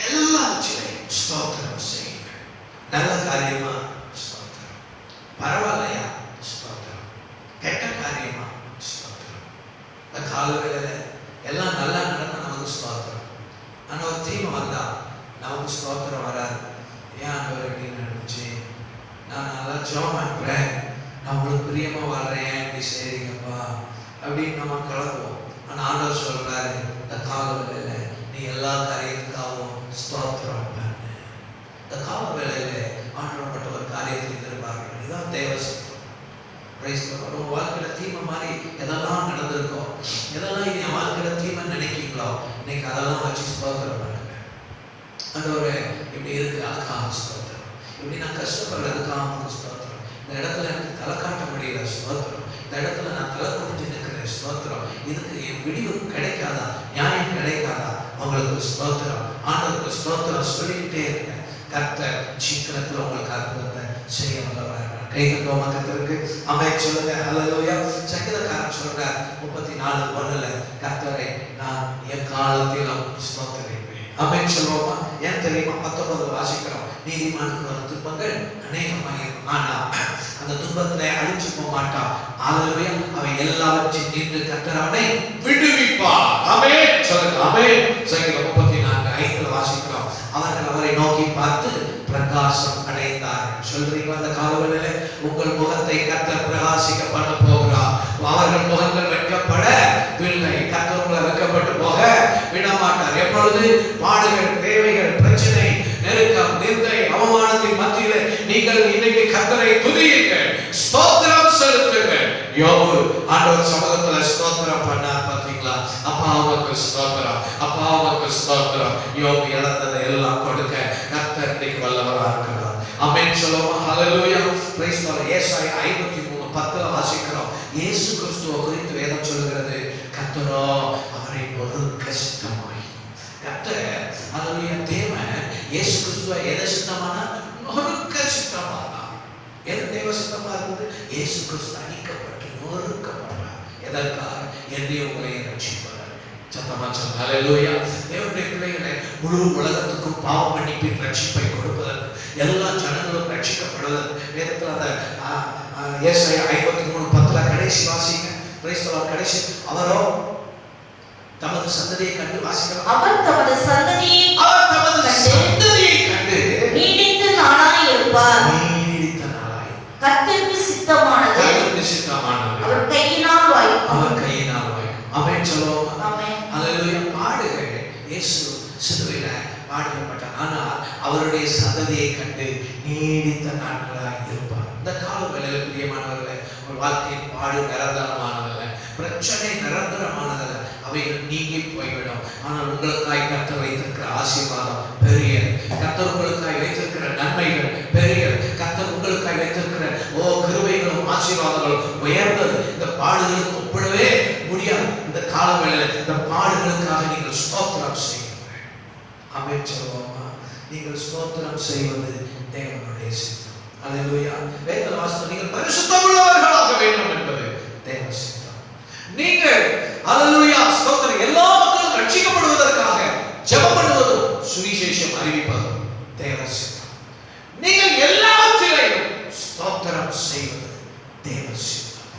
எல்லாவற்றிலேயும் ஸ்தோத்திரம் செய்யுங்கள். நல்ல காரியமா ஸ்தோத்திரம், பரவாயில்லையா ஸ்தோத்திரம், கெட்ட காரியமா ஸ்தோத்திரம். இந்த காலவேளையில எல்லாம் நல்லா நடந்தா நமக்கு ஸ்தோத்திரம். ஆனா ஒரு தீமை வந்தா நமக்கு ஸ்தோத்திரம் வராது. ஏன் ஆண்டவர் எப்படி நடந்துச்சு, நான் நல்லா ஜெபம் பண்றேன், நான் உங்களுக்கு பிரியமா வாழ்றேன், இப்படி செய்றீங்கப்பா அப்படின்னு நம்ம கலக்குவோம். ஆனா ஆண்டவர் சொல்றாரு, இந்த காலவேளையில நீ எல்லா காரியத்துக்காகவும் ஸ்தோத்திரம் பண்ணு. இந்த காலவேளையில ஆண்டவர் பட்ட ஒரு காரியத்தை எதிர்பார்க்கணும். இதுதான் தேவ சித்தம். உங்க வாழ்க்கையில தீமை மாதிரி எதெல்லாம் நடந்திருக்கோ, எதெல்லாம் என் வாழ்க்கையில தீமை நினைக்கிறீங்களோ, இன்னைக்கு அதெல்லாம் வச்சு ஸ்தோத்திரம் பண்ணுங்க. ஆண்டவரே இப்படி இருக்கு, அதுக்காக ஸ்தோத்திரம். இப்படி நான் கஷ்டப்படுறதுக்காக ஸ்தோத்திரம். இந்த இடத்துல எனக்கு தலை காட்ட முடியல ஸ்தோத்திரம். இந்த இடத்துல நான் தலை குனிஞ்சு நிற்கிறேன் ஸ்தோத்திரம். இதுக்கு என் விடிவு கிடைக்காதா, நியாயம் கிடைக்காதா, உங்களுக்கு ஸ்தோத்திரம். ஆண்டவருக்கு ஸ்தோத்திரம் சொல்லிக்கிட்டே இருங்க. கர்த்தர் சீக்கிரத்தில் உங்களுக்கு அற்புதத்தை செய்ய வல்லவராக. கை தட்டுவோமா கர்த்தருக்கு? ஆமென் சொல்லுங்க. ஹல்லேலூயா. சங்கீதக்காரன் சொல்றார் 34:1 கர்த்தரை நான் எக்காலத்திலும் ஸ்தோத்திரிப்பேன். ஆமென் சொல்லுவோமா? ஏன் தெரியுமா? 19 வாசிக்கிறோம். நீதிமானுக்கு வரும் துன்பங்கள் அநேகமாயிருக்கும், ஆனா அந்த துன்பத்திலே அழிச்சு போக மாட்டான். ஹல்லேலூயா. அவன் எல்லாவற்றையும் நின்று கர்த்தர் அவனை விடுவிப்பார். ஆமென் சொல்லுங்க. ஆமென். சங்கீதம் 34:5 வாசிக்கிறோம். அவர்கள் அவரை நோக்கி பார்த்து பிரகாசம் அடைந்தார்கள். சொல்றீங்களா? அந்த காலவெளியில உங்கள் முகத்தை கர்த்தர் பிரகாசிக்க பண்ண போகிறார். அவர்கள் முகங்கள் வெட்கப்படவில்லை. கர்த்தர் உங்களை வெட்கப்பட்டு போக விட மாட்டார். எப்பொழுது பாடுகள், தேவைகள், பிரச்சனை, நெருக்கம், நிந்தை, அவமானத்தின் மத்தியிலே நீங்கள் இன்னைக்கு கர்த்தரை துதியுங்கள், ஸ்தோத்திரம் செலுத்துங்கள். யோபு ஆண்டவர் சமூகத்துல ஸ்தோத்திரம் பண்ணார். பாத்தீங்களா? அப்பாவுக்கு ஸ்தோத்திரம், அப்பாவுக்கு ஸ்தோத்திரம். யோபு இழந்ததை எல்லாம் கொடுக்க கர்த்தர் இன்னைக்கு வல்லவரா இருக்கிறார். ஆமென் சொல்லுவோமா? ஹல்லேலூயா. Praise the lord. ஏசாயா 53:10 வாசிக்கிறோம். இயேசு கிறிஸ்துவை குறித்து வேதம் சொல்கிறது, கர்த்தரோ அவரை பொறுக்க சித்தமாய். கர்த்தர் ஹல்லேலூயா. தேவன் இயேசு கிறிஸ்துவை எதை சித்தமானா? பொறுக்க சித்தமானா. எது தேவ சித்தமா இருந்தது? இயேசு கிறிஸ்து அடிக்கப்பட்டு நொறுக்கப்பட்டார். எதற்காக? என்னையும் உங்களையும் ரட்சிப்பார். சத்தமா சொல்லுங்க. ஹல்லேலூயா. தேவனுடைய பிள்ளைகளை முழு உலகத்துக்கும் பாவ மன்னிப்பின் ரட்சிப்பை கொடுப்பதற்கு, எல்லா ஜனங்களும் ரட்சிக்கப்படுவதற்கு வேதத்தில் அந்த ஏசாயா 53:10 கடைசி வாசிங்க. Price the Lord. கடைசி அவரோ தமது சந்ததியை கண்டு வாசிக்கலாம். அவர் தமது சந்ததியை கண்டு நீடித்த நாளாய் இருப்பார். நீடித்த நாளாய். கர்த்தருக்கு சித்தமானது அவர் கையினால் வாய்க்கும். அவர் கையினால் வாய்க்கும். ஆமென் சொல்லுவோம். ஆமென். ஹல்லேலூயா. பாடுகள் இயேசு சிலுவையில பாடுபட்டார். ஆனால் அவருடைய சந்ததியை கண்டு நீடித்த நாட்களாய் இருப்பார். இந்த கால வேளையில பிரியமானவர்களே, ஒரு வாழ்க்கையின் பாடு நிரந்தரமானதல்ல, பிரச்சனை நிரந்தரமானதல்ல, அவைகள் நீங்கி போய்விடும். ஆனால் உங்களுக்காய் கர்த்தர் வைத்திருக்கிற ஆசீர்வாதம் பெரியது. கர்த்தர் உங்களுக்காய் வைத்திருக்கிற நன்மைகள் பெரியது. கர்த்தர் உங்களுக்காய் வைத்திருக்கிற கிருபைகளும் ஆசீர்வாதங்களும் உயர்ந்தது. இந்த பாடுகளுக்கு ஒப்பிடவே முடியாது. இந்த காலவேளையில் இந்த பாடுகளுக்காக நீங்கள் ஸ்தோத்திரம் செய்யுங்கள். ஆமென் சொல்லுவோமா? நீங்கள் ஸ்தோத்திரம் செய்வது தேவனுடைய சித்தம். அல்லேலூயா. வேதத்தில் வாசித்தோம், நீங்கள் பரிசுத்தமுள்ளவர்களாக வேண்டும் என்பது தேவ சித்தம். நீங்கள் அல்லேலூயா ஸ்தோத்திரம் எல்லா மக்களும் ரட்சிக்கப்படுவதற்காக ஜெபம் பண்ணுவதும் சுவிசேஷம் அறிவிப்பதும் தேவ சித்தம். நீங்கள் எல்லாவற்றிலையும் ஸ்தோத்திரம் செய்வது தேவ சித்தம்.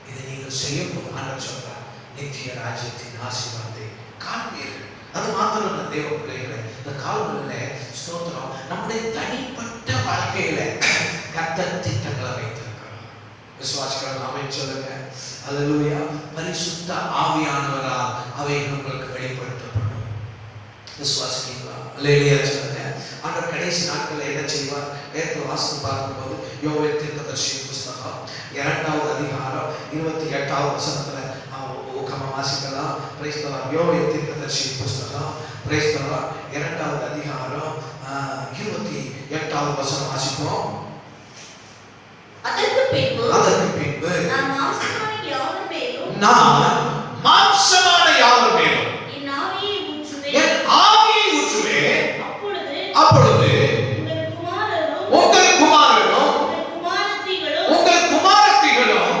இதை நீங்கள் செய்யும்போது ஆண்டவர் சொல்றார், நித்திய ராஜ்யத்தின் ஆசீர்வாதத்தை காண்பீர்கள். அது மாத்திரம் தேவ பிள்ளைகளை இந்த காலங்களிலே ஸ்தோத்திரம் நம்முடைய தனிப்பட்ட வாழ்க்கையில கர்த்தர் திட்டங்களை வைத்திருக்கிறார். விசுவாசிக்கிறோம். ஆமென் சொல்லுங்க. அல்லேலூயா. பரிசுத்த ஆவியானவரால் அவைகள் உங்களுக்கு வெளிப்படுத்தப்படும். விசுவாசிக்கிறீங்களா? அல்லேலூயா சொல்லுங்க. ஆண்டவர் கடைசி நாட்களில் என்ன செய்வார்? வேதத்தை வாசித்து பார்க்கும்போது யோவேல் தீர்க்கதரிசியின் புஸ்தகம் 2வது அதிகாரம் 28வது வசனத்துல வாசிக்கலாம். Price the Lord. யோவேல் தீர்க்கதரிசியின் புஸ்தகம் பிரைஸ் தி லார்ட் 2வது அதிகாரம் 28வது வசனம் வாசிப்போம். அதற்கு பின்பு நான் மாம்சமான யாவர் மேலும் என் ஆவியை ஊற்றுவேன். அப்பொழுது உங்கள் குமாரரும் உங்கள் குமாரத்திகளும்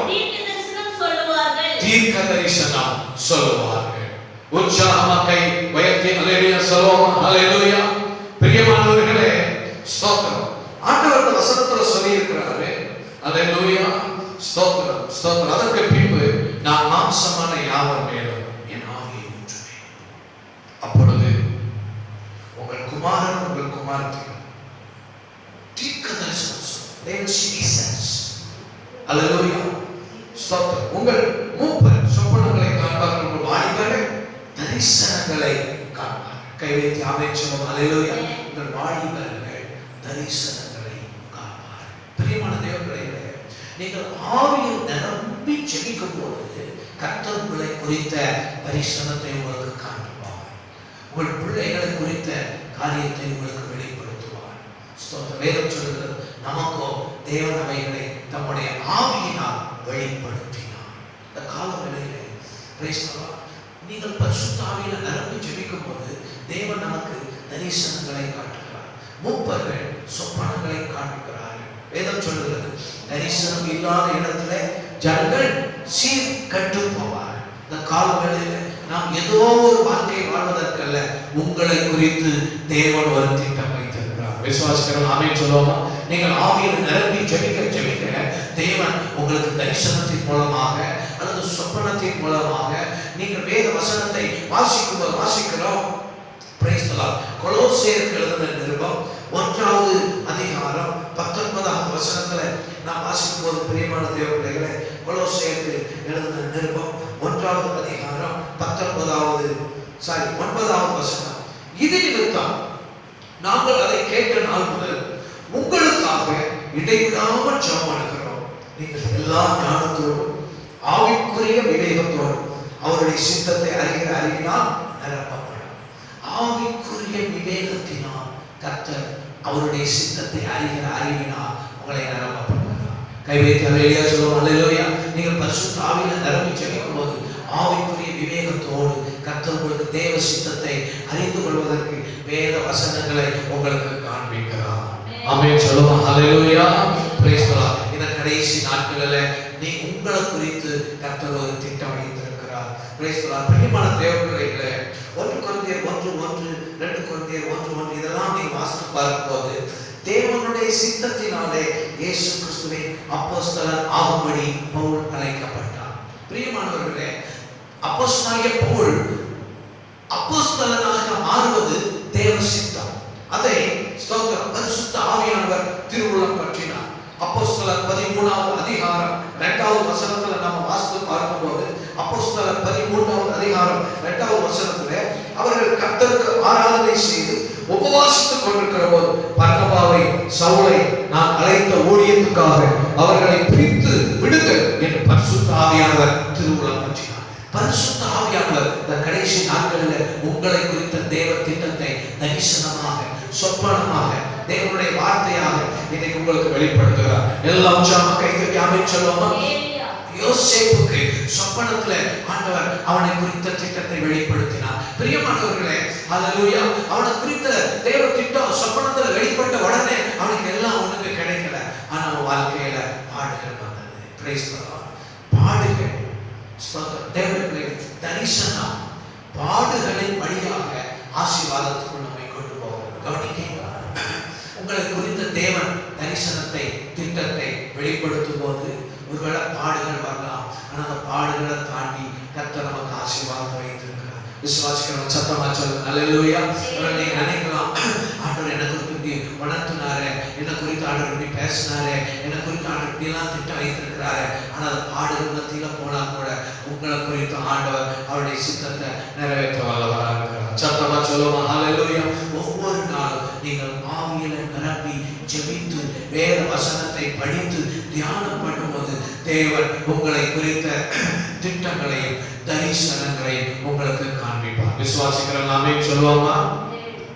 தீர்க்க தரிசனம் சொல்லுவார்கள். உற்சாகமாக கை உயர்த்தி அல்லேலூயா சொல்லுவோம். அல்லேலூயா. பிரியமானவர்களே, ஸ்தோத்திரம். ஆண்டவர் இந்த வசனத்துல சொல்லி இருக்கிறாரு. அல்லேலூயா. ஸ்தோத்திரம் ஸ்தோத்திரம். அதற்கு பின்பு நான் மாம்சமான யாவர் மேலும் என் ஆவியை ஊற்றுவேன். அப்பொழுது உங்கள் குமாரன் உங்கள் குமாரத்திகள் தீர்க்க தரிசனம் சொல்லுவார்கள். அல்லேலூயா. ஸ்தோத்திரம். உங்கள் மூப்பர் சொப்பனங்களை காண்பார்கள். உங்கள் வாலிபர்கள் தரிசனங்களை காண்பார்கள். கை வைத்து ஆமென் சொல்லுவோம். அல்லேலூயா. உங்கள் வாலிபர்கள் தரிசனங்களை காண்பார்கள். பிரியமான தேவர்களே, நீங்கள் ஆவியில் நிரம்பி ஜெபிக்கும் போது கர்த்தர் உங்களை குறித்த தரிசனத்தை உங்களுக்கு காட்டுவார். உங்கள் பிள்ளைகளை குறித்த காரியத்தை உங்களுக்கு வெளிப்படுத்துவார். ஸ்தோத்திரம். வேதம் சொல்கிறது, நமக்கோ தேவன் அவைகளை தம்முடைய ஆவியினால் வெளிப்படுத்தினார். இந்த காலவேளையிலே பிரைஸ் தி லார்ட், நீங்கள் பரிசுத்த ஆவியில நிரம்பி ஜெபிக்கும் போது தேவன் நமக்கு தரிசனங்களை காட்டுகிறார். மூப்பர்கள் சொப்பனங்களை காட்டுகிறார்கள். வேதம் சொல்கிறது, தரிசனம் இல்லாத இடத்துல ஜனங்கள் சீர்கெட்டு போவார். இந்த காலவேளையில நாம் ஏதோ ஒரு வாழ்க்கை வாழ்வதற்கல்ல, உங்களை குறித்து தேவன் ஒரு திட்டம் வைத்திருக்கிறார். விசுவாசிக்கிறோம். ஆமென் சொல்லுவோமா? நீங்கள் ஆவியில் நிரம்பி ஜெபிக்க ஜெபிக்க தேவன் உங்களுக்கு தரிசனத்தின் மூலமாக அல்லது சொப்பனத்தின் மூலமாக நீங்கள் வேத வசனத்தை வாசிக்கும்போது வாசிக்கிறோம். Price the Lord. கொலோசியருக்கு எழுதின நிருபம் 1வது அதிகாரம் 19வது வசனத்துல நாம் வாசிக்கும்போது, பிரியமான தேவ பிள்ளைகளே, கொலோசியருக்கு எழுதின நிருபம் 1வது அதிகாரம் 9வது வசனம். இது நிமித்தம் நாங்கள் அதை கேட்ட நாள் முதல் உங்களுக்காக இடைவிடாமல் ஜெபம் பண்ணுகிறோம். நீங்கள் எல்லா ஞானத்தோடும் ஆவிக்குரிய விவேகத்தோடும் அவருடைய சித்தத்தை அறிகிற அறிவினால் நிரப்பப்படும். ஆவிக்குரிய விவேகத்தினால் கர்த்தர் அவருடைய சித்தத்தை அறிகிற அறிவினால் உங்களை நிரப்பப்படுகிறார். கை வைத்து அல்லேலூயா சொல்லுவோம். அல்லேலூயா. நீங்கள் பரிசுத்த ஆவியில நிரம்பி ஜெபிக்கும் போது ஆவிக்குரிய விவேகத்தோடு கர்த்தர் உங்களுக்கு தேவ சித்தத்தை அறிந்து கொள்வதற்கு வேத வசனங்களை உங்களுக்கு காண்பிக்கிறார். ஆமென் சொல்லுவோம். அல்லேலூயா. Praise the lord. இந்த கடைசி நாட்களில் நீ உங்களை குறித்து கர்த்தர் ஒரு திட்டம் வைத்திருக்கிறார். Price the Lord. பிரியமான தேவ பிள்ளைகளே, 1 கொரிந்தியர் 1:1, 2 கொரிந்தியர் 1:1 இதெல்லாம் நீ வாசித்து பார்க்கும்போது தேவனுடைய சித்தத்தினாலே இயேசு கிறிஸ்துவின் அப்போஸ்தலன் ஆகும்படி பவுல் அழைக்கப்பட்டார். பிரியமானவர்களே, அப்போஸ்தலனாகிய பவுல் அப்போஸ்தலனாக மாறுவது தேவ சித்தம். அதை ஸ்தோத்திரம் பரிசுத்த ஆவியானவர் திருவுளம் பற்றினார். அப்போஸ்தலர் 13வது அதிகாரம் 2வது வசனத்துல நாம வாசித்து பார்க்கும்போது, அப்போஸ்தலர் 13வது அதிகாரம் 2வது வசனத்துல அவர்கள் கர்த்தருக்கு ஆராதனை செய்து உபவாசித்துக் கொண்டிருக்கிற போது பர்னபாவை சவுலை நான் அழைத்த ஊழியத்துக்காக அவர்களை பிரித்து விடுங்கள் என்று பரிசுத்த ஆவியானவர் திருவுளம் பற்றினார். பரிசுத்த ஆவியானவர் இந்த கடைசி நாட்களில் உங்களை குறித்த தேவ திட்டத்தை தரிசனமாக சொப்பனமாக தேவனுடைய வார்த்தையாக இன்னைக்கு உங்களுக்கு வெளிப்படுத்துகிறார். எல்லாம் உற்சாகமாக கை தட்டி ஆமென் சொல்லுவோமா? யோசேப்புக்கு சொப்பனத்துல ஆண்டவர் அவனை குறித்த திட்டத்தை வெளிப்படுத்தினார். பிரியமானவர்களே, அல்லேலூயா. அவனை குறித்த தேவ திட்டம் சொப்பனத்துல வெளிப்பட்ட உடனே அவனுக்கு எல்லாம் ஒண்ணுக்கு கிடைக்கல. ஆனா அவன் வாழ்க்கையில பாடுகள் வந்தது. Price the Lord. பாடுகள் தேவனுடைய தரிசனம் பாடுகளின் வழியாக ஆசீர்வாதத்துக்குள் நம்மை கொண்டு போகிறது. கவனிக்கீங்களா? உங்களை குறித்த தேவன் தரிசனத்தை திட்டத்தை வெளிப்படுத்தும் போது ஒருவேளை பாடுகள் வரலாம். ஆனா அந்த பாடுகளை தாண்டி கர்த்தர் நமக்கு ஆசீர்வாதம் வைத்திருக்கிறார். விசுவாசிக்கிறவங்க சத்தமா சொல்லுங்க. அல்லேலூயா. நீங்க நினைக்கலாம், ஆண்டவர் என்ன குறித்து இப்படி வளர்த்துனாரு, என்ன குறித்து ஆண்டவர் இப்படி பேசினாரு, என்ன குறித்து ஆண்டவர் இப்படி எல்லாம் திட்டம் வைத்திருக்கிறாரு. ஆனா அந்த பாடுகள் மத்தியில போனா கூட உங்களை குறித்து ஆண்டவர் அவருடைய சித்தத்தை நிறைவேற்ற வல்லவராக இருக்கிறார். சத்தமா சொல்லுவோம். அல்லேலூயா. ஒவ்வொரு நாளும் நீங்கள் ஆவியில நிரம்பி ஜெபித்து வேத வசனத்தை படித்து தியானம் பண்ணும்போது தேவன் உங்களை குறித்த திட்டங்களையும் தரிசனங்களையும் உங்களுக்கு காண்பிப்பார். விசுவாசிக்கிறோம், ஆமென் சொல்லுவோமா?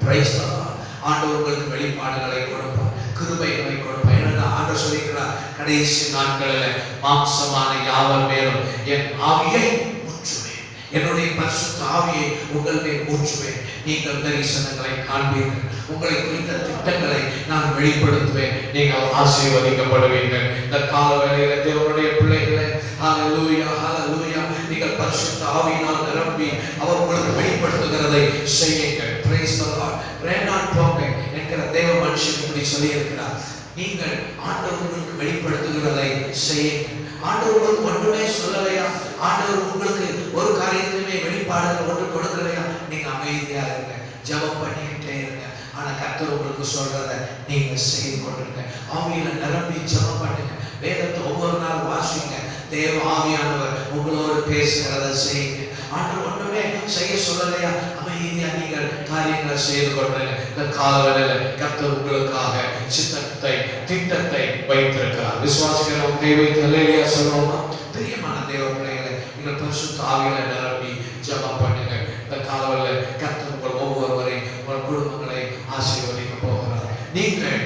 Price the Lord. ஆண்டவர் உங்களுக்கு வெளிப்பாடுகளை கொடுப்பார், கிருபைகளை கொடுப்பார். ஏன்னா ஆண்டவர் சொல்லிக்கிறார், கடைசி நாட்களில் மாம்சமான யாவர் மேலும் என் ஆவியை ஊற்றுவேன், என்னுடைய பரிசுத்த ஆவியை உங்கள் மேல் ஊற்றுவேன், நீங்கள் தரிசனங்களை காண்பீர்கள், உங்களை குறித்த திட்டங்களை நான் வெளிப்படுத்துவேன், நீங்கள் ஆசீர்வதிக்கப்படுவீர்கள். இந்த கால வேளையில தேவனுடைய பிள்ளைகளை ஹல்லேலூயா ஹல்லேலூயா, நீங்கள் பரிசுத்த ஆவியினால் நிரம்பி அவர் உங்களுக்கு வெளிப்படுத்துகிறதை செய்யுங்கள். Price the Lord. ரேனால்ட் போங்க என்கிற தேவ மனுஷன் இப்படி சொல்லி இருக்கிறார், நீங்கள் ஆண்டவர் உங்களுக்கு வெளிப்படுத்துகிறதை செய்யுங்கள். ஆண்டவர் உங்களுக்கு ஒன்றுமே சொல்லலையா, ஆண்டவர் உங்களுக்கு ஒரு காரியத்தையுமே வெளிப்பாடுகள் ஒன்று கொடுக்கலையா, நீங்க அமைதியா இருங்க, ஜெபம் பண்ணிக்கிட்டே இருங்க. ஆனா கர்த்தர் உங்களுக்கு சொல்றதை நீங்க செய்து கொண்டிருங்க. ஆவியில நிரம்பி ஜெபம் பண்ணுங்க, வேதத்தை ஒவ்வொரு நாள் வாசிங்க, தேவ ஆவியானவர் உங்களோடு பேசுகிறத செய்யுங்க. ஆண்டவர் ஒன்றுமே செய்ய சொல்லலையா, அமைதியா நீங்கள் காரியங்களை செய்து கொண்டிருங்க. இந்த காலவெளியில கர்த்தர் உங்களுக்காக சித்தத்தை திட்டத்தை வைத்திருக்கிறார். விசுவாசிக்கிறவங்க கை வைத்து ஹல்லேலூயா சொல்லுவோமா? பிரியமான தேவ பிள்ளைகளை, நீங்கள் பரிசுத்த ஆவியில நிரம்பி ஜெபம் பண்ணுங்க. இந்த காலவெளியில கர்த்தர் உங்கள் ஒவ்வொருவரையும் உங்கள் குடும்பங்களை ஆசீர்வதிக்க போகிறார். நீங்கள்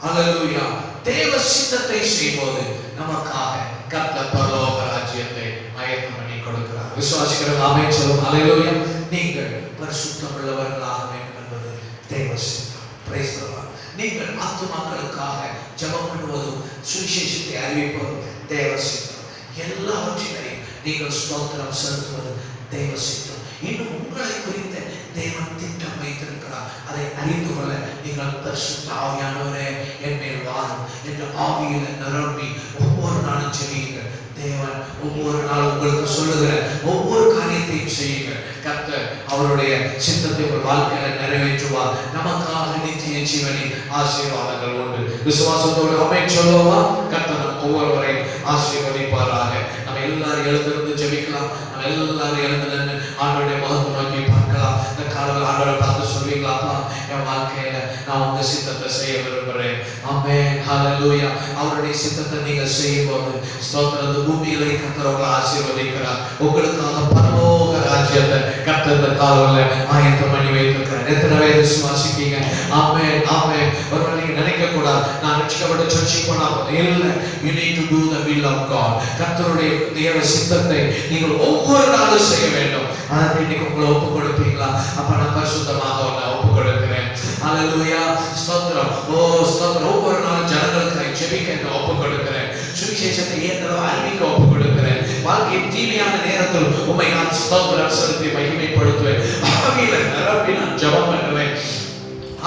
ஹல்லேலூயா தேவ சித்தத்தை செய்யும்போது நமக்காக கர்த்தர் பரலோக ராஜ்யத்தை ஆயத்தம் பண்ணி கொடுக்கிறார். விசுவாசிக்கிறவங்க ஆமென் சொல்லுவோம். ஹல்லேலூயா. நீங்கள் பரிசுத்தம் உள்ளவர்களாக வேண்டும் என்பது தேவ சித்தம். Price the Lord. நீங்கள் ஆத்துமாக்களுக்காக ஜெபம் பண்ணுவதும் சுவிசேஷத்தை அறிவிப்பதும் தேவ சித்தம். எல்லாவற்றிலையும் நீங்கள் ஸ்தோத்திரம் செலுத்துவது தேவ சித்தம். இன்னும் உங்களை குறித்த தேவன் திட்டம் வைத்திருக்கிறார். அதை அறிந்து கொள்ள நீங்கள் பரிசுத்த ஆவியானவரே என் மேல் வாரும் என்று ஆவியில நிரம்பி ஒவ்வொரு நாளும் ஜெபியுங்கள். தேவன் ஒவ்வொரு நாளும் உங்களுக்கு சொல்லுகிற ஒவ்வொரு காரியத்தையும் செய்யுங்கள். கர்த்தர் அவருடைய சித்தத்தை உங்கள் வாழ்க்கையில நிறைவேற்றுவார். நமக்காக நித்திய ஜீவனின் ஆசீர்வாதங்கள் உண்டு. விசுவாசத்தோடு ஆமென் சொல்லுவோமா? கர்த்தர் ஒவ்வொருவரையும் ஆசீர்வதிப்பாராக. நம்ம எல்லாரும் எழுந்திருந்து ஜெபிக்கலாம். நம்ம எல்லாரும் எழுந்து நின்று ஆண்டவருடைய முகத்தை நோக்கி பார்க்கலாம். இந்த காலையில் ஆண்டவரை பார்த்து சொல்வீங்களாப்பா, என் வாழ்க்கையில நான் உங்க சித்தத்தை செய்ய விரும்புகிறேன். ஆமென் ஹல்லேலூயா. அவருடைய சித்தத்தை நீங்க செய்யும்போது ஸ்தோத்திரம், பூமியிலே கர்த்தர் உங்களை ஆசீர்வதிக்கிறார். உங்களுக்காக பரலோக ராஜ்யத்தை கர்த்தர் இந்த காலையில் ஆயத்தம் பண்ணி வைத்திருக்கிறார். எத்தனை பேர் விசுவாசிக்கீங்க? ஆமென் ஆமென். ஒருவேளை நீங்க நினைக்க கூடாது, நான் ரட்சிக்கப்பட்ட சர்ச்சுக்கு போனா இல்லை. You need to do the will of God. கர்த்தருடைய தேவ சித்தத்தை நீங்கள் ஒவ்வொரு நாளும் செய்ய வேண்டும். அதற்கு இன்னைக்கு உங்களை ஒப்பு கொடுப்பீங்களா? அப்ப நான் பரிசுத்தமாக உன்னை ஒப்பு கொடுக்கிறேன். ஹல்லேலூயா ஸ்தோத்திரம். ஓ ஸ்தோத்திரம். ஒவ்வொரு நாளும் ஜனங்களுக்காக ஜெபிக்க ஒப்பு கொடுக்கிறேன். சுவிசேஷத்தை ஏற்றளவு அறிவிக்க ஒப்பு கொடுக்கிறேன். வாழ்க்கையின் தீமையான நேரத்தில் உம்மை நான் ஸ்தோத்திரம் செலுத்தி மகிமைப்படுத்துவேன். ஆவியில நிரம்பி நான் ஜெபம் பண்ணுவேன்.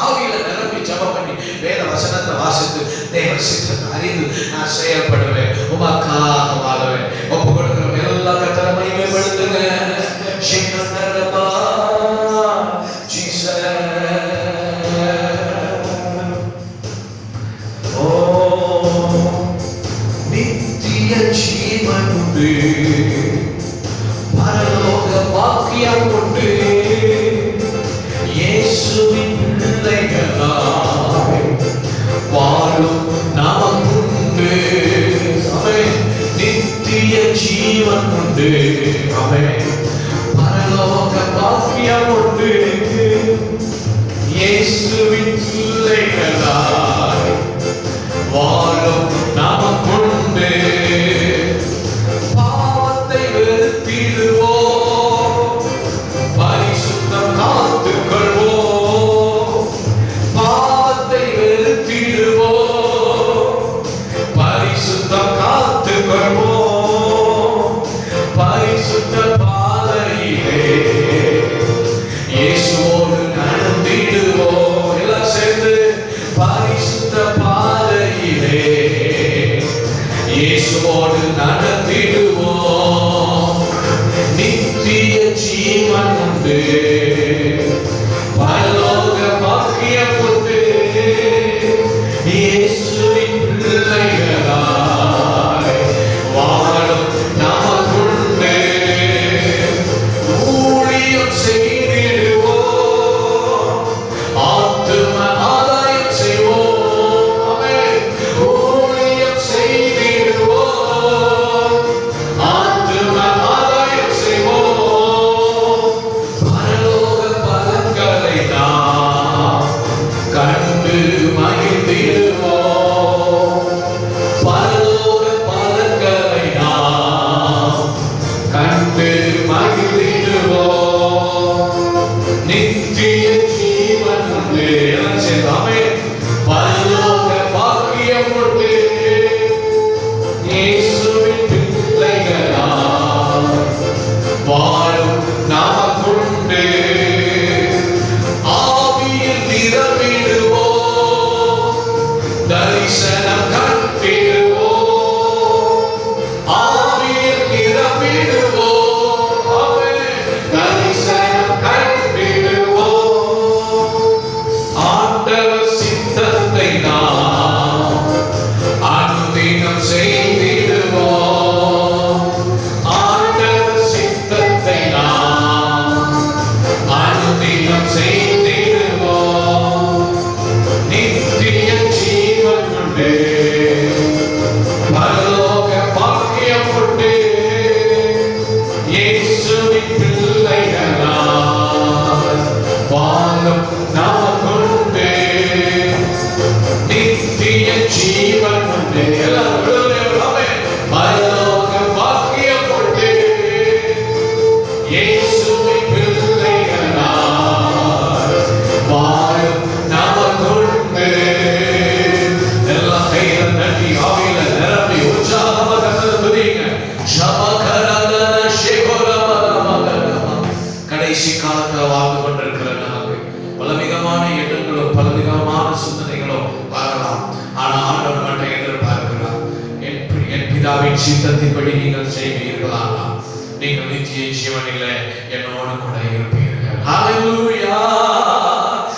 ஆவியில நிரம்பி ஜெபம் பண்ணி வேத வசனத்தை வாசித்து தேவ சித்தத்தை அறிந்து நான் செயல்படுவேன். உமக்காக வாழுவேன். ஒப்பு கொடுக்கிறோம். எல்லா கர்த்தரை மகிமைப்படுத்துங்க. சிக்கந்தரபா ஜீசஸ். ஓ நித்திய ஜீவன் உண்டு, பரலோக பாக்கியம் உண்டு, இயேசுவின் பிள்ளைகளாய் வாழும் நமக்குண்டு. ஆமென். நித்திய ஜீவன் உண்டு. ஆமென். பரலோக பாக்கியம் உண்டு, இயேசுவின் பிள்ளைகளாய் வாழும் நமக்குண்டு. பாவத்தை வெறுத்திடுவோம், பரிசுத்தம் காத்துக் கொள்வோம். பாவத்தை வெறுத்திடுவோம், பரிசுத்தம் காத்துக் கொள்வோம். பரிசுத்த பாதையிலே இயேசுவோடு நடந்திடுவோம். எல்லாம் சேர்ந்து பரிசுத்த பாதையிலே இயேசுவோடு நடந்திடுவோம். நித்திய ஜீவன் உண்டு, பரலோக பாக்கியம் உண்டு, இயேசுவின் பிள்ளைகளாய் வாழும் நமக்குண்டு. ஊழியம் செய்திடுவோம், ஆத்தும சித்தத்தின்படி நீங்கள் செய்வீர்களானால் நீங்கள் நித்திய ஜீவனிலே என்னோடு கூட இருப்பீர்கள். ஹalleluya.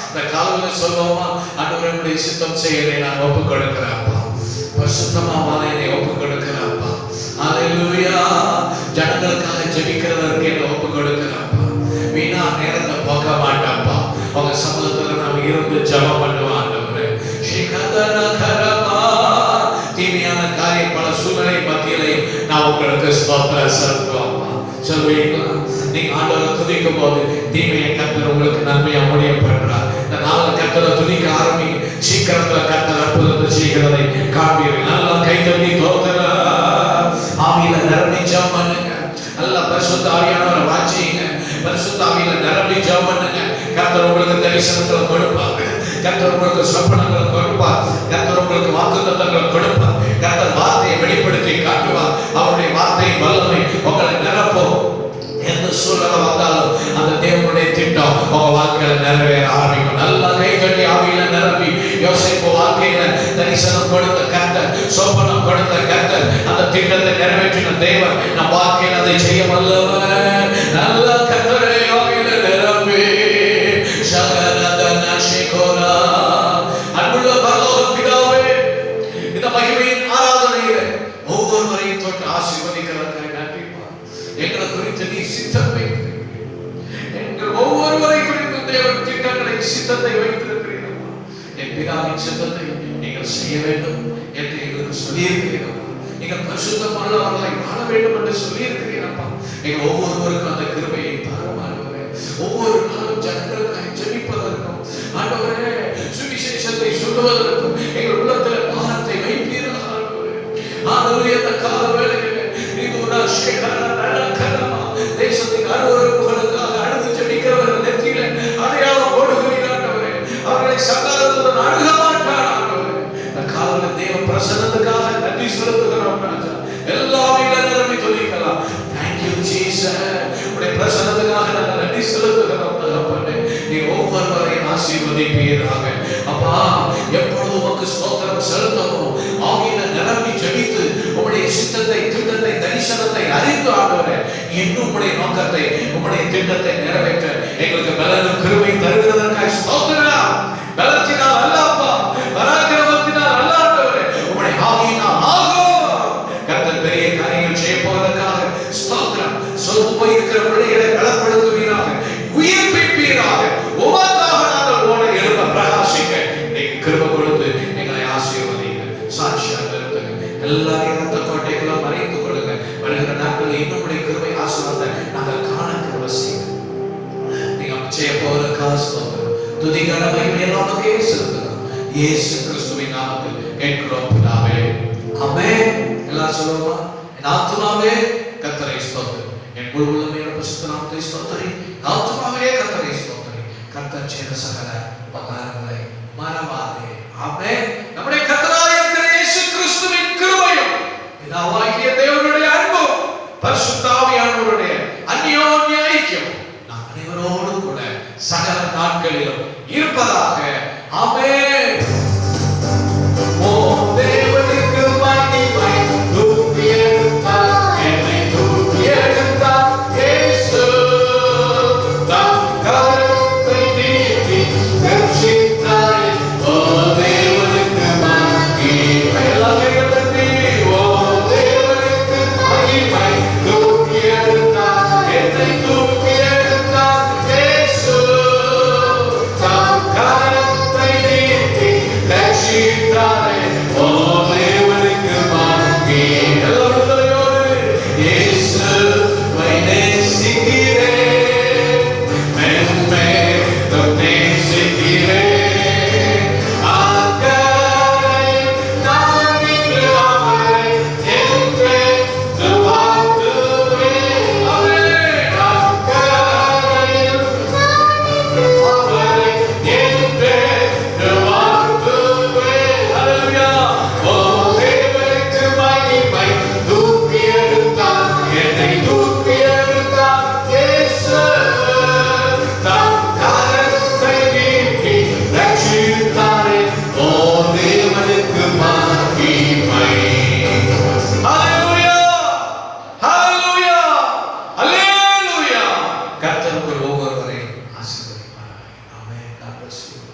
இந்த காலையில சொல்லுவோமா, ஆண்டவரே உம்முடைய சித்தம் செய்ய நான் ஒப்புக் கொடுக்கிறேன் அப்பா, பரிசுத்தமா வாழ என்னை ஒப்புக் கொடுக்கிறேன் அப்பா. ஹalleluya. ஜனங்களுக்காக ஜெபிக்கிறதற்கு என்னை ஒப்புக் கொடுக்கிறேன் அப்பா. வீணா நேரத்தை போக்க மாட்டேன்ப்பா. உங்க சமூகத்துல நாம் இருந்து ஜெபம் பண்ணுவோம் ஆண்டவரே. தீமையான காரியம் பல சூழ்நிலை மத்தியிலே நான் உங்களுக்கு ஸ்தோத்திரம் செலுத்துவோம். சொல்வீங்களா? நீங்க ஆண்டவரை துதிக்கும் போது தீமையை கர்த்தர் உங்களுக்கு நன்மையா முடிய பண்றார். இந்த நாளில் கர்த்தரை துதிக்க ஆரம்பிங்க. சீக்கிரத்துல கர்த்தர் அற்புதத்தை செய்கிறதை காண்பீர்கள். நல்லா கைதட்டி தோத்துற ஆவியில நிரம்பி ஜெபம் பண்ணுங்க. நல்லா பரிசுத்த ஆவியானவரை வாஞ்சிங்க. பரிசுத்த ஆவியில நிரம்பி ஜெபம் பண்ணுங்க. கர்த்தர் உங்களுக்கு தரிசனங்களை கொடுப்பார். கர்த்தர் உங்களுக்கு சொப்பனங்களை கொடுப்பார். கர்த்தர் உங்களுக்கு வாக்குத்தத்தங்களை கொடுப்பார். கர்த்தர் வார்த்தையை வெளிப்படுத்தி காட்டுவார். அவருடைய வார்த்தையின் வல்லமை உங்களை நிரப்பும். எந்த சூழ்நிலை வந்தாலும் அந்த தேவனுடைய திட்டம் உங்க வாழ்க்கையில நிறைவேற ஆரம்பிக்கும். நல்லா கை கட்டி ஆவியில நிரம்பி யோசேப்பு வாழ்க்கையில தரிசனம் கொடுத்த கர்த்தர், சொப்பனம் கொடுத்த கர்த்தர், அந்த திட்டத்தை நிறைவேற்றின தேவன் நம் வாழ்க்கையில அதை செய்ய வல்லவர். நல்ல கர்த்தரை ஆவியில நிரம்பி அன்புள்ள பரலோக பிதாவே, இந்த மகிமையின் ஆராதனையில ஒவ்வொருவரையும் தொட்டு ஆசீர்வதிக்கிறதற்காக நன்றிப்பா. எங்களை குறித்து நீ சித்தம் வைத்திருக்கிறீர்கள். எங்கள் ஒவ்வொருவரை குறித்து தேவன் திட்டங்களை சித்தத்தை வைத்திருக்கிறீர்களா? என் பிதாவின் சித்தத்தை நீங்கள் செய்ய வேண்டும் என்று எங்களுக்கு சொல்லியிருக்கிறீர்களா? நீங்கள் பரிசுத்தமானவர்களை வாழ வேண்டும் என்று சொல்லியிருக்கிறீர்களா? எங்கள் ஒவ்வொருவருக்கும் அந்த கிருபையை தாருமானவரே. ஒவ்வொரு நாளும் ஜனங்களுக்காக ஜெபிப்பதற்கும் ஆண்டவரே சுவிசேஷத்தை சொல்லுவதற்கும் எங்கள் உள்ளத்தில் பாரத்தை வைப்பீர்கள் ஆண்டவரே. ஆண்டவரே, அந்த கால வேளையிலே நீதுனா சேகரமா தேசத்தின் அருவருப்புகளுக்காக அழுது ஜெபிக்கிறவர்கள் நெற்றியில அடையாளம் போடுகிறீர்கள் ஆண்டவரே. அவர்களை சங்காரத்துடன் அணுக மாட்டார் ஆண்டவரே. இந்த காலையில தேவ பிரசன்னத்துக்காக நன்றி செலுத்துகிறோம் ராஜா. எல்லாமே நிரம்பி துதிக்கலாம். Thank you Jesus. உடைய பிரசன்னத்துக்காக நாங்கள் நன்றி செலுத்துகிறோம் தகப்பனே. நீ ஒவ்வொருவரையும் ஆசீர்வதிப்பீராக அப்பா. எப்பொழுது உமக்கு ஸ்தோத்திரம் செலுத்தவும் ஆவியில நிரம்பி ஜெபித்து உம்முடைய சித்தத்தை, திட்டத்தை, தரிசனத்தை அறிந்து ஆண்டவரே இன்னும் உம்முடைய நோக்கத்தை, உம்முடைய திட்டத்தை நிறைவேற்ற எங்களுக்கு பலனும் கிருபை தருகிறதற்காக ஸ்தோத்திரம். பலத்தினால் அல்ல அப்பா, பராக்கிரமத்தினால் அல்ல ஆண்டவரே, உம்முடைய ஆவியினால் ஆகும். கர்த்தர் பெரிய காரியங்கள் செய்ய போவதற்காக ஸ்தோத்திரம். சொத்து போயிருக்கிற பிள்ளைகளை பலப்படுத்துவீராக, உயிர்ப்பிப்பீராக. உமக்காக நாங்கள் ஓட எழுப்ப பிரகாசிக்க நீங்க கிருபை கொடுத்து எங்களை ஆசீர்வதிங்க. சாட்சியாக இருந்துங்க. எல்லாரையும் ரத்த கோட்டைகளை மறைத்துக் கொள்ளுங்க. வருகிற நாட்களில் இன்னும் உடைய கிருபை ஆசீர்வாதத்தை நாங்கள் காண கிருபை செய்யுங்க. நீங்க செய்ய போவதற்காக ஸ்தோத்திரம். துதி கன மகிமை எல்லாம் உமக்கே செலுத்துகிறோம். இயேசு கிறிஸ்துவின் நாமத்தில் கேட்கிறோம் பிதாவே. ஆமென். எல்லாரும் சொல்லுவோமா? என் ஆத்துமாவே கர்த்தரை ஸ்தோத்திரி, என் முழு உள்ளமே பரிசுத்த நாமத்தை ஸ்தோத்திரி. ஆத்துமாவே கர்த்தரை ஸ்தோத்திரி. கர்த்தர் செய்த சகல உபகாரங்களை மறவாதே. ஆமென். நம்முடைய கர்த்தராகிய இயேசு கிறிஸ்துவின் கிருபையும் பிதாவாகிய தேவனுடைய அன்பும் பரிசுத்த ஆவியானவருடைய அந்யோன்ய ஐக்கியம் நாம் அனைவரோடும் கூட சகல நாட்களிலும் இருப்பதாக. ஆமென். ஓ தேவனுக்கு மகிமை. தூக்கி எடுத்தார் என்னை, தூக்கி எடுத்தார் இயேசு. தம் கரத்தை நீட்டி ரட்சித்தார். ஓ தேவனுக்கு bless you.